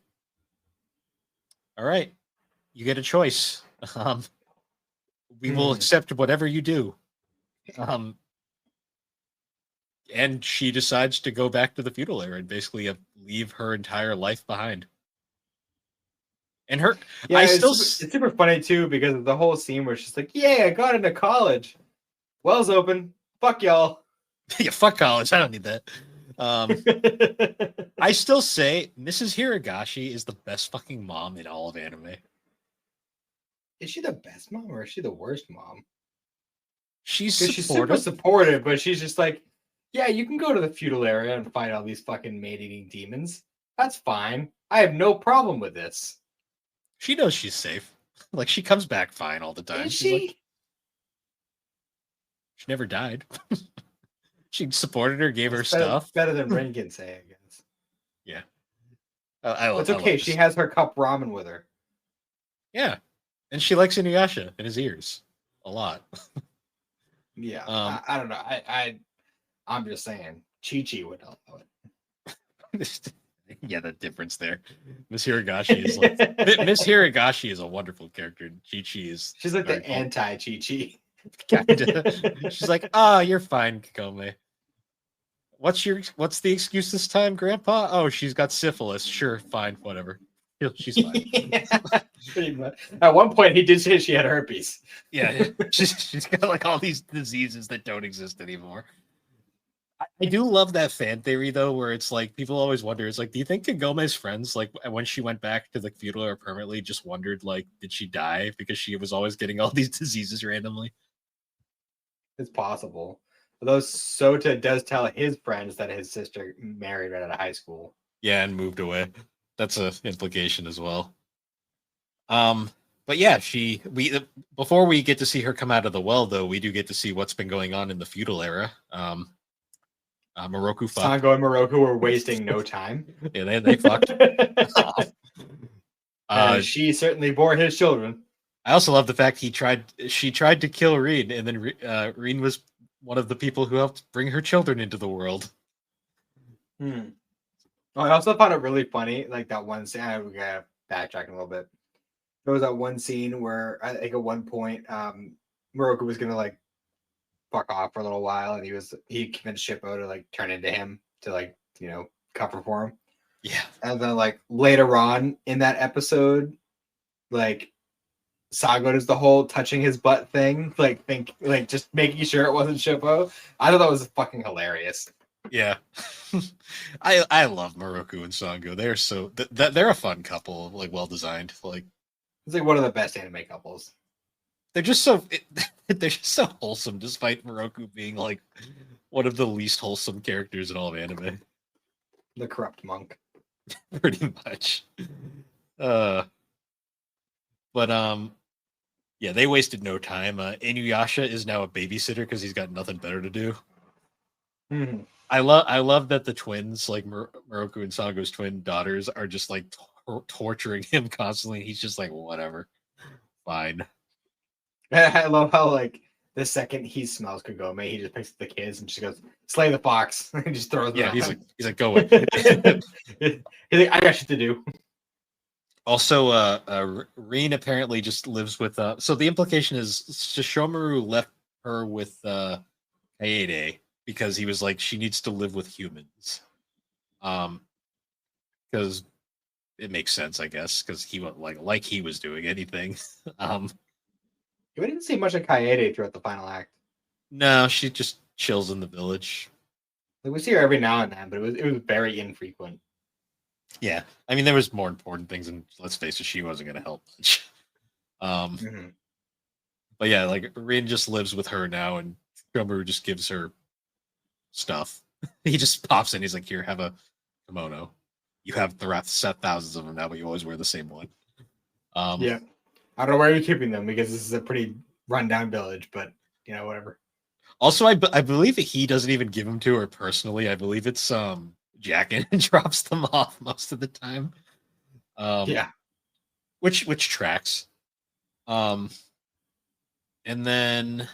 "All right, you get a choice. We will accept whatever you do." And she decides to go back to the feudal era and basically leave her entire life behind. And her, yeah, it's super funny too, because of the whole scene where she's like, "Yeah, I got into college. Well's open. Fuck y'all." Yeah, fuck college. I don't need that. I still say Mrs. Hiragashi is the best fucking mom in all of anime. Is she the best mom or is she the worst mom? She's super supportive, but she's just like, yeah, you can go to the feudal area and fight all these fucking maid-eating demons. That's fine. I have no problem with this. She knows she's safe. Like, she comes back fine all the time. Is she? Like, she never died. She supported her, gave her stuff. Better than Rin can say, I guess. Yeah. It's okay. She has her cup ramen with her. Yeah. And she likes Inuyasha in his ears a lot. Yeah. I don't know. I'm just saying. Chi-Chi would not know it. Yeah, the difference there. Miss Hiragashi is like Miss Hiragashi is a wonderful character. Chi-Chi is she's like the anti-Chi-Chi. Kinda. She's like, you're fine, Kakome. What's the excuse this time, Grandpa? Oh, she's got syphilis. Sure, fine, whatever. She's fine. Yeah, pretty much. At one point, he did say she had herpes. Yeah, she's got like all these diseases that don't exist anymore. I do love that fan theory though, where it's like people always wonder. It's like, do you think Kagome's friends, like when she went back to the feudal era permanently, just wondered like, did she die because she was always getting all these diseases randomly? It's possible. Although Sota does tell his friends that his sister married right out of high school. Yeah, and moved away. That's a implication as well. But yeah, before we get to see her come out of the well, though, we do get to see what's been going on in the feudal era. Moroku fucked. Sango and Moroku were wasting no time. Yeah, they fucked. She certainly bore his children. I also love the fact she tried to kill Reen, and then Reen was one of the people who helped bring her children into the world. Oh, I also found it really funny, like that one scene. We gotta backtrack a little bit. There was that one scene where I think at one point, Moroku was gonna like fuck off for a little while, and he convinced Shippo to like turn into him to like cover for him. Yeah, and then like later on in that episode, like Sago does the whole touching his butt thing, like just making sure it wasn't Shippo. I thought that was fucking hilarious. Yeah, I love Moroku and Sango. They're so they're a fun couple, like well designed. Like it's like one of the best anime couples. They're just so wholesome, despite Moroku being like one of the least wholesome characters in all of anime. The corrupt monk, pretty much. Yeah, they wasted no time. Inuyasha is now a babysitter because he's got nothing better to do. Mm-hmm. I love that the twins, like Moroku and Sango's twin daughters, are just like torturing him constantly. He's just like, whatever, fine. I love how like the second he smells Kagome, he just picks up the kids and just goes, "Slay the fox," and just throws them. Yeah, he's like, go away. He's like, I got shit to do. Also, Reen apparently just lives with. So the implication is Shishomaru left her with Kaede because he was like, she needs to live with humans. Because it makes sense, I guess, because he went like he was doing anything. We didn't see much of Kaede throughout the final act. No, she just chills in the village. Like we see her every now and then, but it was very infrequent. Yeah, I mean there was more important things, and let's face it, she wasn't going to help much. But yeah, like Rin just lives with her now, and Shomaru just gives her stuff. He just pops in. He's like, "Here, have a kimono. You have thousands of them now, but you always wear the same one." Yeah. I don't know where you're keeping them because this is a pretty rundown village, but whatever. Also, I believe that he doesn't even give them to her personally. I believe it's Jackin drops them off most of the time. Yeah, which tracks. And then,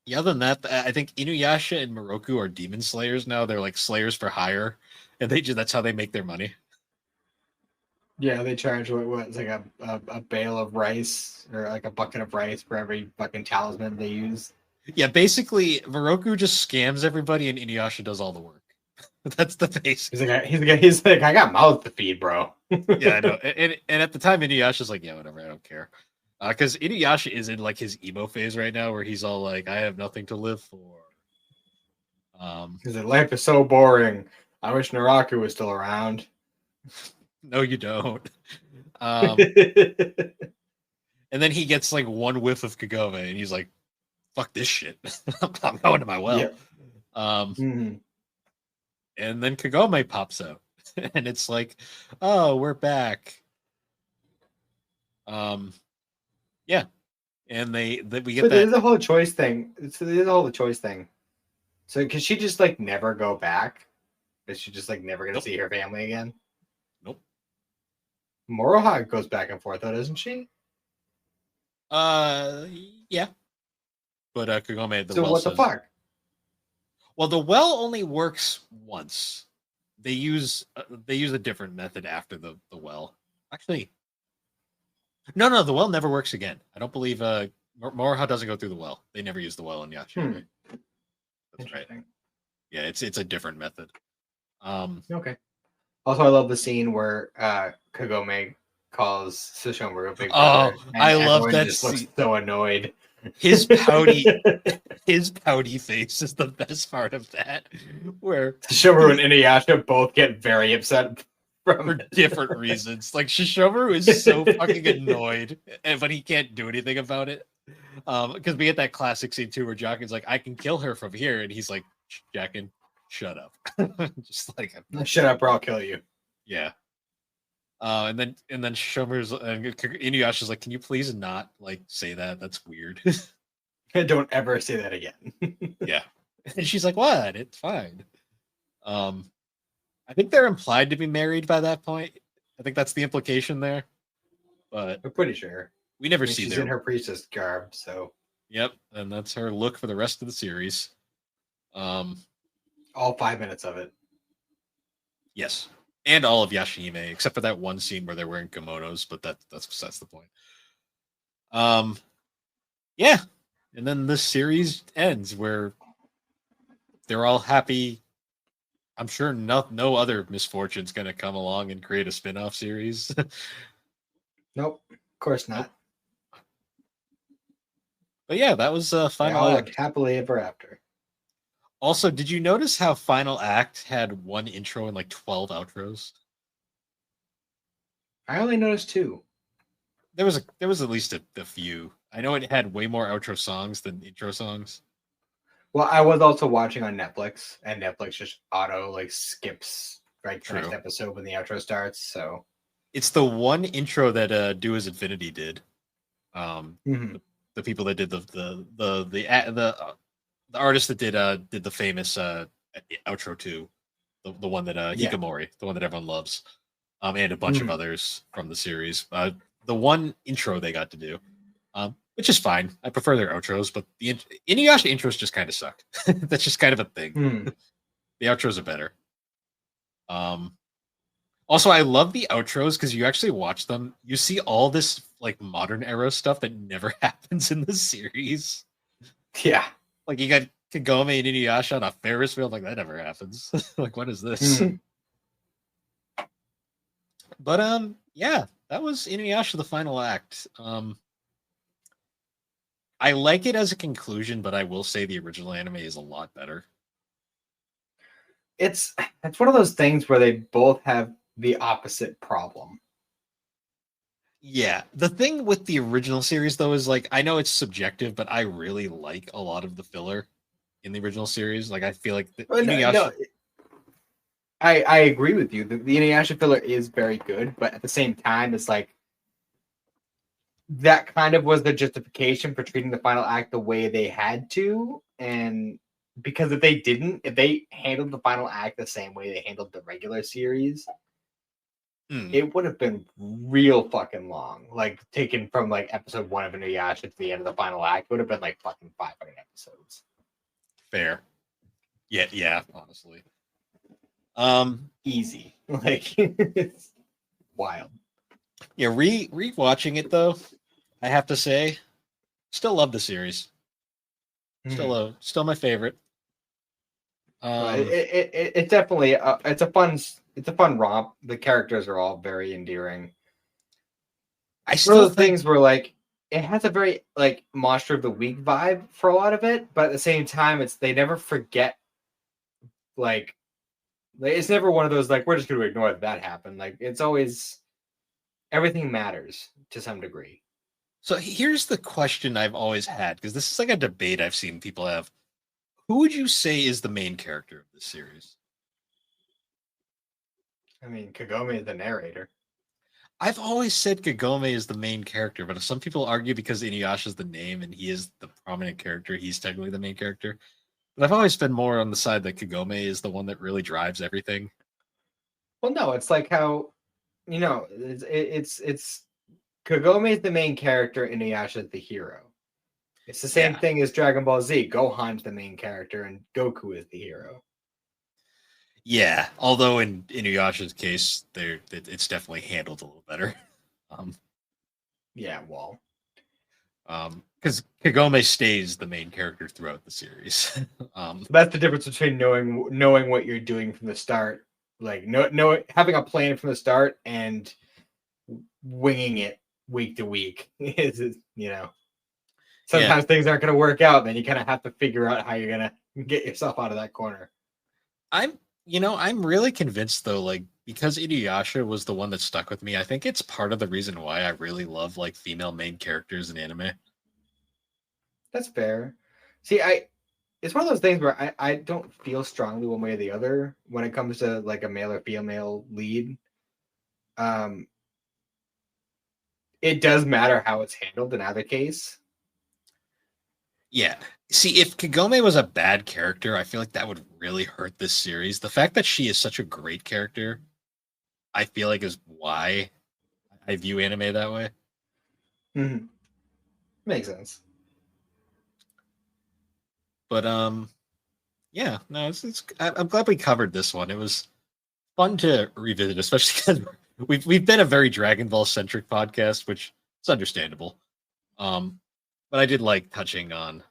yeah, other than that, I think Inuyasha and Moroku are demon slayers now. They're like slayers for hire, and that's how they make their money. Yeah, they charge what's like a bale of rice or like a bucket of rice for every fucking talisman they use. Yeah, basically, Moroku just scams everybody, and Inuyasha does all the work. That's the base. He's like, I got mouth to feed, bro. Yeah, I know. And at the time, Inuyasha's like, yeah, whatever, I don't care. Because Inuyasha is in like his emo phase right now, where he's all like, I have nothing to live for. He's like, life is so boring. I wish Naraku was still around. No, you don't. And then he gets like one whiff of Kagome, and he's like, fuck this shit. I'm going to my well. Yep. And then Kagome pops out, and it's like, oh, we're back. Yeah. And we get that. There's a whole choice thing. There's a whole choice thing. So, because she just like never go back? Is she just like never gonna see her family again? Nope. Moroha goes back and forth, though, doesn't she? Yeah. But Kagome, so what the fuck? Well, the well only works once. They use a different method after the well. Actually, no, the well never works again. I don't believe Moroha doesn't go through the well. They never use the well in Yachi. Right? That's right. Yeah, it's a different method. Okay. Also, I love the scene where Kagome calls Sesshomaru Big Oh, Brother, and I love everyone that just looks scene. so annoyed. His pouty face is the best part of that, where Sesshomaru and Inuyasha both get very upset from for different reasons. Like Shishomaru is so fucking annoyed, but he can't do anything about it. Because we get that classic scene too, where Jockin's like, "I can kill her from here," and he's like, "Jockin, shut up." Just like, Shut up, or I'll kill you. yeah. And then Shomer's and Inuyasha's like, "Can you please not like say that? That's weird." Don't ever say that again. Yeah. And she's like, "What? It's fine." I think they're implied to be married by that point. I think that's the implication there. But I'm pretty sure. we never I mean, see she's their. in her priestess garb, so Yep, and that's her look for the rest of the series. all 5 minutes of it. Yes, and all of Yashihime, except for that one scene where they're wearing kimonos, but that's the point. Yeah, and then this series ends where they're all happy. I'm sure no other misfortune's gonna come along and create a spin-off series. Nope, of course not. Nope. But yeah, that was They Final all Act. lived happily ever after. Also, did you notice how Final Act had one intro and like 12 outros? I only noticed 2. There was at least a few. I know it had way more outro songs than intro songs. Well, I was also watching on Netflix, and Netflix just auto like skips right the next True. episode when the outro starts. So It's the one intro that Do As Infinity did. Mhm. The people that did the artist that did the famous outro too, the one that Yeah. Hikamori, the one that everyone loves, and a bunch of Mhm. others from the series. The one intro they got to do, which is fine. I prefer their outros, but the Inuyasha intros just kind of suck. That's just kind of a thing. Mhm. The outros are better. Also, I love the outros because you actually watch them. You see all this like modern era stuff that never happens in the series. Yeah. Like you got Kagome and Inuyasha on a Ferris wheel. Like that never happens. Like what is this? Mhm. But yeah, that was Inuyasha the final act. I like it as a conclusion, but I will say the original anime is a lot better. It's one of those things where they both have the opposite problem. Yeah, the thing with the original series though is like I know it's subjective, but I really like a lot of the filler in the original series. Like I feel like the Inuyasha. No, I agree with you. The Inuyasha filler is very good, but at the same time, it's like that kind of was the justification for treating the final act the way they had to, and because if they handled the final act the same way they handled the regular series, it would have been real fucking long. Like taken from like episode 1 of Inuyasha to the end of the final act would have been like fucking 500 episodes. Fair. Yeah, honestly. Easy. Like it's wild. Yeah, rewatching it though, I have to say, still love the series. Still my favorite. It's definitely it's a fun romp. The characters are all very endearing. I It's one of still those think things where like it has a very like Monster of the Week vibe for a lot of it, but at the same time, they never forget like it's never one of those like we're just going to ignore that happened. Like it's always everything matters to some degree. so. Here's the question I've always had because this is like a debate I've seen people have. Who would you say is the main character of this series? I mean, Kagome is the narrator. I've always said Kagome is the main character, but some people argue because Inuyasha is the name and he is the prominent character, he's technically the main character. But I've always been more on the side that Kagome is the one that really drives everything. Well, no, it's like how it's Kagome is the main character, Inuyasha is the hero. It's the same thing as Dragon Ball Z. Gohan's the main character, and Goku is the hero. Yeah, although in Inuyasha's case, it's definitely handled a little better. Yeah, well, because Kagome stays the main character throughout the series. That's the difference between knowing what you're doing from the start, like having a plan from the start, and winging it week to week. Is Yeah. sometimes things aren't going to work out. Then you kind of have to figure out how you're going to get yourself out of that corner. I'm really convinced though, like because Inuyasha was the one that stuck with me. I think it's part of the reason why I really love like female main characters in anime. That's fair. See, it's one of those things where I don't feel strongly one way or the other when it comes to like a male or female lead. It does matter how it's handled in either case. Yeah. See, if Kagome was a bad character, I feel like that would really hurt this series. The fact that she is such a great character, I feel like is why I view anime that way. Mm-hmm. Makes sense. But yeah, no, I'm glad we covered this one. It was fun to revisit, especially because we've been a very Dragon Ball centric podcast, which is understandable. But I did like touching on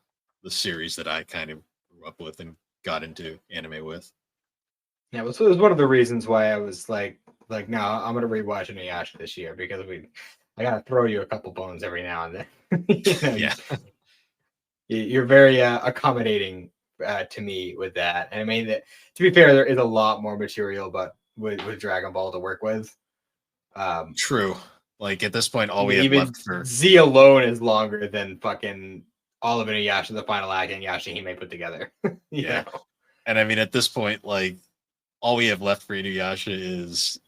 the series that I kind of grew up with and got into anime with. Yeah, it was one of the reasons why I was like, no, I'm gonna rewatch Inuyasha this year because I gotta throw you a couple bones every now and then. Yeah, you're very accommodating to me with that. And I mean, to be fair, there is a lot more material, but with Dragon Ball to work with. true. Like at this point, all we have even left for Z alone is longer than fucking all of Inuyasha, the final act, and Yashahime put together. yeah. know? And I mean, at this point, like all we have left for Inuyasha is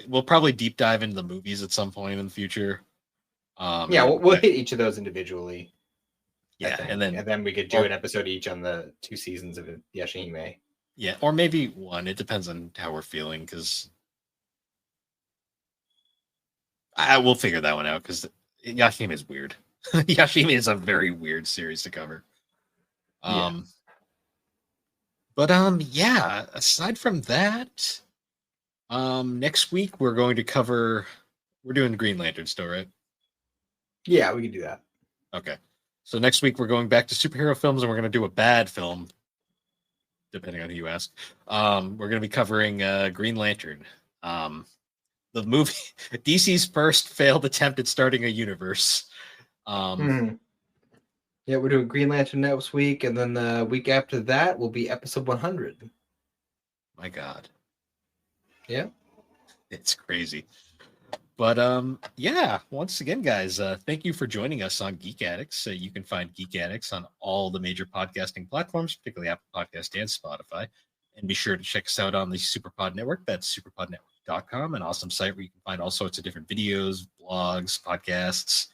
we'll probably deep dive into the movies at some point in the future. Yeah, we'll hit each of those individually. Yeah, and then we could do an episode each on the 2 seasons of Yashahime. Yeah, or maybe one. It depends on how we're feeling, because I will figure that one out, because Yashahime is weird. Yashahime is a very weird series to cover. But yeah, aside from that, next week we're going to cover. We're doing Green Lantern still, right? Yeah, we can do that. Okay. So next week we're going back to superhero films, and we're going to do a bad film, depending on who you ask. We're going to be covering Green Lantern. The movie, DC's first failed attempt at starting a universe. Yeah, we're doing Green Lantern next week, and then the week after that will be episode 100. My God. Yeah. It's crazy. But yeah, once again, guys, thank you for joining us on Geek Addicts. You can find Geek Addicts on all the major podcasting platforms, particularly Apple Podcast and Spotify. And be sure to check us out on the Superpod Network. That's superpodnetwork.com, an awesome site where you can find all sorts of different videos, blogs, podcasts.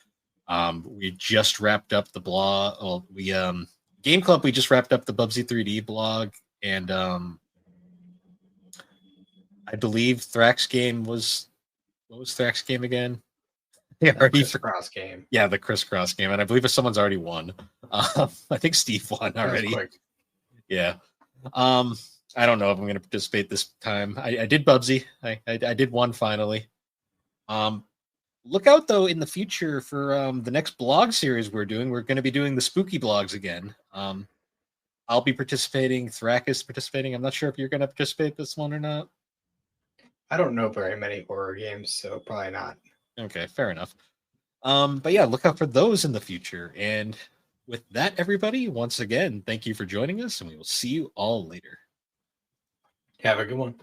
We just wrapped up the blog. Well, Game Club, we just wrapped up the Bubsy 3D blog, and I believe Thrax Game was. What was Thrax Game again? Yeah, Crisscross Game. Yeah, the Crisscross Game, and I believe someone's already won. I think Steve won already. Yeah. I don't know if I'm going to participate this time. I did Bubsy. I did one finally. Look out though in the future for the next blog series we're doing. We're going to be doing the spooky blogs again. I'll be participating. Thrak is participating. I'm not sure if you're going to participate this one or not. I don't know very many horror games, so probably not. Okay, fair enough. But yeah, look out for those in the future. And with that, everybody, once again, thank you for joining us, and we will see you all later. Have a good one.